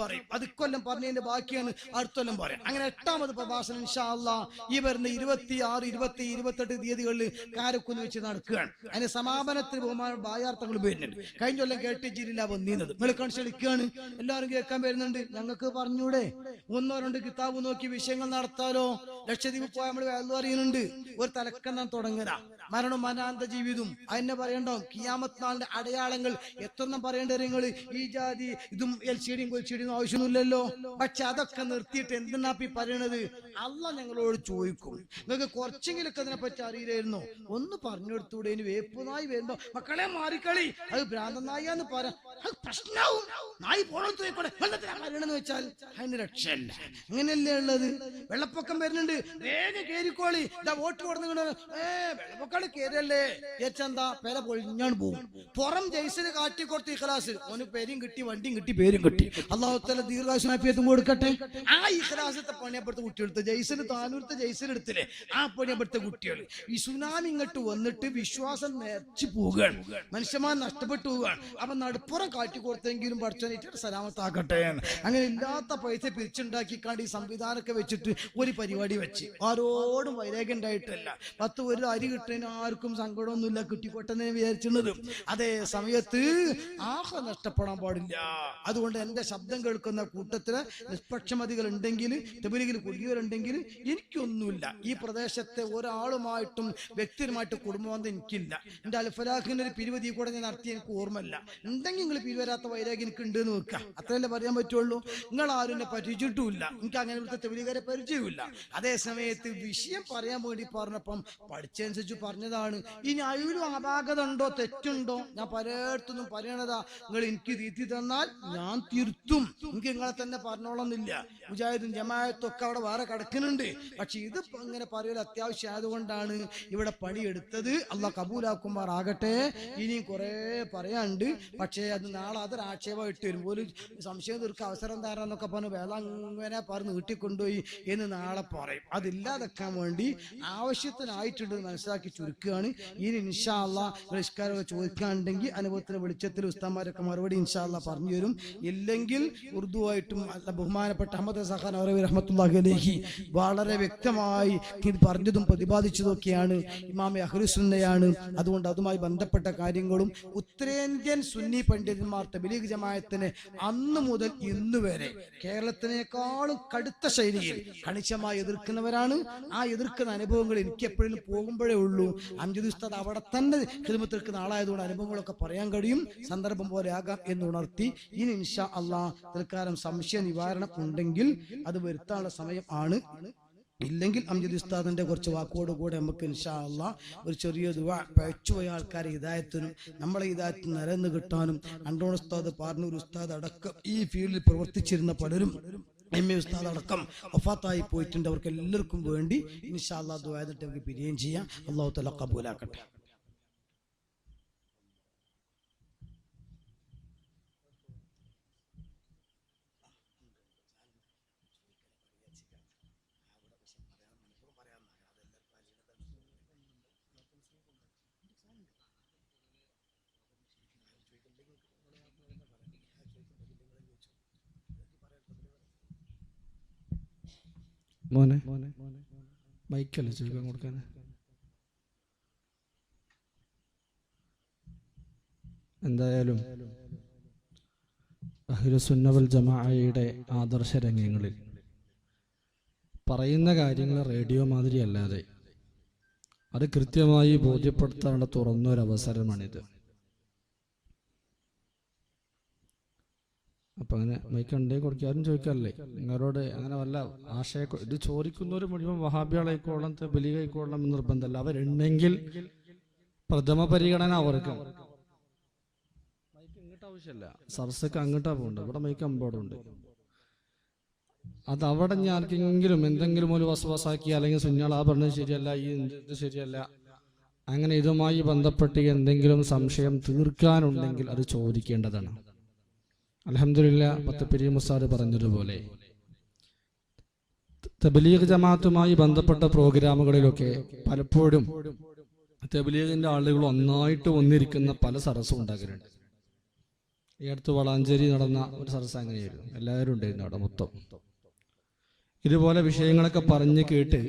പറയും. അത് കൊല്ലം പറഞ്ഞതിന്റെ ബാക്കിയാണ് അടുത്ത കൊല്ലം പറയാം. അങ്ങനെ 8ാമത് പ്രഭാഷണം ഇൻഷാ അല്ലാഹ് ഈ വരുന്ന 26, 27, 28 തീയതികളിൽ കാരക്കുന്ന് വെച്ച് നടക്കുകയാണ്. അതിന് സമാപനത്തിന് ബഹുമാന ബായാർത്ഥങ്ങൾ വരുന്നുണ്ട്. കഴിഞ്ഞ കൊല്ലം കേട്ടിച്ചില്ല വന്നിരുന്നത്. നിങ്ങൾ ക്ഷണിക്കുകയാണ്, എല്ലാവരും കേൾക്കാൻ വരുന്നുണ്ട്. ഞങ്ങൾക്ക് പറഞ്ഞൂടെ 1 or 2 കിതാബ് നോക്കി വിഷയങ്ങൾ നടത്താലോ? ലക്ഷദ്വീപ് പോയാൽ നമ്മൾ വേദം അറിയുന്നുണ്ട്. ഒരു തലക്കെന്നാൻ തുടങ്ങുക, മരണം മനാന്ത ജീവിതം അതിനെ പറയണ്ടോ, കിയാമത്ത് നാളിന്റെ അടയാളങ്ങൾ എത്രണ്ണം പറയേണ്ട നിങ്ങൾ. ഈ ജാതി ഇതും LCD കൊൽസിഡിയും ആവശ്യമൊന്നുമില്ലല്ലോ. പക്ഷെ അതൊക്കെ നിർത്തിയിട്ട് എന്തിനാപ്പി പറയണത്? അള്ളാഹ് ഞങ്ങളോട് ചോദിക്കും, നിങ്ങൾക്ക് കുറച്ചെങ്കിലൊക്കെ അതിനെ പറ്റി അറിയില്ലായിരുന്നോ? ഒന്ന് പറഞ്ഞു കൊടുത്തൂടെ? ഇനി വേപ്പുനായി വരുമ്പോ മക്കളെ മാറിക്കളി, അത് ഭ്രാന്തനായിന്ന് പറയാം, അത് പ്രശ്നവും. നായി പോണോട്ടെ പറയണെന്ന് വെച്ചാൽ അതിന് രക്ഷയല്ല. അങ്ങനെയല്ലേ ഉള്ളത്? വെള്ളപ്പൊക്കം വരുന്നുണ്ട്, വേഗം കേറിക്കോളി, ഇതാ വോട്ട് കൊടുന്നു. വെള്ളപ്പൊക്കം കേരല്ലേ ഏച്ചെന്താ പേര പൊഴിഞ്ഞാണ് പോകും. പുറം ജയ്സിന് കാട്ടിക്കൊടുത്ത് ഇഖ്ലാസ്, ഓന് പേരും കിട്ടി, വണ്ടിയും കിട്ടി, പേരും കിട്ടി. അള്ളാഹു തആല ദീർഘായുസ്സും കൊടുക്കട്ടെ. ആ ഇഖ്ലാസത്തെ പണിയപ്പെടുത്ത കുട്ടികളെടുത്ത് ജയ്സിന് താനൂരത്തെ ജയ്സിനെടുത്തില്ലേ, ആ പണിയപ്പെടുത്ത കുട്ടികൾ ഈ സുനാമി ഇങ്ങോട്ട് വന്നിട്ട് വിശ്വാസം നേർച്ചു പോവുകയാണ്, മനുഷ്യന്മാർ നഷ്ടപ്പെട്ടു പോവുകയാണ്. അപ്പൊ നടുപ്പുറം കാട്ടിക്കൊടുത്തെങ്കിലും പഠിച്ചാൽ സലാമത്താക്കട്ടെ. അങ്ങനെ ഇല്ലാത്ത പൈസ പിരിച്ചുണ്ടാക്കിക്കാണ്ട് ഈ സംവിധാനമൊക്കെ വെച്ചിട്ട് ഒരു പരിപാടി വെച്ച് ആരോടും വൈരാഗ്യം ഉണ്ടായിട്ടല്ല. 10 ഒരു അരി കിട്ടുന്നതിന് ആർക്കും സങ്കടമൊന്നുമില്ല, കിട്ടിക്കൊട്ടെന്ന് വിചാരിച്ചിരുന്നത്. അതേ സമയത്ത് നഷ്ടപ്പെടാൻ പാടില്ല. അതുകൊണ്ട് എന്റെ ശബ്ദം കേൾക്കുന്ന കൂട്ടത്തില് നിഷ്പക്ഷമതികൾ ഉണ്ടെങ്കിൽ, തെബലീഗിൽ കുടിയവരുണ്ടെങ്കിൽ എനിക്കൊന്നുമില്ല. ഈ പ്രദേശത്തെ ഒരാളുമായിട്ടും വ്യക്തിപരമായിട്ട് കുടുംബബന്ധം എനിക്കില്ല. എന്റെ അൽഫലാഖിന്റെ ഒരു പിരിവതി കൂടെ ഞാൻ നടത്തി എനിക്ക് ഓർമ്മയില്ല. ഉണ്ടെങ്കിൽ നിങ്ങൾ പിരിവരാത്ത വൈരാഗ്യം എനിക്ക് ഉണ്ട് എന്ന് വെക്കാം, അത്രയല്ലേ പറയാൻ പറ്റുള്ളൂ. നിങ്ങൾ ആരും എന്നെ പരിചയിച്ചിട്ടുമില്ല, എനിക്ക് അങ്ങനെ ഇവിടുത്തെ തെബലീഗുകാരെ പരിചയമില്ല. അതേ സമയത്ത് വിഷയം പറയാൻ വേണ്ടി പറഞ്ഞപ്പം പഠിച്ചനുസരിച്ച് പറഞ്ഞതാണ്. ഇനി അതിലും അപാകത ഉണ്ടോ, തെറ്റുണ്ടോ, ഞാൻ പലയിടത്തൊന്നും പറയണതാ. നിങ്ങൾ എനിക്ക് തീറ്റി തന്നാൽ ഞാൻ തിരുത്തും, എനിക്ക് നിങ്ങളെ തന്നെ പറഞ്ഞോളന്നില്ല. മുജാഹിദും ജമാഅത്തും ഒക്കെ അവിടെ വേറെ കിടക്കുന്നുണ്ട്. പക്ഷെ ഇത് ഇങ്ങനെ പറയൽ അത്യാവശ്യം ആയതുകൊണ്ടാണ് ഇവിടെ പണിയെടുത്തത്. അള്ളാഹ് കബൂലാക്കുമാറാകട്ടെ. ഇനിയും കുറെ പറയാനുണ്ട്, പക്ഷേ അത് നാളെ അതൊരു ആക്ഷേപമായിട്ട് വരും. ഒരു സംശയം തീർക്കാൻ അവസരം തരാന്നൊക്കെ പറഞ്ഞു വേല അങ്ങനെ പറഞ്ഞ് നീട്ടിക്കൊണ്ടുപോയി എന്ന് നാളെ പറയും. അതില്ലാതെക്കാൻ വേണ്ടി ആവശ്യത്തിനായിട്ടുണ്ടെന്ന് മനസ്സിലാക്കി ചുരുക്കുകയാണ്. ഇനി ഇൻഷാ അല്ലാഹ് പരിഷ്കാരമൊക്കെ ചോദിക്കാനുണ്ടെങ്കിൽ അനുഭവത്തിന്റെ വെളിച്ചത്തിൽ ഉസ്താദ്മാരൊക്കെ മറുപടി ഇൻഷാ അല്ലാഹ് പറഞ്ഞു തരും. ഇല്ലെങ്കിൽ ഉറുദുവായിട്ടും ബഹുമാനപ്പെട്ട അഹമ്മദ് സഖാൻ അവറവി റഹ്മത്തുള്ളാഹി അലൈഹി വളരെ വ്യക്തമായി ഇത് പറഞ്ഞതും പ്രതിപാദിച്ചതൊക്കെയാണ്. ഇമാം അഹ്ലുസുന്നയാണ്. അതുകൊണ്ട് അതുമായി ബന്ധപ്പെട്ട കാര്യങ്ങളും ഉത്തരേന്ത്യൻ സുന്നി പണ്ഡിതന്മാർ തബ്ലീഗ് ജമാഅത്തിനെ അന്ന് മുതൽ ഇന്ന് വരെ കേരളത്തിനേക്കാളും കടുത്ത ശൈലിയിൽ കണിശമായി എതിർക്കുന്നവരാണ്. ആ എതിർക്കുന്ന അനുഭവങ്ങൾ എനിക്ക് എപ്പോഴും പോകുമ്പോഴേ ഉള്ളൂ. അംജദ് ഉസ്താദ് അവിടെ തന്നെ ഖിദ്മത്ത് നാളായതുകൊണ്ട് അനുഭവങ്ങളൊക്കെ പറയാൻ കഴിയും. സന്ദർഭം പോലെ ആകാം എന്ന് ഉണർത്തി ഇനി ഇൻഷാ അല്ലാഹ് തൽക്കാലം സംശയ നിവാരണം ഉണ്ടെങ്കിൽ അത് വരുത്താനുള്ള സമയം ആണ്. ഇല്ലെങ്കിൽ അംജദ് ഉസ്താദിന്റെ കുറച്ച് വാക്കോടുകൂടെ നമുക്ക് ഇൻഷാ അല്ലാഹ് ഒരു ചെറിയ ദുആ, പഴച്ചുപോയ ആൾക്കാരെ ഹിദായത്തിനും നമ്മളെ ഹിദായത്തിന് നിരന്ന് കിട്ടാനും. അണ്ടോൺ ഉസ്താദ്, പാർന്നൂർ ഉസ്താദ് അടക്കം ഈ ഫീൽഡിൽ പ്രവർത്തിച്ചിരുന്ന പലരും എം.എ. ഉസ്താദ് അടക്കം വഫാത്തായി പോയിട്ടുണ്ട്. അവർക്ക് എല്ലാവർക്കും വേണ്ടി ഇൻഷാ അല്ലാഹ് ദുആ ചെയ്തിട്ട് നമുക്ക് പിരിയുകയും ചെയ്യാം. അല്ലാഹു തആല ഖബൂലാക്കട്ടെ. മോനെ മൈക്കല്ലേ ചോദിക്കാൻ കൊടുക്കാൻ. എന്തായാലും അഹ്ലുസുന്ന വൽ ജമാഅയുടെ ആദർശ രംഗങ്ങളിൽ പറയുന്ന കാര്യങ്ങൾ റേഡിയോ മാതിരി അല്ലാതെ അത് കൃത്യമായി ബോധ്യപ്പെടുത്താനുള്ള തുറന്നൊരവസരമാണിത്. അപ്പൊ അങ്ങനെ മൈക്കുണ്ടേ കൊടുക്കാരും ചോദിക്കാറില്ലേ നിങ്ങളോട് അങ്ങനെ വല്ല ആശയ ഇത് ചോദിക്കുന്നവർ മുഴുവൻ വഹാബികളായിക്കോളാം തബ്ലീഗായിക്കോളാം എന്ന് നിർബന്ധമല്ല. അവരുണ്ടെങ്കിൽ പ്രഥമ പരിഗണന അവർക്ക്. മൈക്ക് ഇങ്ങോട്ട് ആവശ്യമില്ല, സദസ്സൊക്കെ അങ്ങോട്ടാ പോകണ്ട. ഇവിടെ മൈക്ക് അമ്പോടുണ്ട്. അത് അവിടെ ഞാൻ ആർക്കെങ്കിലും എന്തെങ്കിലും ഒരു വസ്വാസാക്കി അല്ലെങ്കിൽ സുന്നാൾ ആ പറഞ്ഞത് ശരിയല്ല, ഈ ഇത് ശരിയല്ല, അങ്ങനെ ഇതുമായി ബന്ധപ്പെട്ട് എന്തെങ്കിലും സംശയം തീർക്കാനുണ്ടെങ്കിൽ അത് ചോദിക്കേണ്ടതാണ്. അൽഹംദുലില്ലാഹ് പത്തപ്പിരി മുസാദ് പറഞ്ഞതുപോലെ തബ്ലീഗ് ജമാഅത്തുമായി ബന്ധപ്പെട്ട പ്രോഗ്രാമുകളിലൊക്കെ പലപ്പോഴും തബ്ലീഗിന്റെ ആളുകൾ ഒന്നായിട്ട് വന്നിരിക്കുന്ന പല സദസ്സും ഉണ്ടാകലുണ്ട്. ഈ അടുത്ത് വളാഞ്ചേരി നടന്ന ഒരു സദസ്സ് അങ്ങനെയായിരുന്നു. എല്ലാവരും ഉണ്ടായിരുന്നു അവിടെ മൊത്തം. ഇതുപോലെ വിഷയങ്ങളൊക്കെ പറഞ്ഞ് കേട്ട്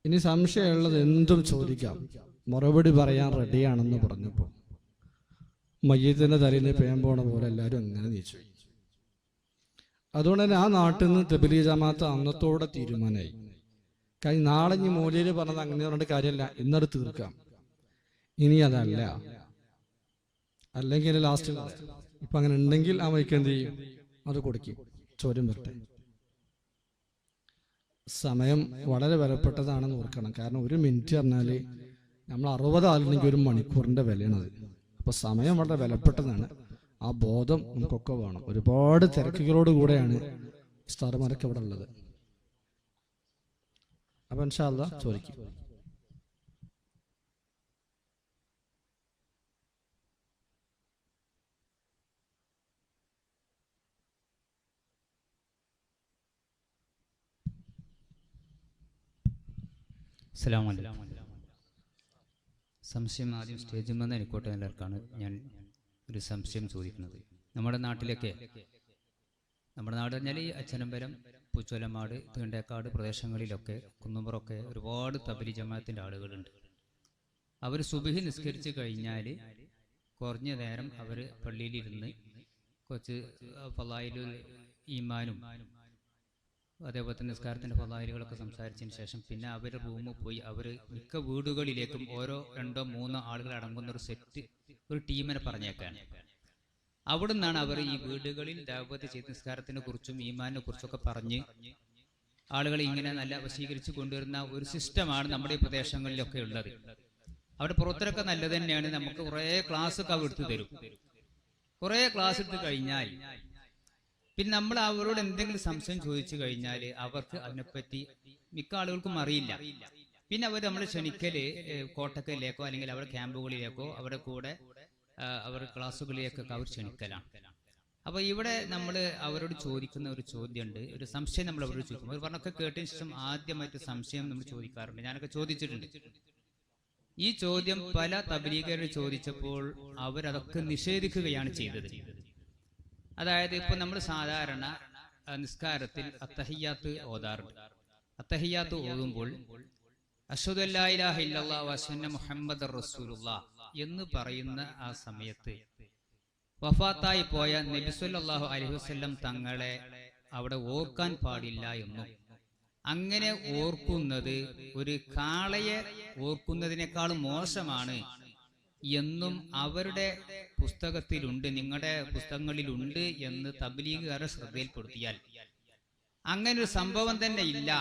ഇനി സംശയമുള്ളത് എന്തും ചോദിക്കാം, മറുപടി പറയാൻ റെഡിയാണെന്ന് പറഞ്ഞപ്പോൾ മയ്യത്തിന്റെ തലയിൽ പേൻ പോണ പോലെ എല്ലാവരും അങ്ങനെ നീച്ചു. അതുകൊണ്ട് തന്നെ ആ നാട്ടിൽ നിന്ന് തബ്ലീഗ് ജമാഅത്ത് അന്നത്തോടെ തീരുമാനമായി. കാര്യം നാളെ ഇനി മൗലവി പറഞ്ഞത് അങ്ങനെ പറഞ്ഞിട്ട് കാര്യമല്ല, ഇന്നത് തീർക്കാം. ഇനി അതല്ല, അല്ലെങ്കിൽ ലാസ്റ്റ് ഇപ്പൊ അങ്ങനെ ഉണ്ടെങ്കിൽ ആ വഴിക്ക് എന്ത് ചെയ്യും, അത് കൊടുക്കും, ചോദ്യം വരട്ടെ. സമയം വളരെ വിലപ്പെട്ടതാണെന്ന് ഓർക്കണം. കാരണം ഒരു മിനിറ്റ് പറഞ്ഞാൽ നമ്മൾ 60 ആളുണ്ടെങ്കിൽ 1 മണിക്കൂറിന്റെ വിലയാണത്. അപ്പൊ സമയം വളരെ വിലപ്പെട്ടതാണ്. ആ ബോധം നമുക്കൊക്കെ വേണം. ഒരുപാട് തിരക്കുകളോട് കൂടെയാണ് ഉസ്താദുമാരൊക്കെ ഇവിടെ ഉള്ളത്. അപ്പൊ ഇൻഷാ അല്ലാഹ് ചോദിക്കും. അസ്സലാമു അലൈക്കും. സംശയം ആദ്യം സ്റ്റേജിൽ നിന്ന് എനിക്കോട്ടെ എല്ലാവർക്കാണ് ഞാൻ ഒരു സംശയം ചോദിക്കുന്നത്. നമ്മുടെ നാട്ടിലൊക്കെ, നമ്മുടെ നാട് പറഞ്ഞാൽ ഈ അച്ഛനമ്പലം, പൂച്ചോലമാട്, തീണ്ടേക്കാട് പ്രദേശങ്ങളിലൊക്കെ കുന്നുമ്പുറമൊക്കെ ഒരുപാട് തബ്ലീഗ് ജമാഅത്തിൻ്റെ ആളുകളുണ്ട്. അവർ സുബ്ഹി നിസ്കരിച്ച് കഴിഞ്ഞാൽ കുറഞ്ഞ നേരം അവർ പള്ളിയിലിരുന്ന് കുറച്ച് ഫളായിലുൽ ഈമാനും അതേപോലെ തന്നെ നിസ്കാരത്തിൻ്റെ ഫളായിലുകളൊക്കെ സംസാരിച്ചതിന് ശേഷം പിന്നെ അവർ റൂമിൽ പോയി അവർ മിക്ക വീടുകളിലേക്കും ഓരോ 2-3 ആളുകൾ അടങ്ങുന്ന ഒരു സെറ്റ്, ഒരു ടീമിനെ പറഞ്ഞേക്കാണ്. അവിടെ നിന്നാണ് അവർ ഈ വീടുകളിൽ ദഅവത്ത് ചെയ്ത് നിസ്കാരത്തിനെ കുറിച്ചും ഈമാനിനെ കുറിച്ചൊക്കെ പറഞ്ഞ് ആളുകളെ ഇങ്ങനെ നല്ല വശീകരിച്ച് കൊണ്ടുവരുന്ന ഒരു സിസ്റ്റമാണ് നമ്മുടെ ഈ പ്രദേശങ്ങളിലൊക്കെ ഉള്ളത്. അവിടെ പുറത്തിലൊക്കെ നല്ലത് തന്നെയാണ്. നമുക്ക് കുറേ ക്ലാസ് ഒക്കെ എടുത്തു തരും. കുറേ ക്ലാസ് എടുത്ത് കഴിഞ്ഞാൽ പിന്നെ നമ്മൾ അവരോട് എന്തെങ്കിലും സംശയം ചോദിച്ചു കഴിഞ്ഞാൽ അവർക്ക് അതിനെപ്പറ്റി മിക്ക ആളുകൾക്കും അറിയില്ല. പിന്നെ അവർ നമ്മൾ ക്ഷണിക്കല് കോട്ടക്കലിലേക്കോ അല്ലെങ്കിൽ അവരുടെ ക്യാമ്പുകളിലേക്കോ അവരുടെ കൂടെ അവർ ക്ലാസ്സുകളിലേക്കൊക്കെ അവർ ക്ഷണിക്കലാണ്. അപ്പോൾ ഇവിടെ നമ്മൾ അവരോട് ചോദിക്കുന്ന ഒരു ചോദ്യമുണ്ട്, ഒരു സംശയം നമ്മൾ അവരോട് ചോദിക്കും. അവർ പറഞ്ഞൊക്കെ കേട്ടതിന് ശേഷം ആദ്യമായിട്ട് സംശയം നമ്മൾ ചോദിക്കാറുണ്ട്. ഞാനൊക്കെ ചോദിച്ചിട്ടുണ്ട്. ഈ ചോദ്യം പല തബ്ലീഗുകാരോട് ചോദിച്ചപ്പോൾ അവരതൊക്കെ നിഷേധിക്കുകയാണ് ചെയ്തത്. അതായത് ഇപ്പൊ നമ്മൾ സാധാരണ നിസ്കാരത്തിൽ അത്തഹിയ്യാത്ത് ഓതാറുണ്ട്. അത്തഹിയ്യാത്ത് ഓതുമ്പോൾ അശ്ഹദു അല്ലാ ഇലാഹ ഇല്ലല്ലാഹു വഅശ്ഹദു അന്ന മുഹമ്മദർ റസൂലുള്ളാഹ് എന്ന് പറയുന്ന ആ സമയത്ത് വഫാത്തായി പോയ നബി സല്ലല്ലാഹു അലൈഹി വസല്ലം തങ്ങളെ അവിടെ ഓർക്കാൻ പാടില്ല എന്നും, അങ്ങനെ ഓർക്കുന്നത് ഒരു കാളയെ ഓർക്കുന്നതിനേക്കാൾ മോശമാണ് എന്നും അവരുടെ പുസ്തകത്തിലുണ്ട്, നിങ്ങളുടെ പുസ്തകങ്ങളിലുണ്ട് എന്ന് തബ്ലീഗുകാരെ ശ്രദ്ധയിൽപ്പെടുത്തിയാൽ അങ്ങനെ ഒരു സംഭവം തന്നെ ഇല്ല,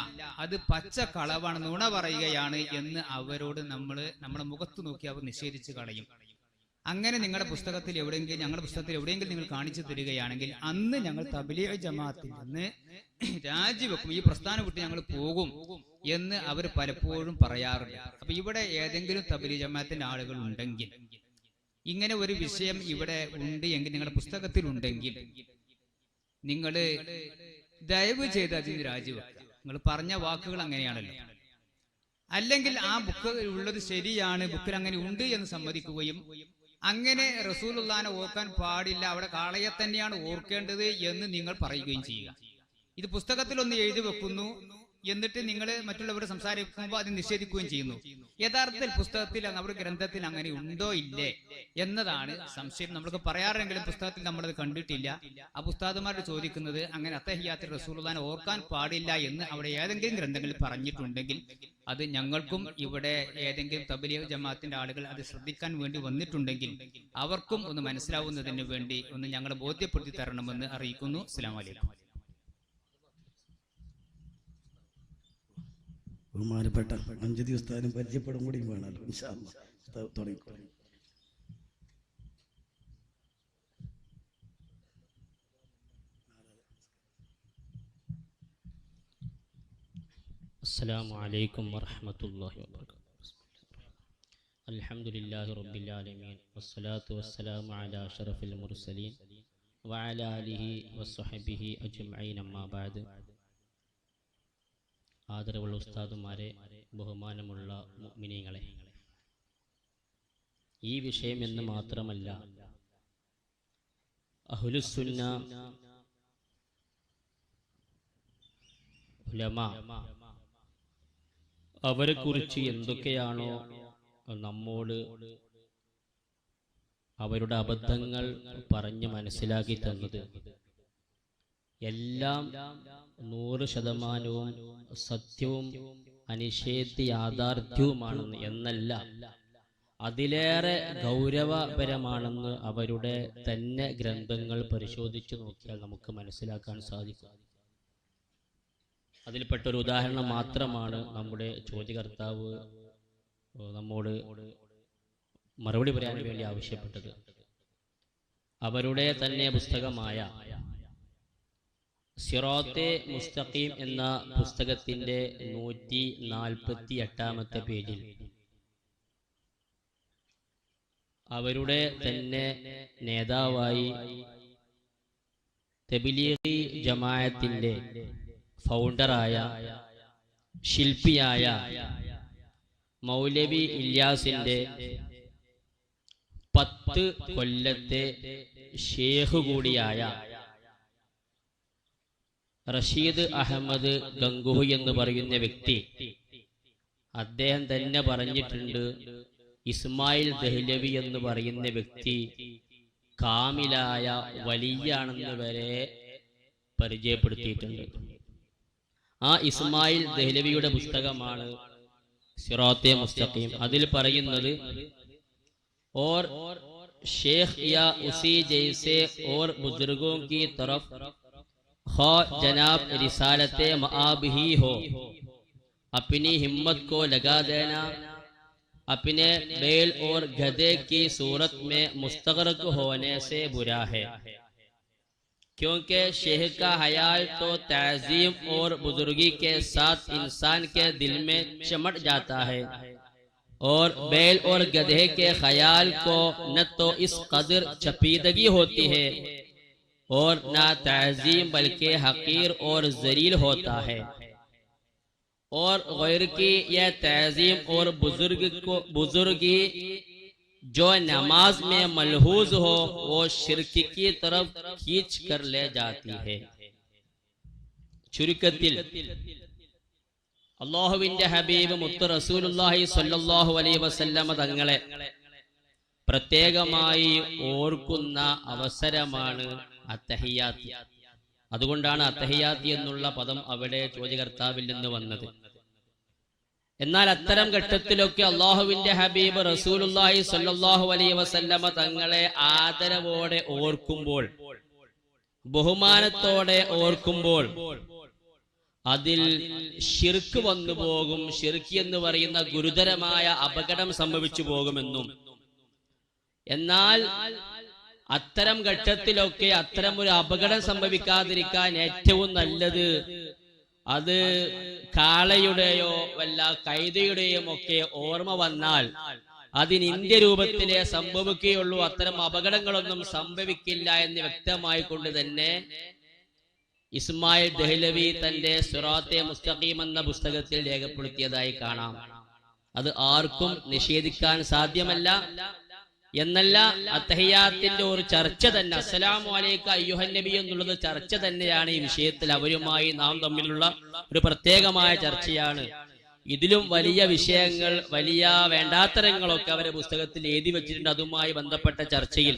അത് പച്ച കളവാണ്, നുണ പറയുകയാണ് എന്ന് അവരോട് നമ്മുടെ മുഖത്ത് നോക്കി അവർ നിഷേധിച്ച് കളയും. അങ്ങനെ നിങ്ങളുടെ പുസ്തകത്തിൽ എവിടെയെങ്കിലും ഞങ്ങളുടെ പുസ്തകത്തിൽ എവിടെയെങ്കിലും നിങ്ങൾ കാണിച്ചു തരികയാണെങ്കിൽ അന്ന് ഞങ്ങൾ തബ്ലീഗ് ജമാഅത്തിൽ നിന്ന് രാജിവെക്കും, ഈ പ്രസ്ഥാനം വിട്ട് ഞങ്ങൾ പോകും എന്ന് അവർ പലപ്പോഴും പറയാറുണ്ട്. അപ്പൊ ഇവിടെ ഏതെങ്കിലും തബ്ലീഗ് ജമാഅത്തിന്റെ ആളുകൾ ഉണ്ടെങ്കിൽ, ഇങ്ങനെ ഒരു വിഷയം ഇവിടെ ഉണ്ട് എങ്കിൽ, നിങ്ങളുടെ പുസ്തകത്തിൽ ഉണ്ടെങ്കിൽ നിങ്ങൾ ദയവ് ചെയ്ത് അതിന് രാജിവെക്കുക. നിങ്ങൾ പറഞ്ഞ വാക്കുകൾ അങ്ങനെയാണല്ലോ. അല്ലെങ്കിൽ ആ ബുക്ക് ഉള്ളത് ശരിയാണ്, ബുക്കിൽ അങ്ങനെ ഉണ്ട് എന്ന് സമ്മതിക്കുകയും അങ്ങനെ റസൂലുള്ളാഹിനെ ഓർക്കാൻ പാടില്ല, അവിടെ കാളയെ തന്നെയാണ് ഓർക്കേണ്ടത് എന്ന് നിങ്ങൾ പറയുകയും ചെയ്യുക. ഇത് പുസ്തകത്തിൽ ഒന്ന് എഴുതി വെക്കുന്നു, എന്നിട്ട് നിങ്ങൾ മറ്റുള്ളവർ സംസാരിക്കുമ്പോൾ അത് നിഷേധിക്കുകയും ചെയ്യുന്നു. യഥാർത്ഥത്തിൽ പുസ്തകത്തിൽ അവർ ഗ്രന്ഥത്തിൽ അങ്ങനെ ഉണ്ടോ ഇല്ലേ എന്നതാണ് സംശയം. നമ്മൾക്ക് പറയാറെങ്കിലും പുസ്തകത്തിൽ നമ്മളത് കണ്ടിട്ടില്ല. ആ ഉസ്താദുമാരോട് ചോദിക്കുന്നത്, അങ്ങനെ അത്തഹിയ്യാത്തിൽ റസൂലുള്ളാഹിനെ ഓർക്കാൻ പാടില്ല എന്ന് അവിടെ ഏതെങ്കിലും ഗ്രന്ഥങ്ങളിൽ പറഞ്ഞിട്ടുണ്ടെങ്കിൽ അത് ഞങ്ങൾക്കും ഇവിടെ ഏതെങ്കിലും തബ്ലീഗ് ജമാഅത്തിന്റെ ആളുകൾ അത് ശ്രദ്ധിക്കാൻ വേണ്ടി വന്നിട്ടുണ്ടെങ്കിൽ അവർക്കും ഒന്ന് മനസ്സിലാവുന്നതിന് വേണ്ടി ഒന്ന് ഞങ്ങളെ ബോധ്യപ്പെടുത്തി തരണമെന്ന് അറിയിക്കുന്നു. അസ്സലാമു അലൈക്കും. ബഹുമാനപ്പെട്ട അഞ്ച് ഉസ്താദിനും പരിചയപ്പെടും കൂടി വേണമല്ലോ. ഇൻഷാ അല്ലാഹ് തുടങ്ങിക്കോളൂ. السلام عليكم ورحمة الله وبركاته. الحمد لله رب العالمين والصلاة والسلام على أشرف المرسلين وعلى آله وصحبه أجمعين أما بعد. ആദരവുള്ള ഉസ്താദുമാരെ, ബഹുമാനമുള്ള മുഅ്മിനീങ്ങളെ, ഈ വിഷയം എന്ന് മാത്രമല്ല അഹ്ലുസുന്ന ഉലമ അവരെ കുറിച്ച് എന്തൊക്കെയാണോ നമ്മോട് അവരുടെ അബദ്ധങ്ങൾ പറഞ്ഞ് മനസ്സിലാക്കി തന്നത് എല്ലാം 100% സത്യവും അനിഷേധ്യ യാഥാർത്ഥ്യവുമാണെന്ന് എന്നല്ല, അതിലേറെ ഗൗരവപരമാണെന്ന് അവരുടെ തന്നെ ഗ്രന്ഥങ്ങൾ പരിശോധിച്ചു നോക്കിയാൽ നമുക്ക് മനസ്സിലാക്കാൻ സാധിക്കും. അതിൽപ്പെട്ട ഒരു ഉദാഹരണം മാത്രമാണ് നമ്മുടെ ചോദ്യകർത്താവ് നമ്മോട് മറുപടി പറയാൻ വേണ്ടി ആവശ്യപ്പെട്ടത്. അവരുടെ തന്നെ പുസ്തകമായ സിറാത്തെ മുസ്തഖീം എന്ന പുസ്തകത്തിന്റെ 148-ാമത്തെ പേജിൽ അവരുടെ തന്നെ നേതാവായി തബ്ലീഗി ജമാഅത്തിന്റെ ഫൗണ്ടറായ ശില്പിയായ മൗലവി ഇല്യാസിന്റെ 10 കൊല്ലത്തെ ഷേഖ് കൂടിയായ റഷീദ് അഹമ്മദ് ഗംഗൂഹി എന്ന് പറയുന്ന വ്യക്തി, അദ്ദേഹം തന്നെ പറഞ്ഞിട്ടുണ്ട്, ഇസ്മായിൽ ദഹ്ലവി എന്ന് പറയുന്ന വ്യക്തി കാമിലായ വലിയാണെന്ന് വരെ പരിചയപ്പെടുത്തിയിട്ടുണ്ട്. ആ ഇസ്മായിൽ ദഹ്ലവിയുടെ പുസ്തകമാണ് സിറാത്തെ മുസ്തഖീം. അതിൽ പറയുന്നത്, और शेख या उसी जैसे और बुजुर्गों की तरफ खा जनाब रिसालते मआब ही हो, अपनी हिम्मत को लगा देना अपने बैल और गधे की सूरत में मुस्तगरक होने से बुरा है, क्योंकि शेख का ख्याल तो ताज़ीम और बुजुर्गी के साथ इंसान के दिल में चमट जाता है, और बैल और गधे के ख्याल को न तो इस कदर चपीदगी होती है और ना ताज़ीम बल्कि हकीर और जलील होता है, और गैर की यह ताज़ीम और बुजुर्गी जो नमाज में मलहूज हो वो शिर्क की तरफ खींच कर ले जाती है. ചുരുക്കത്തിൽ അല്ലാഹുവിന്റെ ഹബീബ് മുത്ത് റസൂലുള്ളാഹി സ്വല്ലല്ലാഹു അലൈഹി വസല്ലമ തങ്ങളെ പ്രത്യേകമായി ഓർക്കുന്ന അവസരമാണ് അത്തഹിയാത്ത്. അതുകൊണ്ടാണ് അത്തഹിയാത്ത് എന്നുള്ള പദം അവിടെ ചോദ്യകർത്താവിൽ നിന്ന് വന്നത്. എന്നാൽ അത്തരം ഘട്ടത്തിലൊക്കെ അല്ലാഹുവിന്റെ ഹബീബ് റസൂലുള്ളാഹി സ്വല്ലല്ലാഹു അലൈഹി വസല്ലമ തങ്ങളെ ആദരവോടെ ഓർക്കുമ്പോൾ, ബഹുമാനത്തോടെ ഓർക്കുമ്പോൾ അതിൽ ശിർക്ക് വന്നു പോകും, ശിർക്ക് എന്ന് പറയുന്ന ഗുരുതരമായ അപകടം സംഭവിച്ചു പോകുമെന്നും എന്നാൽ അത്തരം ഘട്ടത്തിലൊക്കെ അത്തരം ഒരു അപകടം സംഭവിക്കാതിരിക്കാൻ ഏറ്റവും നല്ലത് അത് കാളയുടെയോ വല്ല കൈതയുടെയും ഒക്കെ ഓർമ്മ വന്നാൽ അതിന് ഇന്ത്യ രൂപത്തിലേ സംഭവിക്കുകയുള്ളൂ, അത്തരം അപകടങ്ങളൊന്നും സംഭവിക്കില്ല എന്ന് വ്യക്തമായി കൊണ്ട് തന്നെ ഇസ്മായിൽ ദഹ്ലവി തന്റെ സിറാത്തെ മുസ്തഖീം എന്ന പുസ്തകത്തിൽ രേഖപ്പെടുത്തിയതായി കാണാം. അത് ആർക്കും നിഷേധിക്കാൻ സാധ്യമല്ല. എന്നല്ല, അത്തഹിയാത്തിന്റെ ഒരു ചർച്ച തന്നെ, അസ്സലാമു അലൈക അയ്യുഹൻ നബി എന്നുള്ളത് ചർച്ച തന്നെയാണ്. ഈ വിഷയത്തിൽ അവരുമായി നാം തമ്മിലുള്ള ഒരു പ്രത്യേകമായ ചർച്ചയാണ്. ഇതിലും വലിയ വിഷയങ്ങൾ, വലിയ വേണ്ടാത്തരങ്ങളൊക്കെ അവരെ പുസ്തകത്തിൽ എഴുതി വെച്ചിട്ടുണ്ട്. അതുമായി ബന്ധപ്പെട്ട ചർച്ചയിൽ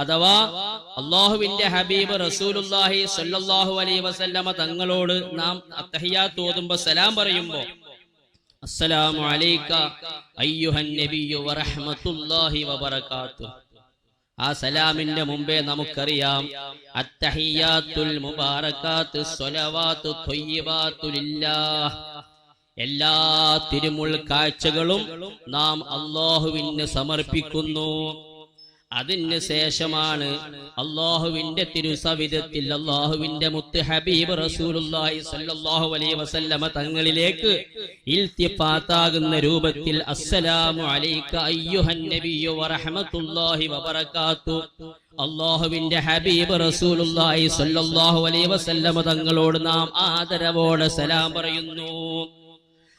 അഥവാ അള്ളാഹുവിന്റെ ഹബീബ് റസൂലുള്ളാഹി സ്വല്ലല്ലാഹു അലൈഹി വസല്ലമ തങ്ങളോട് നാം അത്തഹിയാത്ത് ഓതുമ്പോൾ സലാം പറയുമ്പോൾ അസ്സലാമു അലൈക അയ്യുഹൻ നബിയ്യു വറഹ്മത്തുള്ളാഹി വബറകാതുഹു, ആ സലാമിന്റെ മുമ്പേ നമുക്കറിയാം അത്തഹിയാത്തുൽ മുബാറകാത്തു സ്വലവാത്തു ത്വയ്യിബാത്തു ലില്ലാഹ്, എല്ലാ തിരുമുൾ കാഴ്ചകളും നാം അല്ലാഹുവിന് സമർപ്പിക്കുന്നു. അതിന് ശേഷമാണ് അള്ളാഹുവിന്റെ തിരുസവിധത്തിൽ അള്ളാഹുവിന്റെ മുത്ത് ഹബീബ് റസൂലുള്ളാഹി സ്വല്ലല്ലാഹു അലൈഹി വസല്ലമ തങ്ങളിലേക്ക് ഇൽത്തിഫാത്താകുന്ന രൂപത്തിൽ അസ്സലാമു അലൈക അയ്യുഹൻ നബിയ്യു വറഹ്മത്തുള്ളാഹി വബറകാതുഹു, അള്ളാഹുവിന്റെ ഹബീബ് റസൂലുള്ളാഹി സ്വല്ലല്ലാഹു അലൈഹി വസല്ലമ തങ്ങളോട് നാം ആദരവോടെ സലാം പറയുന്നു.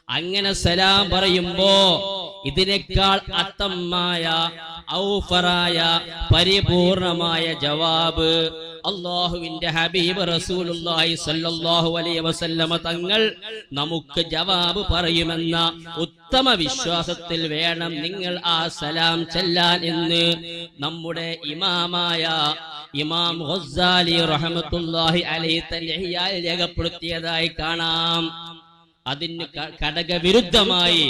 അങ്ങനെ സലാം പറയുമ്പോ ഇതിനേക്കാൾ അത്തമായ ഔഫറായ പരിപൂർണമായ ജവാബ് അള്ളാഹുവിന്റെ ഹബീബ് റസൂലുള്ളാഹി സ്വല്ലല്ലാഹു അലൈഹി വസല്ലമ തങ്ങൾ നമുക്ക് ജവാബ് പറയുമെന്ന ഉത്തമ വിശ്വാസത്തിൽ വേണം നിങ്ങൾ ആ സലാം ചെല്ലാൻ എന്ന് നമ്മുടെ ഇമാമായ ഇമാം ഗസ്സാലി റഹ്മത്തുള്ളാഹി അലൈഹി തൻഹിയാൽ രേഖപ്പെടുത്തിയതായി കാണാം. അതിന് ഘടകവിരുദ്ധമായി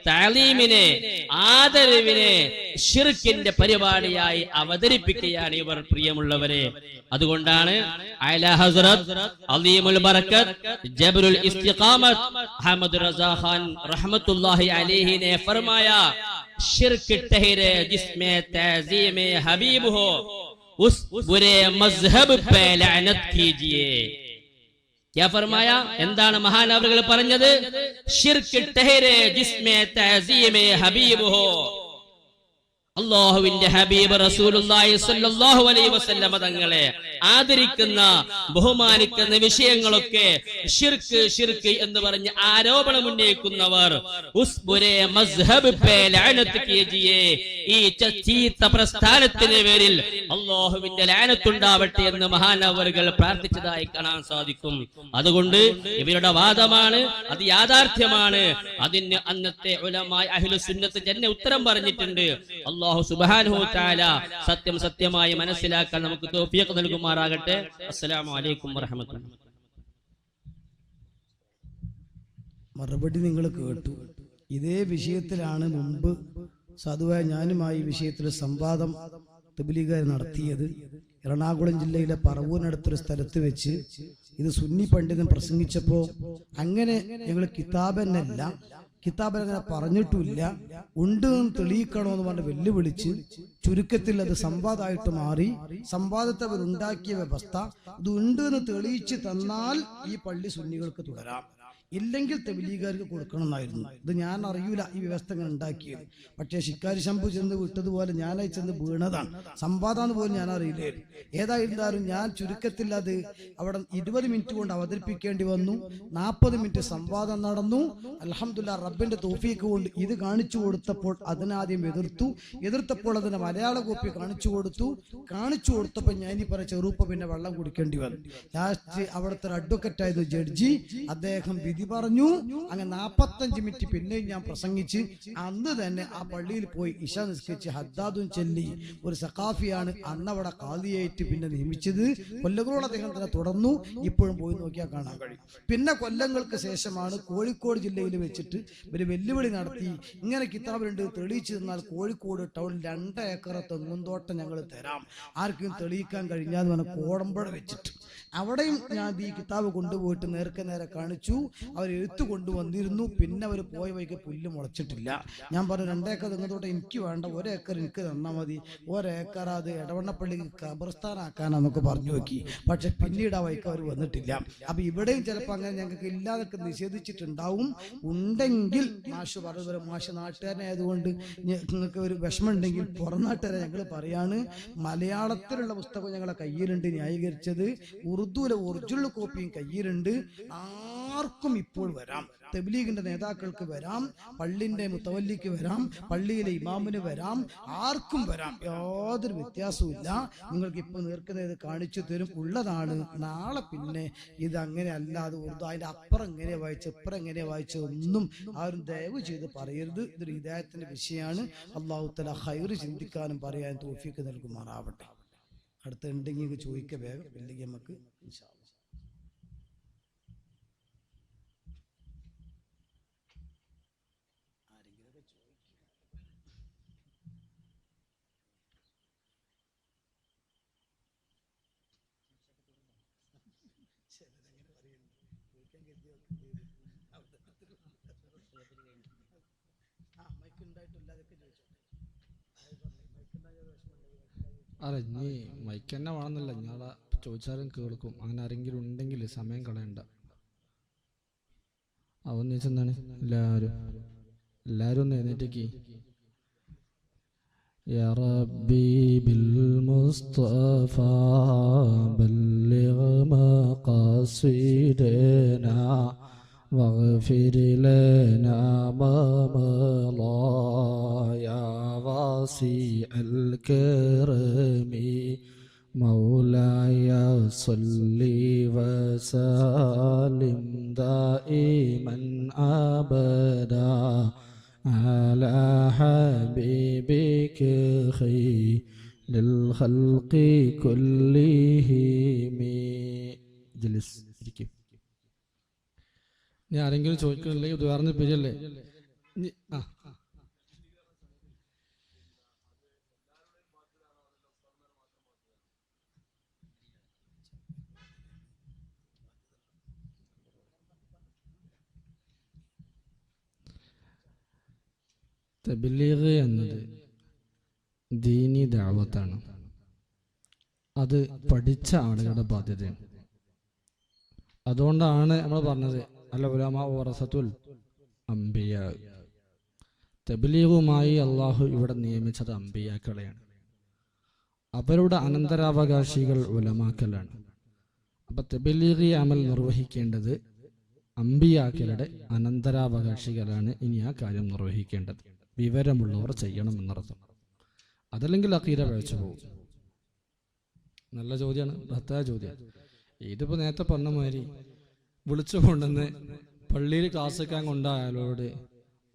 തഅലീമിനെ, ആദരവിനെ ശിർക്കിന്റെ പരിപാടിയായി അവതരിപ്പിക്കുകയാണ് ഇവർ. പ്രിയമുള്ളവരെ, അതുകൊണ്ടാണ് അല ഹസ്രത്ത് അലീമുൽ ബറക്കത്ത് ജബറുൽ ഇസ്തിഖാമത്ത് അഹ്മദ് റസാ ഖാൻ റഹ്മത്തുള്ളാഹി അലൈഹി ने फरमाया शिर्क ठहरे जिसमें तज़ीम हबीब हो उस बुरे मजहब पे लानत कीजिए. क्या फरमाया? എന്താണ് മഹാനവറുകൾ പറഞ്ഞത്? ശിർക്ക് ടഹരെ ജിസ്മേ തഅസീമേ ഹബീബ് ഹോ, അല്ലാഹുവിന്റെ ഹബീബ് റസൂലുള്ളാഹി സ്വല്ലല്ലാഹു അലൈഹി വസല്ലമ തങ്ങളെ ആദരിക്കുന്ന, ബഹുമാനിക്കുന്ന വിഷയങ്ങളൊക്കെ ശിർക്ക് ശിർക്ക് എന്ന് പറഞ്ഞ് ആരോപണം ഉന്നയിക്കുന്നവർ ഉസ്ബുരെ മസ്ഹബ് പേ ലഅനത്ത് കീജിയേ, ഈ ചീത്ത പ്രസ്ഥാനത്തിന്റെ പേരിൽ അല്ലാഹുവിന്റെ ലഅനത്ത് ഉണ്ടാവട്ടെ എന്ന് മഹാനവറുകൾ പ്രാർത്ഥിച്ചതായി കാണാൻ സാധിക്കും. അതുകൊണ്ട് ഇവരുടെ വാദമാണ്, അത് യാഥാർത്ഥ്യമാണ്. അതിന് അന്നത്തെ ഉലമാ അഹ്ലുസ് സുന്നത്ത് തന്നെ ഉത്തരം പറഞ്ഞിട്ടുണ്ട്. അല്ലാഹു സുബ്ഹാനഹു വ തആല സത്യം സത്യമായി മനസ്സിലാക്കാൻ നമുക്ക് തൗഫീഖ് നൽകുമാറാകട്ടെ. അസ്സലാമു അലൈക്കും വറഹ്മത്തുള്ളാഹി. മറുപടി നിങ്ങൾ കേട്ടു. ഇതേ വിഷയത്തിലാണ് മുമ്പ് സാധുവായ ഞാനുമായി ഈ വിഷയത്തിൽ സംവാദം തബ്ലീഗുകാർ നടത്തിയത്. എറണാകുളം ജില്ലയിലെ പറവൂരിനടുത്തൊരു സ്ഥലത്ത് വെച്ച് ഇത് സുന്നി പണ്ഡിതൻ പ്രസംഗിച്ചപ്പോൾ അങ്ങനെ ഞങ്ങൾ കിതാബെന്നല്ല, കിതാബ് അങ്ങനെ പറഞ്ഞിട്ടുമില്ല, ഉണ്ട് എന്ന് തെളിയിക്കണമെന്ന് പറഞ്ഞ് വെല്ലുവിളിച്ച് ചുരുക്കത്തിൽ അത് സംവാദമായിട്ട് മാറി. സംവാദത്തെ അവരുണ്ടാക്കിയ വ്യവസ്ഥ, ഇത് ഉണ്ട് എന്ന് തെളിയിച്ച് തന്നാൽ ഈ പള്ളി സുന്നികൾക്ക് തുടരാം, ഇല്ലെങ്കിൽ തബ്ലീഗുകാർക്ക് കൊടുക്കണം എന്നായിരുന്നു. ഇത് ഞാൻ അറിയൂല ഈ വ്യവസ്ഥ ഇങ്ങനെ ഉണ്ടാക്കിയത്. പക്ഷേ ശിക്കാരി ശംഭു ചെന്ന് വിട്ടതുപോലെ ഞാനായി ചെന്ന് വീണതാണ്. സംവാദാന്ന് പോലും ഞാൻ അറിയില്ലായിരുന്നു. ഏതായിരുന്നാലും ഞാൻ ചുരുക്കത്തിൽ അത് അവിടെ 20 മിനിറ്റ് കൊണ്ട് അവതരിപ്പിക്കേണ്ടി വന്നു. 40 മിനിറ്റ് സംവാദം നടന്നു. അൽഹംദുലില്ലാഹ് റബ്ബിന്റെ തൗഫീഖ് കൊണ്ട് ഇത് കാണിച്ചു കൊടുത്തപ്പോൾ അതിനാദ്യം എതിർത്തപ്പോൾ അതിന് മലയാള കോപ്പി കാണിച്ചു കൊടുത്തപ്പോൾ ഞാൻ ഈ പറഞ്ഞ ചെറുപ്പ പിന്നെ വെള്ളം കുടിക്കേണ്ടി വന്നു. ലാസ്റ്റ് അവിടുത്തെ ഒരു അഡ്വക്കറ്റ് ആയിരുന്നു ജഡ്ജി, അദ്ദേഹം വിധി പറഞ്ഞു. അങ്ങനെ 45 മിനിറ്റ് പിന്നെയും ഞാൻ പ്രസംഗിച്ച് അന്ന് തന്നെ ആ പള്ളിയിൽ പോയി ഇശ നിസ്കരിച്ച് ഹദ്ദാദും ചൊല്ലി. ഒരു സഖാഫിയാണ് അന്നവിടെ ഖാദിയായിട്ട് പിന്നെ നിയമിച്ചത്. കൊല്ലങ്ങളോട് അദ്ദേഹം തന്നെ തുടർന്നു. ഇപ്പോഴും പോയി നോക്കിയാൽ കാണാൻ കഴിയും. പിന്നെ കൊല്ലങ്ങൾക്ക് ശേഷമാണ് കോഴിക്കോട് ജില്ലയിൽ വെച്ചിട്ട് ഒരു വെല്ലുവിളി നടത്തി, ഇങ്ങനെ കിതാബുണ്ട് തെളിയിച്ചു തന്നാൽ കോഴിക്കോട് ടൗണിൽ 2 ഏക്കർ തെങ്ങുംതോട്ടം ഞങ്ങൾ തരാം, ആർക്കും തെളിയിക്കാൻ കഴിഞ്ഞാന്ന് പറഞ്ഞ കോടമ്പുഴ വെച്ചിട്ട് അവിടെയും ഞാൻ ഈ കിതാബ് കൊണ്ടുപോയിട്ട് നേരെ കാണിച്ചു. അവർ എഴുത്ത് കൊണ്ടുവന്നിരുന്നു. പിന്നെ അവർ പോയ വഴിക്ക് പുല്ല് മുളച്ചിട്ടില്ല. ഞാൻ പറഞ്ഞു 2 ഏക്കർ നിങ്ങത്തോട്ട് എനിക്ക് വേണ്ട, 1 ഏക്കർ എനിക്ക് തന്നാൽ മതി, 1 ഏക്കർ അത് എടവണ്ണപ്പള്ളിക്ക് ഖബർസ്ഥാനാക്കാനാന്നൊക്കെ പറഞ്ഞു നോക്കി. പക്ഷെ പിന്നീട് ആ വഴിക്ക് അവർ വന്നിട്ടില്ല. അപ്പൊ ഇവിടെയും ചിലപ്പോൾ അങ്ങനെ ഞങ്ങൾക്ക് ഇല്ലാതൊക്കെ നിഷേധിച്ചിട്ടുണ്ടാവും. ഉണ്ടെങ്കിൽ മാഷ് പറഞ്ഞതുപോലെ മാഷ് നാട്ടുകാരനായതുകൊണ്ട് നിങ്ങൾക്ക് ഒരു വിഷമം ഉണ്ടെങ്കിൽ പുറം നാട്ടുകാരെ ഞങ്ങൾ പറയാണ്, മലയാളത്തിലുള്ള പുസ്തകം ഞങ്ങളെ കയ്യിലുണ്ട് ന്യായീകരിച്ചത്, ഉറുദുവിലെ ഒറിജിനൽ കോപ്പിയും കയ്യിലുണ്ട്. ആർക്കും ഇപ്പോൾ വരാം, തബ്ലീഗിന്റെ നേതാക്കൾക്ക് വരാം, പള്ളിന്റെ മുത്തവല്ലിക്ക് വരാം, പള്ളിയിലെ ഇമാമിന് വരാം, ആർക്കും വരാം, യാതൊരു വ്യത്യാസവും ഇല്ല. നിങ്ങൾക്ക് ഇപ്പൊ നേർക്കുന്നത് കാണിച്ചു തരും, ഉള്ളതാണ്. നാളെ പിന്നെ ഇത് അങ്ങനെ അല്ലാതെ ഉറുദു അതിന്റെ അപ്പുറം എങ്ങനെയാ വായിച്ചു ഇപ്പുറം എങ്ങനെയാ വായിച്ചു ഒന്നും ആരും ദയവ് ചെയ്ത് പറയരുത്. ഇതൊരു ഹിദായത്തിന്റെ വിഷയമാണ്. അല്ലാഹു തആല ഖൈറ് ചിന്തിക്കാനും പറയാൻ തൗഫീഖ് നൽകുമാറാവട്ടെ. അടുത്ത ഉണ്ടെങ്കിൽ ചോദിക്കുക വേഗം, ഇല്ലെങ്കിൽ നമുക്ക് ഇൻഷാ അല്ലാഹ്. അല്ല ഇനി മൈക്ക് തന്നെ വേണമെന്നില്ല, ഞാളെ ചോദിച്ചാലും കേൾക്കും. അങ്ങനെ ആരെങ്കിലും ഉണ്ടെങ്കിൽ സമയം കളയണ്ട. അവന്ന് വെച്ചെന്താണ് എല്ലാവരും ഒന്ന് എഴുന്നേറ്റേക്ക്. يا ربي بالمصطفى بلغ مقاصدنا واغفر لنا ما مضى يا واسع الكرم مولاي صل وسلم دائما أبدا على حبيبك خير للخلق كلهم. جلس. ഇനി ആരെങ്കിലും ചോദിക്കുന്നില്ലെങ്കിൽ ഉദാഹരണ പേരല്ലേ. തബ്ലീഗ് എന്നത് ദീനി ദഅവത്താണ്. അത് പഠിച്ച ആളുകളുടെ ബാധ്യതയാണ്. അതുകൊണ്ടാണ് നമ്മൾ പറഞ്ഞത് അൽ ഉലമാ വറസത്തുൽ അംബിയാ. തബ്ലീഗുമായി അള്ളാഹു ഇവിടെ നിയമിച്ചത് അംബിയാക്കളെയാണ്. അവരുടെ അനന്തരാവകാശികൾ ഉലമാക്കളാണ്. അപ്പൊ തബ്ലീഗി അമൽ നിർവഹിക്കേണ്ടത് അംബിയാക്കളുടെ അനന്തരാവകാശികളാണ്. ഇനി ആ കാര്യം നിർവഹിക്കേണ്ടത് വിവരമുള്ളവർ ചെയ്യണം എന്നർത്ഥം. അതല്ലെങ്കിൽ അഖീദ പിഴച്ചു പോകും. നല്ല ചോദ്യമാണ്, ബൃഹത്തായ ചോദ്യം. ഇതിപ്പോ നേരത്തെ പറഞ്ഞ മാതിരി വിളിച്ചു കൊണ്ടുവന്ന് പള്ളിയിൽ ക്ലാസ് വെക്കാൻ കൊണ്ടായാലോട്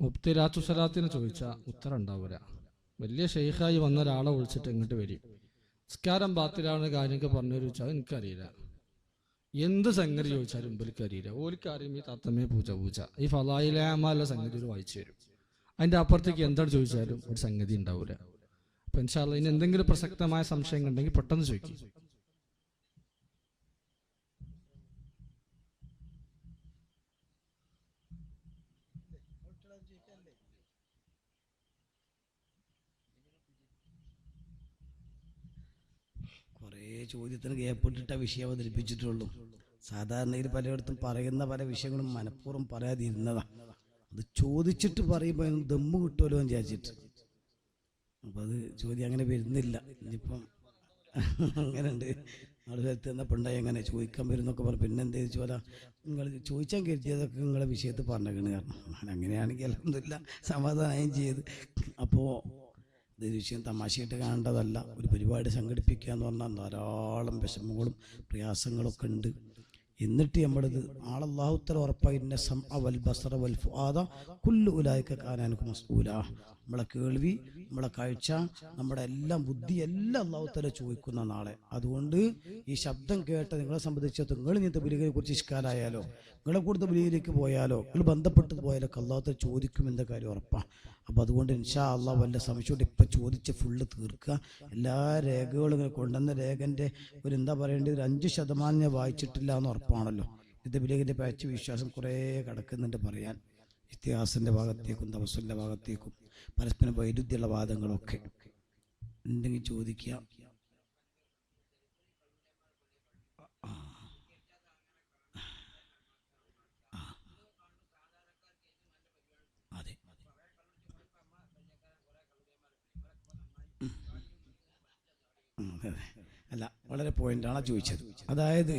മുബ്തിലാത്തു സ്വലാത്തിന് ചോദിച്ചാൽ ഉത്തരം ഉണ്ടാവില്ല. വലിയ ഷെയ്ഖായി വന്ന ഒരാളെ വിളിച്ചിട്ട് ഇങ്ങോട്ട് വരും, നിസ്കാരം ബാത്തിലാവുന്ന കാര്യമൊക്കെ പറഞ്ഞു ചോദിച്ചാൽ എനിക്കറിയില്ല. എന്ത് സംഗതി ചോദിച്ചാലും എനിക്കറിയില്ല. ഓലിക്കറിയും ഈ തത്തമ്മയെ പൂച്ച ഈ ഫലായിലാമല്ല സംഗതി ഒരു വായിച്ചു തരും. അതിൻ്റെ അപ്പുറത്തേക്ക് എന്താണ് ചോദിച്ചാലും ഒരു സംഗതി ഉണ്ടാവില്ല. അപ്പൊ ഇൻഷാ അല്ലാഹ് ഇനി എന്തെങ്കിലും പ്രസക്തമായ സംശയം ഉണ്ടെങ്കിൽ പെട്ടെന്ന് ചോദിക്കും. കുറേ ചോദ്യത്തിന് ഗ്യാപ്പിട്ടിട്ട വിഷയം അവതരിപ്പിച്ചിട്ടുള്ളൂ. സാധാരണയിൽ പലയിടത്തും പറയുന്ന പല വിഷയങ്ങളും മനഃപൂർവ്വം പറയാതിരുന്നതാണ്. അത് ചോദിച്ചിട്ട് പറയുമ്പോൾ ദമ്മ് കിട്ടുമല്ലോ എന്ന് വിചാരിച്ചിട്ട്. അപ്പം അത് ചോദ്യം അങ്ങനെ വരുന്നില്ല. ഇനിയിപ്പം അങ്ങനെ ഉണ്ട്. നാളെ സ്ഥലത്ത് എന്നപ്പോൾ ഉണ്ടായി അങ്ങനെ ചോദിക്കാൻ വരുന്നൊക്കെ പറഞ്ഞു. പിന്നെ എന്ത് ചോദിച്ചാൽ നിങ്ങൾ ചോദിച്ചാൽ കരുതിയതൊക്കെ നിങ്ങളെ വിഷയത്തിൽ പറഞ്ഞേക്കണ്. കാരണം അങ്ങനെയാണെങ്കിൽ അൽഹംദുലില്ലാ സമാധാനം ചെയ്ത്. അപ്പോൾ ഇതൊരു വിഷയം തമാശയായിട്ട് കാണേണ്ടതല്ല. ഒരു പരിപാടി സംഘടിപ്പിക്കുക എന്ന് പറഞ്ഞാൽ ധാരാളം വിഷമങ്ങളും പ്രയാസങ്ങളൊക്കെ ഉണ്ട്. എന്നിട്ട് നമ്മളിത് അല്ലാഹുത്തആല ഉറപ്പായി ഇന്ന സമഅ വൽ ബസറ വൽ ഫുആദ കുല്ലു ഉലൈക കാന അൻഹു മസ്ഊല. നമ്മളെ കേൾവി, നമ്മളെ കാഴ്ച, നമ്മുടെ എല്ലാം ബുദ്ധി എല്ലാം അല്ലാഹുത്തആല ചോദിക്കുന്ന നാളെ. അതുകൊണ്ട് ഈ ശബ്ദം കേട്ട നിങ്ങളെ സംബന്ധിച്ചിടത്തോളം നിങ്ങൾ ഇനി തബ്ലീഗിനെ കുറിച്ച് ഇഷ്കാലായാലോ, നിങ്ങളെ കൂടുതൽ തബ്ലീഗിലേക്ക് പോയാലോ, നിങ്ങൾ ബന്ധപ്പെട്ട് പോയാലോ അല്ലാഹുത്തആല ചോദിക്കും എന്ന കാര്യം ഉറപ്പാണ്. അപ്പോൾ അതുകൊണ്ട് ഇൻഷാ അല്ലാഹ് വല്ല സംശയം ഇപ്പം ചോദിച്ച് ഫുള്ള് തീർക്കുക. എല്ലാ രേഖകളും ഇങ്ങനെ കൊണ്ടുവന്ന രേഖൻ്റെ ഒരു എന്താ പറയേണ്ടത്, ഒരു 5% ഞാൻ വായിച്ചിട്ടില്ല എന്ന് ഉറപ്പാണല്ലോ. തബ്ലീഗിൻ്റെ പാച്ച് വിശ്വാസം കുറേ കിടക്കുന്നുണ്ട് പറയാൻ. ഇത്തിഹാസിൻ്റെ ഭാഗത്തേക്കും തവസ്സുലിൻ്റെ ഭാഗത്തേക്കും പരസ്പരം വൈരുദ്ധ്യമുള്ള വാദങ്ങളൊക്കെ ഉണ്ടെങ്കിൽ ചോദിക്കുക. അതെ, അല്ല, വളരെ പോയിന്റാണ് ചോദിച്ചത്. അതായത്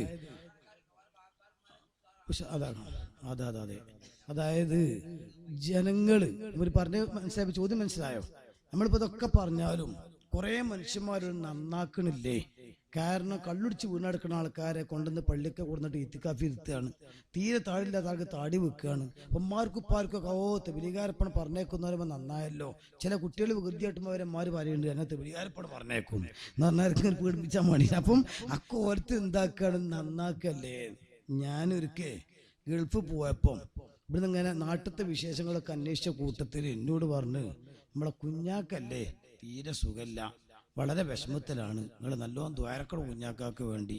അതെ അതായത് ജനങ്ങൾ ഇവർ പറഞ്ഞ് മനസ്സിലായി, ചോദ്യം മനസ്സിലായോ? നമ്മളിപ്പോൾ ഇതൊക്കെ പറഞ്ഞാലും കുറേ മനുഷ്യന്മാരൊരു നന്നാക്കണില്ലേ? കാരണം കള്ളുടിച്ച് വീണെടുക്കുന്ന ആൾക്കാരെ കൊണ്ടുവന്ന് പള്ളിയൊക്കെ കൊടുത്തിട്ട് ഇത്തിക്കാഫി ഇരുത്തുകയാണ്. തീരെ താടില്ലാത്ത ആൾക്ക് താടി വെക്കുകയാണ്. ഉമ്മാർക്കും ഉപ്പാർക്കൊക്കെ തെബിലികാരപ്പണം പറഞ്ഞേക്കുന്നവരുമ്പോൾ നന്നായല്ലോ. ചില കുട്ടികൾ വികൃതിയായിട്ടുമ്പോൾ അവരന്മാർ പറയുന്നുണ്ട് എന്നെ തെബിലികാരപ്പണം പറഞ്ഞേക്കും എന്ന് പറഞ്ഞാൽ പീഡിപ്പിച്ചാൽ മതി. അപ്പം അക്കോലത്ത് എന്താക്കുകയാണ്, നന്നാക്കല്ലേ. ഞാനൊരിക്കൽ ഗൾഫ് പോയപ്പം ഇവിടുന്ന് ഇങ്ങനെ നാട്ടിലത്തെ വിശേഷങ്ങളൊക്കെ അന്വേഷിച്ച കൂട്ടത്തിൽ എന്നോട് പറഞ്ഞ് നമ്മളെ കുഞ്ഞാക്കല്ലേ തീരെ സുഖമില്ല, വളരെ വിഷമത്തിലാണ്, നിങ്ങൾ നല്ലോണം ദ്വാരക്കണം കുഞ്ഞാക്കാക്ക് വേണ്ടി.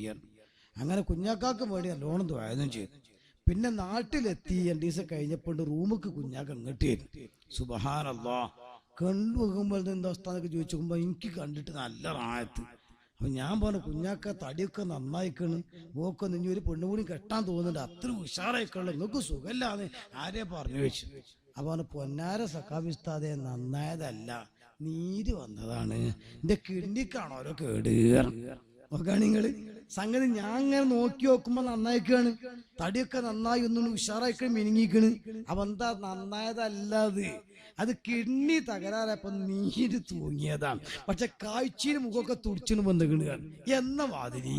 അങ്ങനെ കുഞ്ഞാക്കാക്ക് വേണ്ടി നല്ലോണം ദ്വാരം ചെയ്തു. പിന്നെ നാട്ടിലെത്തി 2 ദിവസം കഴിഞ്ഞപ്പോൾ റൂമിക്ക് കുഞ്ഞാക്ക ഇങ്ങോട്ട് വരും. സുബ്ഹാനല്ലാഹ്, കണ്ടു നോക്കുമ്പോൾ എന്താ അവസ്ഥ എന്നൊക്കെ ചോദിച്ചു നോക്കുമ്പോൾ എനിക്ക് കണ്ടിട്ട് നല്ല റായത്ത്. അപ്പം ഞാൻ പറഞ്ഞു, കുഞ്ഞാക്ക തടിയൊക്കെ നന്നായിക്കണ്, ഓക്കൊന്ന് ഇനി ഒരു പെണ്ണുകൂടി കെട്ടാൻ തോന്നുന്നുണ്ട്, അത്ര ഉഷാറായിക്കുള്ളൂ, നിങ്ങൾക്ക് സുഖമില്ലാന്ന് ആരെയാ പറഞ്ഞു വെച്ചു. അപ്പോൾ പൊന്നാര സഖാവിസ്താദെ നന്നായതല്ല, നീര് വന്നതാണ്, എൻ്റെ കിഡ്നിക്കാണോ ഓരോ കേട് നോക്കാണ് നിങ്ങൾ സംഗതി. ഞാൻ അങ്ങനെ നോക്കി നോക്കുമ്പോൾ നന്നായിക്കാണ്, തടിയൊക്കെ നന്നായി ഒന്നും ഉഷാറായിക്കണ്, മിനുങ്ങിക്കണ്. അപ്പൊ എന്താ നന്നായതല്ലാത്, അത് കിഡ്നി തകരാറപ്പോ നീര് തൂങ്ങിയതാണ്. പക്ഷെ കാഴ്ചയിൽ മുഖമൊക്കെ തുടിച്ചിന് വന്നിക്കണുകയാണ് എന്ന മാതിരി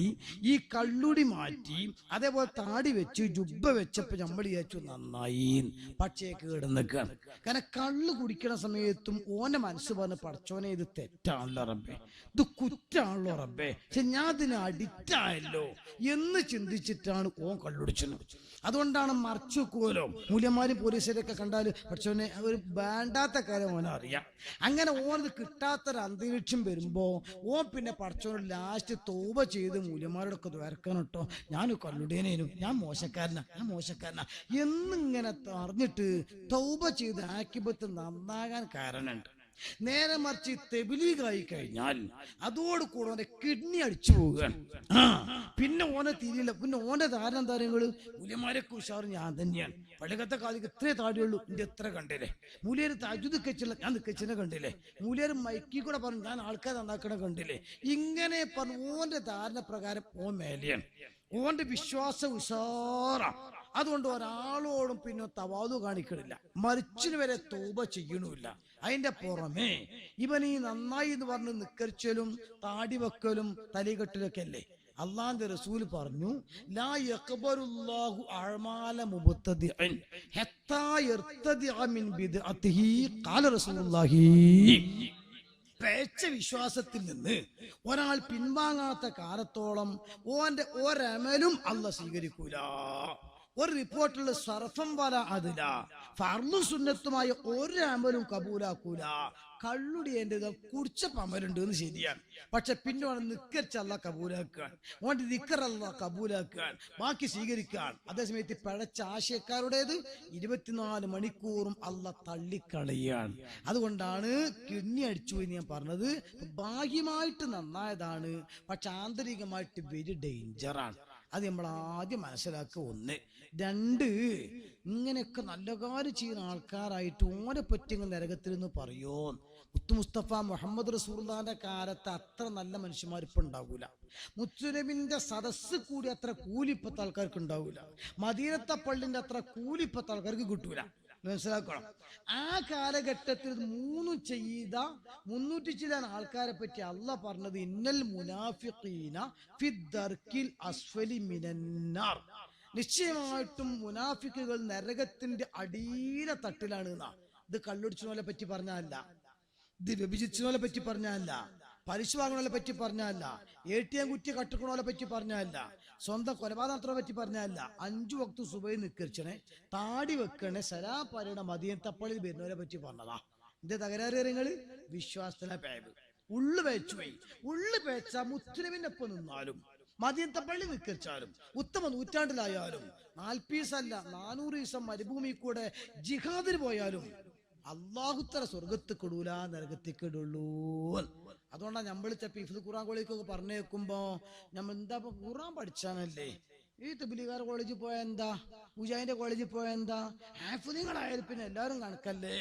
ഈ കള്ളുടി മാറ്റി അതേപോലെ താടി വെച്ച് ജുബ്ബ വെച്ചപ്പോ നമ്മൾ വിചാരിച്ചു നന്നായി, പക്ഷേ കേടുന്നൊക്കെയാണ്. കാരണം കള്ളു കുടിക്കണ സമയത്തും ഓന്റെ മനസ്സ് പറഞ്ഞ് പടച്ചോനെ ഇത് തെറ്റാണല്ലോ റബ്ബേ, ഇത് കുറ്റാണല്ലോ റബ്ബേ, പക്ഷെ ഞാൻ അതിന് അഡിക്റ്റ് ആയല്ലോ എന്ന് ചിന്തിച്ചിട്ടാണ് ഓൻ കള്ളുടിച്ചത്. അതുകൊണ്ടാണ് മറച്ചു വെക്കുമല്ലോ, മൂല്യന്മാരും പോലീസുകാരൊക്കെ കണ്ടാൽ പഠിച്ചോനെ ഒരു വേണ്ടാത്ത കാര്യം ഓനെ അറിയാം. അങ്ങനെ ഓനത് കിട്ടാത്തൊരു അന്തരീക്ഷം വരുമ്പോ ഓൻ പിന്നെ പഠിച്ചോനോട് ലാസ്റ്റ് തൗബ ചെയ്ത് മൂല്യന്മാരോടൊക്കെ വരക്കണം കേട്ടോ, ഞാൻ കള്ളുടേനേനും, ഞാൻ മോശക്കാരനാ എന്നിങ്ങനെ അറിഞ്ഞിട്ട് തൗബ ചെയ്ത് ആക്കിബത്ത് നന്നാകാൻ കാരണമുണ്ട്. നേരെ മറിച്ച് തെബിലീഗായി കഴിഞ്ഞാൽ അതോടുകൂടെ ഓന്റെ കിഡ്നി അടിച്ചു പോവുകയാണ്. പിന്നെ ഓനെ തിരിയില്ല. പിന്നെ ഓന്റെ താരങ്ങൾ മൂല്യന്മാരൊക്കെ ഉഷാറ് ഞാൻ തന്നെയാണ്, പള്ളിക്കത്തെ കാലിക്ക് ഇത്രേ താടിയുള്ളൂ, എന്റെ എത്ര കണ്ടില്ലേ, മൂല്യര് തജുദ് കച്ചില്ല, ഞാൻ നിക്കച്ചിനെ കണ്ടില്ലേ, മൂല്യര് മൈക്കി കൂടെ പറഞ്ഞു ഞാൻ ആൾക്കാരെ നന്നാക്കണ കണ്ടില്ലേ. ഇങ്ങനെ പറഞ്ഞു ഓന്റെ ധാരണ പ്രകാരം ഓൻ മേലെയാണ്, ഓന്റെ വിശ്വാസം ഉഷാറാ. അതുകൊണ്ട് ഒരാളോടും പിന്നെ തവാതു കാണിക്കണില്ല, മരിച്ചിന് വരെ തൗബ ചെയ്യണമില്ല. അതിന്റെ പുറമെ ഇവൻ ഈ നന്നായി എന്ന് പറഞ്ഞ് നിക്കരിച്ചലും താടി വെക്കലും തലകെട്ടലൊക്കെ അല്ലേ. അള്ളാന്റെ റസൂല് പറഞ്ഞു, ലാ യഖ്ബലുല്ലാഹു അഅമാല മുബ്തദിഇൻ ഹത്താ യർതദിഅ മിൻ ബിദ്അതിഹി ഖാല റസൂലുള്ളാഹി. പേച്ച വിശ്വാസത്തിൽ നിന്ന് ഒരാൾ പിൻവാങ്ങാത്ത കാലത്തോളം ഓന്റെ ഒരമലും അള്ളാഹ് സ്വീകരിക്കൂല. ഒരു റിപ്പോർട്ടിൽ സർഫം വല അതില ഫർളു സുന്നത്തുമായ ഒരു അമലും കബൂലാക്കൂല. കള്ളുടി എന്റേത് കുടിച്ചപ്പോ അമലുണ്ട് എന്ന് ശരിയാണ്, പക്ഷെ പിന്നെ ഓനെ നിക്കരിച്ചല്ല കബൂലാക്കാൻ, ഓന്റെ നിക്കറല്ല കബൂലാക്കാൻ, ബാക്കി സ്വീകരിക്കാൻ. അതേസമയത്ത് പിഴച്ച ആശയക്കാരുടേത് 24 മണിക്കൂറും അല്ല തള്ളിക്കളയാണ്. അതുകൊണ്ടാണ് കിഡ്നി അടിച്ചു എന്ന് ഞാൻ പറഞ്ഞത്. ബാഹ്യമായിട്ട് നന്നായതാണ്, പക്ഷെ ആന്തരികമായിട്ട് വെരി ഡേഞ്ചറാണ്. അത് നമ്മൾ ആദ്യം മനസ്സിലാക്കുക. 1. 2, ഇങ്ങനെയൊക്കെ നല്ല കാര്യം ചെയ്യുന്ന ആൾക്കാരായിട്ട് ഓനെ പറ്റി നരകത്തിൽ നിന്ന് പറയോ. മുത്തു മുസ്തഫ മുഹമ്മദ് റസൂലുള്ളാഹിന്റെ കാലത്ത് അത്ര നല്ല മനുഷ്യന്മാർ ഇപ്പൊ ഉണ്ടാവൂല. മുത്തുനബിന്റെ സദസ്സ് കൂടി അത്ര കൂലിപ്പത്തെ ആൾക്കാർക്ക് ഉണ്ടാവൂല. മദീനത്തെ പള്ളിന്റെ അത്ര കൂലിപ്പത്തെ ആൾക്കാർക്ക് കിട്ടൂല. മനസ്സിലാക്കണം. ആ കാലഘട്ടത്തിൽ 3 ചെയ്ത 300 ചില ആൾക്കാരെ പറ്റി അള്ളാഹ് പറഞ്ഞത്, ഇന്നൽ മുനാഫിഖീന ഫിദ്ദർക്കിൽ അസ്ഫലി മിനന്നാർ, നിശ്ചയമായിട്ടും മുനാഫിക്കുകൾ നരകത്തിന്റെ അടിയില തട്ടിലാണ് എന്നാ. ഇത് കള്ളുടിച്ചവനെ പറ്റി പറഞ്ഞല്ല, ഇത് വ്യഭിചരിച്ചവനെ പറ്റി പറഞ്ഞല്ല, പലിശ വാങ്ങുന്നവരെ പറ്റി പറഞ്ഞല്ല, ATM കുറ്റി കട്ടുക്കണവരെ പറ്റി പറഞ്ഞല്ല, സ്വന്തം കൊലപാതകത്തിനെ പറ്റി പറഞ്ഞല്ല. 5 വക്ത് സുബഹി നിക്കരിച്ചണേ, താടി വെക്കണേ, സലാപ്പരയുടെ മദീനത്തപ്പള്ളിയിൽ വരുന്നവരെ പറ്റി പറഞ്ഞതാ. എന്റെ തകരാറ് കാര്യങ്ങള് വിശ്വാസത്തിലെ പേവ് ഉള്ളു പേച്ചു പോയി. ഉള്ളു പേച്ച മുസ്ലിമിനൊപ്പം നിന്നാലും മദീനത്തെ പള്ളി നിസ്കരിച്ചാലും ഉത്തമ നൂറ്റാണ്ടിലായാലും 40 ദിവസമല്ല 400 ദിവസം മരുഭൂമി കൂടെ ജിഹാദിന് പോയാലും അള്ളാഹുത്തര സ്വർഗത്ത് കിടൂല, നരകത്തിൽ കിടുള്ളൂ. അതുകൊണ്ടാണ് നമ്മൾ ഇഫ്ദ് ഖുർആൻ കോളേജിലൊക്കെ പറഞ്ഞേക്കുമ്പോ നമ്മൾ എന്താ ഖുർആൻ പഠിച്ചാനല്ലേ, ഈ തബ്ലീഗാർ കോളേജിൽ പോയ എന്താ, മുജാഹിദിന്റെ കോളേജിൽ പോയ എന്താ, ഹാഫിളുകളായാലും പിന്നെ എല്ലാവരും കണക്കല്ലേ?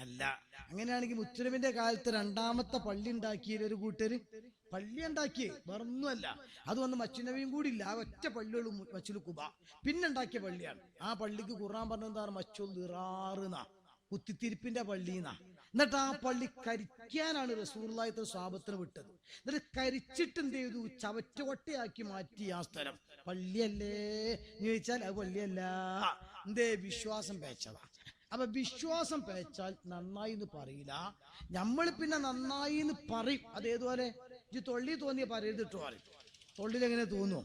അല്ല. അങ്ങനെയാണെങ്കിൽ മുസ്ലിമിന്റെ കാലത്ത് 2ാമത്തെ പള്ളി ഉണ്ടാക്കിയ ഒരു കൂട്ടര് പള്ളി ഉണ്ടാക്കിയേ വേറൊന്നുമല്ല, അത് വന്ന് മസ്ജിദ് നബിയും കൂടി ഇല്ല, ആ ഒറ്റ പള്ളികളും മസ്ജിദുൽ ഖുബ പിന്നെ ഉണ്ടാക്കിയ പള്ളിയാണ്. ആ പള്ളിക്ക് ഖുർആൻ പറഞ്ഞെന്താണ് മസ്ജിദുൽ ദിറാറുന്ന, കുത്തിത്തിരിപ്പിന്റെ പള്ളിന്നാ. എന്നിട്ട് ആ പള്ളി കരിക്കാനാണ് റസൂലുള്ളാഹി സ്വഹാബത്തിന് വിട്ടത്. എന്നിട്ട് കരിച്ചിട്ട് എന്ത് ചെയ്തു, ചവറ്റുകൊട്ടയാക്കി മാറ്റി ആ സ്ഥലം. പള്ളിയല്ലേ എന്ന് ചോദിച്ചാൽ അത് പള്ളിയല്ല, എന്തേ വിശ്വാസം പേച്ചതാ. അപ്പൊ വിശ്വാസം പേച്ചാൽ നന്നായി എന്ന് പറയില്ല, നമ്മൾ പിന്നെ നന്നായി എന്ന് പറയും. അതേതുപോലെ ഈ തൊള്ളി തോന്നിയ പറയരുതിട്ട് പറയും. തൊള്ളിലെങ്ങനെ തോന്നുമോ?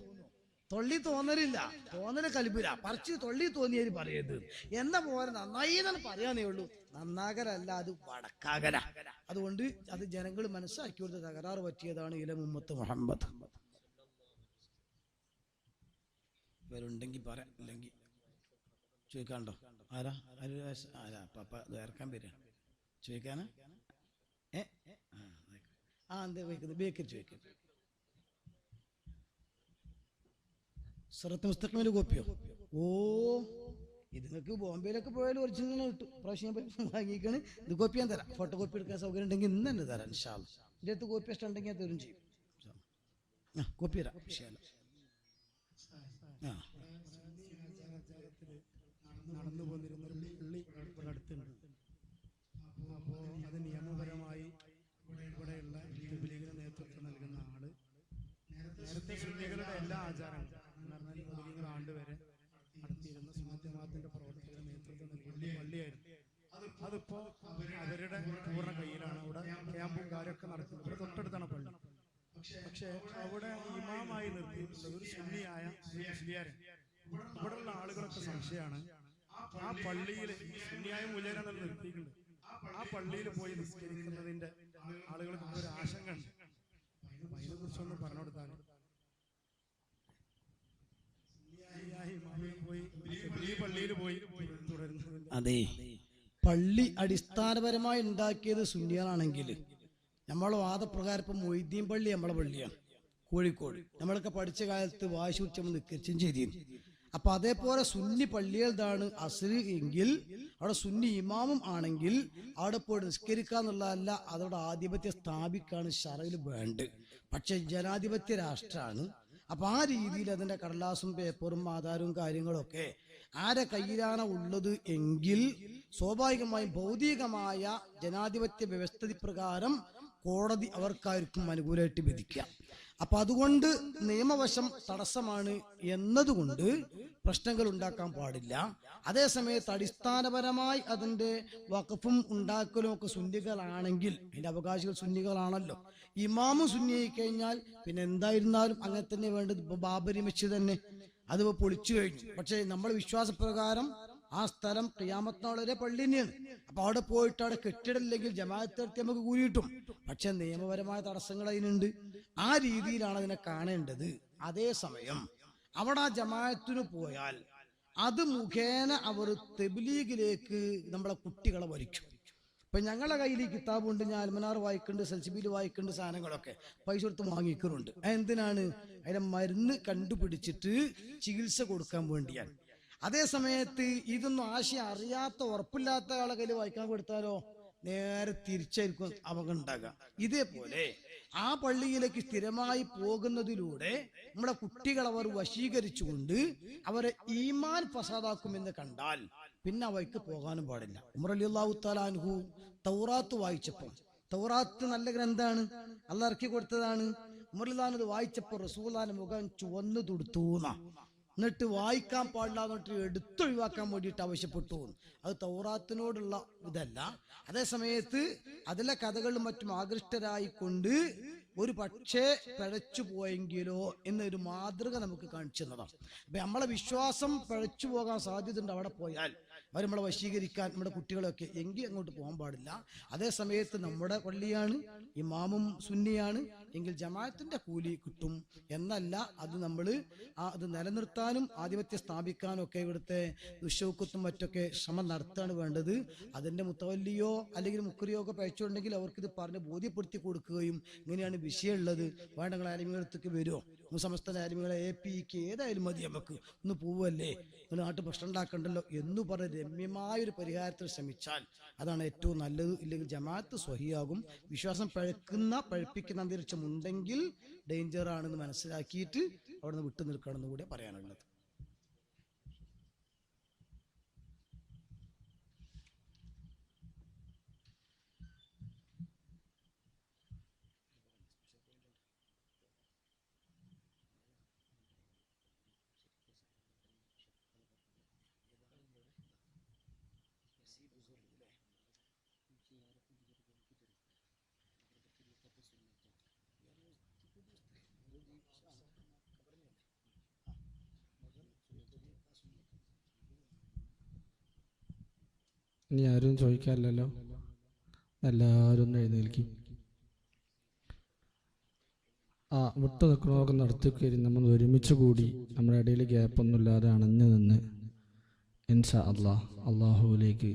തൊള്ളി തോന്നലില്ല, തോന്നല് കലിപ്പില്ല, പറിച്ച് തൊള്ളി തോന്നിയാൽ പറയരുത് എന്ന പോലെ നന്നായി എന്നാണ് പറയാനേ ഉള്ളൂ. നന്നാകലല്ല, അത് വടക്കാകല. അതുകൊണ്ട് അത് ജനങ്ങൾ മനസ്സിലാക്കി കൊടുത്ത് തകരാറ് പറ്റിയതാണ് ഇല ഉമ്മത്ത് മുഹമ്മദ്. ഇവരുണ്ടെങ്കിൽ പറയാം, ഇല്ലെങ്കിൽ ചോദിക്കാണ്ടോ? ആരാ ആരാ പപ്പ ഇറക്കാൻ വരിക ചോദിക്കാനാ? എന്താ ചോദിക്കുന്നത്? ബേക്കറി ചോദിക്കുന്നത്. സിറാത്തുൽ മുസ്തഖീമിന്റെ കോപ്പിയോ? ഓ, ഇത് നിങ്ങൾക്ക് ബോംബെയിലൊക്കെ പോയാലും ഒറിജിനൽ കിട്ടും. പ്രാവശ്യം വാങ്ങിക്കാണ്. ഇത് കോപ്പി ഞാൻ തരാം. ഫോട്ടോ കോപ്പി എടുക്കാൻ സൗകര്യം ഉണ്ടെങ്കിൽ ഇന്ന് തന്നെ തരാം ഇൻഷാ അല്ലാഹ്. ഇതിന്റെ അടുത്ത് കോപ്പി ഇഷ്ടം ഉണ്ടെങ്കിൽ ഞാൻ തരും ചെയ്യും. കോപ്പി തരാം ഇൻഷാ അല്ലാഹ്. നടന്നു പോന്നിരുന്ന ഒരു പള്ളി ഇവിടെ അടുത്തുണ്ട്. അപ്പോൾ അത് നിയമപരമായി ഇവിടെയുള്ള തബ്ലീഗിന് നേതൃത്വം നൽകുന്ന ആള് നേരത്തെ സുന്നികളുടെ എല്ലാ ആചാരങ്ങളും എന്ന് പറഞ്ഞാൽ തബ്ലീഗ് ആണ്ട് വരെ നടത്തിയിരുന്ന സുന്നത്ത് ജമാഅത്തിന്റെ പ്രവർത്തകരുടെ നേതൃത്വം നൽകുന്ന പള്ളിയായിരുന്നു. അതിപ്പോ അവരുടെ പൂർണ്ണ കയ്യിലാണ്. അവിടെ ക്യാമ്പും കാര്യമൊക്കെ നടത്തുന്നത്. ഇവിടെ തൊട്ടടുത്താണ് പള്ളി. പക്ഷെ അവിടെ ഇമാമായി നിർത്തിയിട്ടുള്ളത് ഒരു സുന്നിയായ മുസ്ലിയാരെ. ഇവിടെയുള്ള ആളുകളൊക്കെ സംശയമാണ്, ആ പള്ളിയിൽ സുന്നിയായ മുല്ലേനെ നിർത്തിയിട്ടുണ്ട്, ആ പള്ളിയിൽ പോയി നിസ്കരിക്കുന്നതിന്റെ ആളുകൾക്ക് ഒരു ആശങ്ക ഉണ്ട്. അതിനെ കുറിച്ചൊന്നും പറഞ്ഞു കൊടുത്താൽ ഈ പള്ളിയിൽ പോയി തുടരുന്നത്. അതെ, പള്ളി അടിസ്ഥാനപരമായി ഉണ്ടാക്കിയത് സുന്നികളാണെങ്കിൽ നമ്മളെ വാദപ്രകാരം ഇപ്പം മൊയ്തീൻ പള്ളി നമ്മളെ പള്ളിയാണ് കോഴിക്കോട്. നമ്മളൊക്കെ പഠിച്ച കാലത്ത് വാശിച്ച് നിൽക്കുകയും ചെയ്തിരുന്നു. അപ്പൊ അതേപോലെ സുന്നി പള്ളികളാണ് അസ്രി എങ്കിൽ അവിടെ സുന്നി ഇമാമും ആണെങ്കിൽ അവിടെ പോയി നിസ്കരിക്കാന്നുള്ളതല്ല, അതോടെ ആധിപത്യം സ്ഥാപിക്കാണ് ശറയിൽ വേണ്ട. പക്ഷെ ജനാധിപത്യ രാഷ്ട്രമാണ്. അപ്പൊ ആ രീതിയിൽ അതിന്റെ കടലാസും പേപ്പറും ആധാരവും കാര്യങ്ങളൊക്കെ ആരെ കയ്യിലാണ് ഉള്ളത് എങ്കിൽ സ്വാഭാവികമായും ഭൗതികമായ ജനാധിപത്യ വ്യവസ്ഥിതി പ്രകാരം കോടതി അവർക്കായിരിക്കും അനുകൂലമായിട്ട് വിധിക്കുക. അപ്പൊ അതുകൊണ്ട് നിയമവശം തടസ്സമാണ് എന്നതുകൊണ്ട് പ്രശ്നങ്ങൾ ഉണ്ടാക്കാൻ പാടില്ല. അതേസമയത്ത് അടിസ്ഥാനപരമായി അതിന്റെ വഖഫും ഉണ്ടാക്കലും ഒക്കെ സുന്നികളാണെങ്കിൽ, അതിന്റെ അവകാശികൾ സുന്നികളാണല്ലോ, ഇമാമും സുന്നിയായി കഴിഞ്ഞാൽ പിന്നെ എന്തായിരുന്നാലും അങ്ങനെ തന്നെ വേണ്ടത്. ഇപ്പൊ ബാബരി മസ്ജിദ് തന്നെ അതിപ്പോ പൊളിച്ചു കഴിഞ്ഞു. പക്ഷെ നമ്മുടെ വിശ്വാസപ്രകാരം ആ സ്ഥലം ഖിയാമത്ത് നാൾ വരെ പള്ളി തന്നെയാണ്. അപ്പൊ അവിടെ പോയിട്ട് അവിടെ കെട്ടിടമില്ലെങ്കിൽ ജമാഅത്ത് നടത്തി നമുക്ക് കൂലി കിട്ടും. പക്ഷെ നിയമപരമായ തടസ്സങ്ങൾ അതിനുണ്ട്. ആ രീതിയിലാണ് അതിനെ കാണേണ്ടത്. അതേസമയം അവിടെ ആ ജമാഅത്തിന് പോയാൽ അത് മുഖേന അവർ തബ്ലീഗിലേക്ക് നമ്മളെ കുട്ടികളെ വലിക്കും. ഇപ്പൊ ഞങ്ങളുടെ കയ്യിൽ ഈ കിതാബുണ്ട്, ഞാൻ അൽമനാർ വായിക്കുന്നുണ്ട്, സൽസിബിൽ വായിക്കുന്നുണ്ട്, സാധനങ്ങളൊക്കെ പൈസ കൊടുത്ത് വാങ്ങിക്കുന്നുണ്ട്. എന്തിനാണ്? അതിന്റെ മരുന്ന് കണ്ടുപിടിച്ചിട്ട് ചികിത്സ കൊടുക്കാൻ വേണ്ടിയാണ്. അതേ സമയത്ത് ഇതൊന്നും ആശയം അറിയാത്ത ഉറപ്പില്ലാത്ത ആളെ കയ്യിൽ വായിക്കാൻ കൊടുത്താലോ നേരെ തിരിച്ചായിരിക്കും അപകടം ഉണ്ടാകുക. ഇതേപോലെ ആ പള്ളിയിലേക്ക് സ്ഥിരമായി പോകുന്നതിലൂടെ നമ്മുടെ കുട്ടികൾ അവർ വശീകരിച്ചുകൊണ്ട് അവരെ ഈമാൻ ഫസാദാക്കുമെന്ന് കണ്ടാൽ പിന്നെ അവയ്ക്ക് പോകാനും പാടില്ല. ഉമർ റളിയല്ലാഹു തആല അൻഹു തൗറാത്ത് വായിച്ചപ്പോൾ, തൗറാത്ത് നല്ല ഗ്രന്ഥാണ്, അള്ളാഹ് ഇറക്കി കൊടുത്തതാണ്. ഉമർ റളിയല്ലാഹു അൻഹു വായിച്ചപ്പോൾ റസൂലുള്ളാഹിന്റെ മുഖം ചുവന്നു തുടുത്തൂന്നാ. എന്നിട്ട് വായിക്കാൻ പാടില്ല എന്നിട്ട് എടുത്തൊഴിവാക്കാൻ വേണ്ടിയിട്ട് ആവശ്യപ്പെട്ടു. അത് തൗറാത്തിനോടുള്ള ഇതല്ല. അതേസമയത്ത് അതിലെ കഥകളും മറ്റും ആകൃഷ്ടരായിക്കൊണ്ട് ഒരു പക്ഷേ പിഴച്ചു പോയെങ്കിലോ എന്നൊരു മാതൃക നമുക്ക് കാണിച്ചു തന്നതാണ്. അപ്പൊ നമ്മളെ വിശ്വാസം പിഴച്ചു പോകാൻ സാധ്യതയുണ്ട് അവിടെ പോയാൽ. അവർ നമ്മളെ വശീകരിക്കാൻ നമ്മുടെ കുട്ടികളൊക്കെ എങ്കിൽ അങ്ങോട്ട് പോകാൻ പാടില്ല. അതേ സമയത്ത് നമ്മുടെ പള്ളിയാണ്, ഇമാമും സുന്നിയാണ് എങ്കിൽ ജമാഅത്തിന്റെ കൂലി കിട്ടും എന്നല്ല. അത് നമ്മൾ അത് നിലനിർത്താനും ആധിപത്യം സ്ഥാപിക്കാനും ഒക്കെ ഇവിടുത്തെ ദുശൗക്കത്തും മറ്റൊക്കെ ശ്രമം നടത്താണ് വേണ്ടത്. അതിന്റെ മുത്തവല്ലിയോ അല്ലെങ്കിൽ മുക്രിയോ ഒക്കെ പയച്ചുണ്ടെങ്കിൽ അവർക്കിത് പറഞ്ഞ് ബോധ്യപ്പെടുത്തി കൊടുക്കുകയും ഇങ്ങനെയാണ് വിഷയമുള്ളത്, വേണ്ടങ്ങൾ ആലിമികളടുത്തേക്ക് വരുമോ, സമസ്ത ആലിമികളെ APക്ക് ഏതായാലും മതി, നമുക്ക് ഒന്ന് പോവല്ലേ, ഒരു നാട്ടിൽ പ്രശ്നം ഉണ്ടാക്കണ്ടല്ലോ എന്ന് പറഞ്ഞ് രമ്യമായൊരു പരിഹാരത്തിൽ ശ്രമിച്ചാൽ അതാണ് ഏറ്റവും നല്ലത്. ഇല്ലെങ്കിൽ ജമാഅത്ത് സ്വഹിയാകും. വിശ്വാസം പഴപ്പിക്കുന്ന അന്തരീക്ഷം ഉണ്ടെങ്കിൽ ഡേഞ്ചർ ആണെന്ന് മനസ്സിലാക്കിയിട്ട് അവിടെ നിന്ന് വിട്ടു നിൽക്കണമെന്ന് കൂടെ പറയാനുള്ളത്. ഇനി ആരും ചോദിക്കാറില്ലല്ലോ, എല്ലാവരും ഒന്ന് എഴുന്നേൽക്കും. വിട്ടു നിൽക്കണമൊക്കെ നടത്തി കയറി നമ്മൾ ഒരുമിച്ച് കൂടി നമ്മുടെ ഇടയിൽ ഗ്യാപ്പൊന്നും ഇല്ലാതെ അണഞ്ഞു നിന്ന് ഇൻഷാ അള്ളാഹുവിലേക്ക്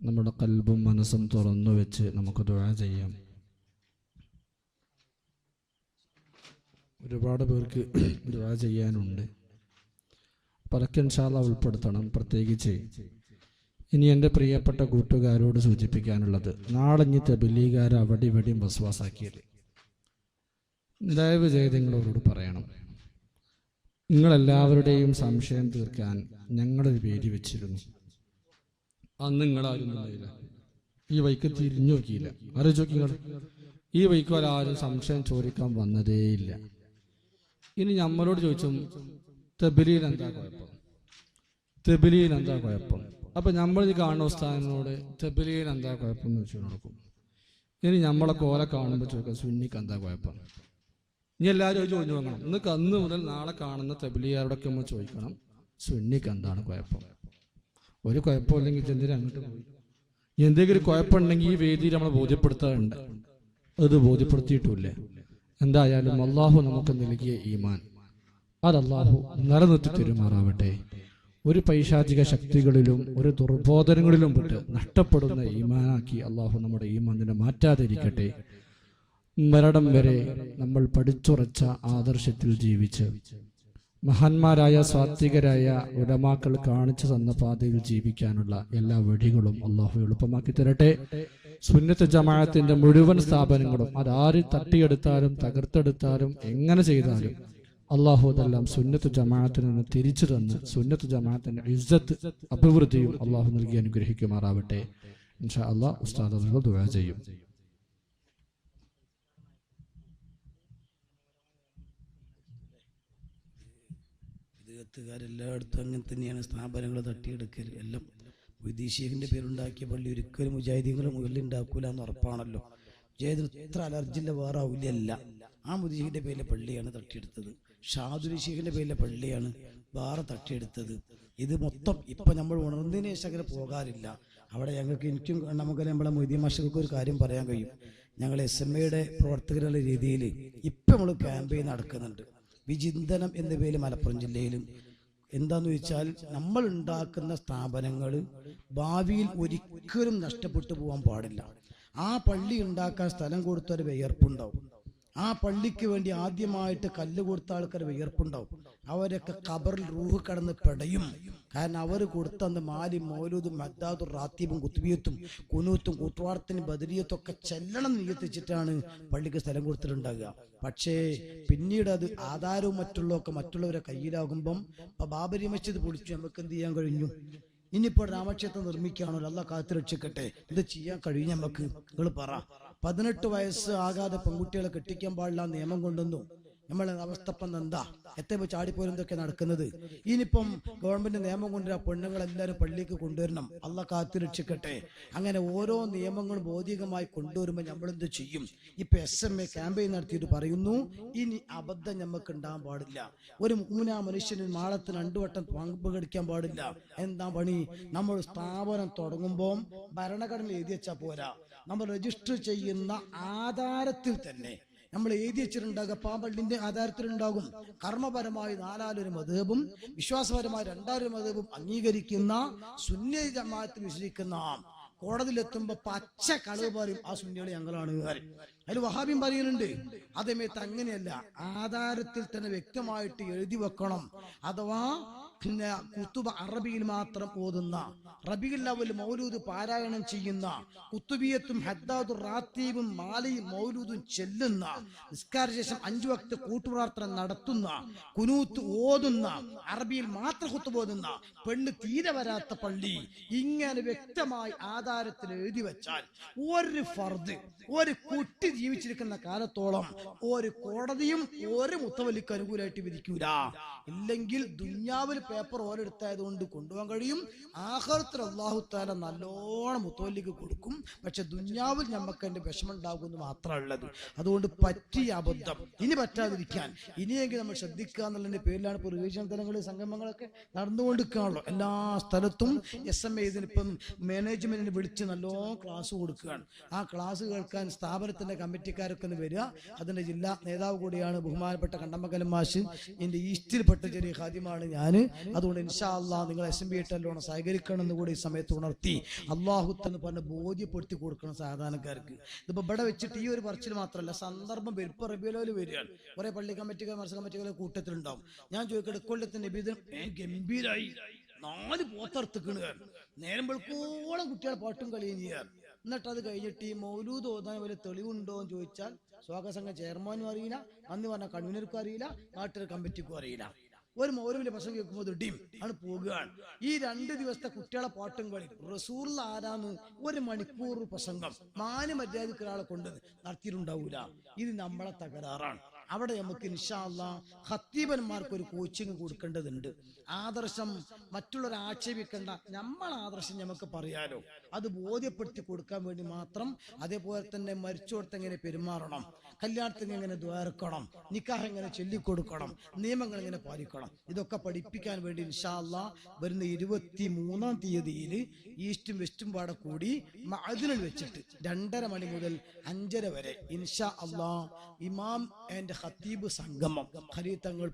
നമ്മുടെ കൽബും മനസ്സും തുറന്നു വെച്ച് നമുക്ക് ദുആ ചെയ്യാം. ഒരുപാട് പേർക്ക് ദുആ ചെയ്യാനുണ്ട്, പലക്കെ ഇൻഷാ അല്ലാഹ് ഉൾപ്പെടുത്തണം. പ്രത്യേകിച്ച് ഇനി എൻ്റെ പ്രിയപ്പെട്ട കൂട്ടുകാരോട് സൂചിപ്പിക്കാനുള്ളത്, നാളെ ഇനി തബ്ലീഗുകാർ അവിടെ ഇവിടെയും വസ്വാസാക്കിയത് ദയവ് ചെയ്ത് നിങ്ങളവരോട് പറയണം. നിങ്ങളെല്ലാവരുടെയും സംശയം തീർക്കാൻ ഞങ്ങളൊരു പേര് വെച്ചിരുന്നു. അന്ന് നിങ്ങളാരും ഉണ്ടായില്ല, ഈ വൈക്ക് തിരിഞ്ഞു നോക്കിയില്ല. ആലോചിച്ച് നിങ്ങൾ, ഈ വൈക്ക് ഒരാരും സംശയം ചോദിക്കാൻ വന്നതേയില്ല. ഇനി നമ്മളോട് ചോദിച്ചും തബ്ലീഗ് എന്താ കുഴപ്പം, തബ്ലീഗ് എന്താ കുഴപ്പം? അപ്പൊ നമ്മൾ ഈ കാണുന്ന ഉസ്താദിനോട് തബ്ലീഗ് എന്താ കുഴപ്പം എന്ന് വെച്ച് നടക്കും. ഇനി നമ്മളെ കോല കാണുമ്പോൾ ചോദിക്കാം സുന്നിക്ക് എന്താ കുഴപ്പം. ഇനി എല്ലാവരും ചോദിച്ചു നോക്കണം. ഇന്നൊക്കെ അന്ന് മുതൽ നാളെ കാണുന്ന തബ്ലീഗുകാരോടൊക്കെ നമ്മൾ ചോദിക്കണം സുന്നിക്ക് എന്താണ് കുഴപ്പം. ഒരു കുഴപ്പമില്ലെങ്കിൽ ചെന്തിന് അങ്ങോട്ട് പോയി. എന്തെങ്കിലും കുഴപ്പമുണ്ടെങ്കിൽ ഈ വേദിയിൽ നമ്മൾ ബോധ്യപ്പെടുത്താറുണ്ട്, അത് ബോധ്യപ്പെടുത്തിയിട്ടില്ലേ. എന്തായാലും അള്ളാഹു നമുക്ക് നൽകിയ ഈമാൻ അത് അള്ളാഹു നിലനിർത്തി തരുമാറാവട്ടെ. ഒരു പൈശാചിക ശക്തികളിലും ഒരു ദുർബോധനങ്ങളിലും പെട്ട് നഷ്ടപ്പെടുന്ന ഈമാനാക്കി അള്ളാഹു നമ്മുടെ ഈമാനിനെ മാറ്റാതിരിക്കട്ടെ. മരണം വരെ നമ്മൾ പഠിച്ചുറച്ച ആദർശത്തിൽ ജീവിച്ച് മഹാന്മാരായ സാത്വികരായ ഉലമാക്കൾ കാണിച്ചു തന്ന പാതയിൽ ജീവിക്കാനുള്ള എല്ലാ വഴികളും അള്ളാഹു എളുപ്പമാക്കി തരട്ടെ. സുന്നത്ത് ജമാഅത്തിന്റെ മുഴുവൻ സ്ഥാപനങ്ങളും അതാര് തട്ടിയെടുത്താലും തകർത്തെടുത്താലും എങ്ങനെ ചെയ്താലും അള്ളാഹു അതെല്ലാം സുന്നത്ത് ജമാഅത്തിന് നിന്ന് തിരിച്ചു തന്ന് സുന്നത്ത് ജമാഅത്തിന്റെ ഇസ്സത്ത് അഭിവൃദ്ധിയും അള്ളാഹു നൽകി അനുഗ്രഹിക്കുമാറാവട്ടെ. ഇൻഷാ അള്ളാഹ് ഉസ്താദ് അവர்கள் ദുആ ചെയ്യും. എല്ലായിടത്തും അങ്ങനെ തന്നെയാണ് സ്ഥാപനങ്ങൾ തട്ടിയെടുക്കൽ. എല്ലാം വിദേശീയന്റെ പേരുണ്ടാക്കിയ പള്ളി ഒരിക്കലും മുജാഹിദീങ്ങളുടെ മുകളിൽ ഉണ്ടാക്കൂല എന്ന് ഉറപ്പാണല്ലോ. മുജാഹിദിന് ഇത്ര അലർജിന്റെ വേറെ ഔല്യല്ല. ആ മുജാഹിദിന്റെ പേരിലെ പള്ളിയാണ് തട്ടിയെടുത്തത്, ഷാദുൽ ഷേഖിന്റെ പേരിലെ പള്ളിയാണ് വേറെ തട്ടിയെടുത്തത്. ഇത് മൊത്തം ഇപ്പൊ നമ്മൾ ഉണർന്നതിന് ശേഷം അങ്ങനെ പോകാറില്ല. അവിടെ ഞങ്ങൾക്ക് എനിക്കും നമുക്ക് നമ്മളെ മൊയ്തീൻ മാഷർക്ക് ഒരു കാര്യം പറയാൻ കഴിയും. ഞങ്ങൾ SMA പ്രവർത്തകരുടെ രീതിയിൽ ഇപ്പം നമ്മൾ ക്യാമ്പയിൻ നടക്കുന്നുണ്ട്. വിചിന്തനം എന്ന പേരിൽ മലപ്പുറം ജില്ലയിലും എന്താന്ന് വെച്ചാൽ നമ്മൾ ഉണ്ടാക്കുന്ന സ്ഥാപനങ്ങൾ ഭാവിയിൽ ഒരിക്കലും നഷ്ടപ്പെട്ടു പോകാൻ പാടില്ല. ആ പള്ളി ഉണ്ടാക്കാൻ സ്ഥലം കൊടുത്തൊരു വിയർപ്പുണ്ടാവും. ആ പള്ളിക്ക് വേണ്ടി ആദ്യമായിട്ട് കല്ല് കൊടുത്ത ആൾക്കാർ വിയർപ്പുണ്ടാവും. അവരൊക്കെ ഖബറിൽ റൂഹ് കടന്ന് പെടയും. കാരണം അവർ കൊടുത്തന്ന് മാലി മൗലൂദും മദ്ദാദും റാത്തീബും കുത്തുബിയത്തും കുനൂത്തും കൂട്ടുവാർത്തിനും ബദരിയത്തും ഒക്കെ ചെല്ലണം നിയന്ത്രിച്ചിട്ടാണ് പള്ളിക്ക് സ്ഥലം കൊടുത്തിട്ടുണ്ടാകുക. പക്ഷേ പിന്നീട് അത് ആധാരവും മറ്റുള്ളവരെ കയ്യിലാകുമ്പം ഇപ്പൊ ബാബരി മസ്ജിദ് പൊളിച്ചു, നമുക്ക് എന്ത് ചെയ്യാൻ കഴിഞ്ഞു? ഇനിയിപ്പോൾ രാമക്ഷേത്രം നിർമ്മിക്കുകയാണോ? അല്ലാഹ് കാത്തു രക്ഷിക്കട്ടെ. ഇത് ചെയ്യാൻ കഴിയും നമുക്ക്? നിങ്ങൾ പറ. 18 വയസ്സ് ആകാതെ പെൺകുട്ടികളെ കെട്ടിക്കാൻ പാടില്ല നിയമം കൊണ്ടുവന്നു. നമ്മളെ അവസ്ഥ ഇപ്പം എന്താ എത്ര ചാടിപ്പോലും എന്തൊക്കെ നടക്കുന്നത്. ഇനിയിപ്പം ഗവൺമെന്റ് നിയമം കൊണ്ടുവരാ പെണ്ണുങ്ങളെല്ലാവരും പള്ളിക്ക് കൊണ്ടുവരണം, അള്ളാഹ് കാത്തു രക്ഷിക്കട്ടെ. അങ്ങനെ ഓരോ നിയമങ്ങളും ഭൗതികമായി കൊണ്ടുവരുമ്പോൾ നമ്മളെന്ത് ചെയ്യും? ഇപ്പൊ SMA ക്യാമ്പയിൻ നടത്തിയിട്ട് പറയുന്നു, ഇനി അബദ്ധം നമുക്ക് ഉണ്ടാകാൻ പാടില്ല. ഒരു മനുഷ്യന് മാളത്തിന് 2 വട്ടം പങ്കെടുക്കാൻ പാടില്ല. എന്താ പണി? നമ്മൾ സ്ഥാപനം തുടങ്ങുമ്പോൾ ഭരണഘടന എഴുതി വെച്ചാൽ പോരാ, നമ്മൾ രജിസ്റ്റർ ചെയ്യുന്ന ആധാരത്തിൽ തന്നെ നമ്മൾ എഴുതി വെച്ചിട്ടുണ്ടാകുക. പാമ്പള്ളിന്റെ ആധാരത്തിലുണ്ടാകും കർമ്മപരമായി 4 മദ്ഹബും വിശ്വാസപരമായി 2 മദ്ഹബും അംഗീകരിക്കുന്ന സുന്നി ജമാഅത്തിൽ വിശ്വസിക്കുന്ന കോടതിയിലെത്തുമ്പോ പച്ച കളവ് പറയും, ആ സുന്നികൾ ഞങ്ങളാണ്. അതിൽ വഹാബിയും പറയുന്നുണ്ട്. അതേമയത്ത് അങ്ങനെയല്ല, ആധാരത്തിൽ തന്നെ വ്യക്തമായിട്ട് എഴുതി വെക്കണം. അഥവാ പിന്നെ കുത്തുബ അറബിയിൽ മാത്രം ഓതുന്ന, റബീഉൽ അവ്വൽ മൗലൂദ് പാരായണം ചെയ്യുന്ന, കുത്തുബിയത്തും ഹദ്ദാദുർ റാത്തീബും മാലയും മൗലൂദും ചെല്ലുന്ന, നിസ്കാര ശേഷം 5 വക്ത് കൂട്ടുപ്രാർത്ഥന നടത്തുന്ന, കുനൂത്ത് ഓതുന്ന, അറബിയിൽ മാത്രം കുത്തുബ ഓതുന്ന, പെണ്ണ് തീരെ വരാത്ത പള്ളി, ഇങ്ങനെ വ്യക്തമായി ആധാരത്തിൽ എഴുതി വെച്ചാൽ ഒരു ഫർദ്, ഒരു കുട്ടി ജീവിച്ചിരിക്കുന്ന കാലത്തോളം ഒരു കോടതിയും ഒരു മുത്തവല്ലിക്ക് അനുകൂലമായിട്ട് വിധിക്കൂല. ഇല്ലെങ്കിൽ ദുന്യാവിൽ പേപ്പർ ഓരെടുത്തായതുകൊണ്ട് കൊണ്ടുപോകാൻ കഴിയും, ആഖിറത്തിൽ അല്ലാഹു തആല നല്ലോണം മുത്തവല്ലിക്ക് കൊടുക്കും. പക്ഷെ ദുന്യാവിൽ നമുക്ക് അതിന്റെ വിഷമം ഉണ്ടാകുമെന്ന് മാത്രമേ ഉള്ളത്. അതുകൊണ്ട് പറ്റിയ അബദ്ധം ഇനി പറ്റാതിരിക്കാൻ ഇനിയെങ്കിലും നമ്മൾ ശ്രദ്ധിക്കുക എന്നുള്ളതിന്റെ പേരിലാണ് ഇപ്പോൾ റിവിഷൻ തലങ്ങളിൽ സംഗമങ്ങളൊക്കെ നടന്നുകൊണ്ടിരിക്കുകയാണല്ലോ. എല്ലാ സ്ഥലത്തും SMA ഇതിനിപ്പം മാനേജ്മെന്റിന് വിളിച്ച് നല്ലോണം ക്ലാസ് കൊടുക്കുകയാണ്. ആ ക്ലാസ് കേൾക്കാൻ സ്ഥാപനത്തിന്റെ കമ്മിറ്റിക്കാരൊക്കെ ഒന്ന് വരിക. അതിന്റെ ജില്ലാ നേതാവ് കൂടിയാണ് ബഹുമാനപ്പെട്ട കണ്ടമംഗലം മാഷ്. ഇതിന്റെ ഈസ്റ്റിൽപ്പെട്ട ചെറിയ ഖാദിമാണ് ഞാൻ. അതുകൊണ്ട് ഇൻഷാ അല്ലാഹ് നിങ്ങൾ SMB നല്ലോണം സഹകരിക്കണം എന്ന് കൂടി ഈ സമയത്ത് ഉണർത്തി അള്ളാഹു എന്ന് പറഞ്ഞ് ബോധ്യപ്പെടുത്തി കൊടുക്കണം സാധാരണക്കാർക്ക്. ഇതിപ്പോ ഇവിടെ വെച്ചിട്ട് ഈ ഒരു പറച്ചിൽ മാത്രമല്ല, സന്ദർഭം ഇപ്പൊ റബീഉൽ അവ്വൽ വരികയാണ്. കുറെ പള്ളി കമ്മിറ്റിക്കാർ മത്സര കമ്മിറ്റികളെ കൂട്ടത്തിലുണ്ടാവും. ഞാൻ ചോദിക്കട്ടെ, ഇക്കൊല്ലത്തിന്റെ നബിദിനം ഗംഭീരായി 4 പോത്തർത്തുക്കണ്, നേരം വെളുക്കോളം കുട്ടികളെ പാട്ടും കളിയും ചെയ്യാറ്. എന്നിട്ട് അത് കഴിഞ്ഞിട്ട് ഈ മൗലൂദ് ഓതാൻ വല്ല തെളിവുണ്ടോ എന്ന് ചോദിച്ചാൽ സ്വാഗതസംഘ ചെയർമാനും അറിയില്ല, അന്ന് പറഞ്ഞ കൺവീനർക്കും അറിയില്ല, നാട്ടിലെ കമ്മിറ്റിക്കും അറിയില്ല. ഒരു മൗലവിന്റെ പ്രസംഗം കേൾക്കുമ്പോൾ ഇടിയും ആണ് പോകുകയാണ്. ഈ 2 ദിവസത്തെ കുട്ടികളെ പാട്ടും കളി, റസൂൽ ആരാന്ന് 1 മണിക്കൂർ പ്രസംഗം മാന്യമര്യാദക്ക് ഒരാളെ കൊണ്ട് നടത്തിയിട്ടുണ്ടാവൂല. ഇത് നമ്മളെ തകരാറാണ്. അവിടെ നമുക്ക് ഇൻഷാ അല്ലാഹ് ഖത്തീബന്മാർക്ക് ഒരു കോച്ചിങ് കൊടുക്കേണ്ടതുണ്ട്. ആദർശം മറ്റുള്ളവരെ ആക്ഷേപിക്കേണ്ട, നമ്മളെ ആദർശം നമുക്ക് പറയാലോ, അത് ബോധ്യപ്പെടുത്തി കൊടുക്കാൻ വേണ്ടി മാത്രം. അതേപോലെ തന്നെ മരിച്ചോടത്ത് എങ്ങനെ പെരുമാറണം, കല്യാണത്തിന് എങ്ങനെ ദ്വാരക്കണം, നിക്കാഹ് എങ്ങനെ ചൊല്ലിക്കൊടുക്കണം, നിയമങ്ങൾ എങ്ങനെ പാലിക്കണം, ഇതൊക്കെ പഠിപ്പിക്കാൻ വേണ്ടി ഇൻഷാ അല്ലാഹ് വരുന്ന 23-ാം തീയതിയിൽ ഈസ്റ്റും വെസ്റ്റും പാടെ കൂടി മഅദിനിൽ വെച്ചിട്ട് 2:30 മണി മുതൽ 5:30 വരെ ഇൻഷാ അല്ലാഹ് ഇമാം ആൻഡ് ഖത്തീബ് സംഗമം ഖലീൽ തങ്ങൾ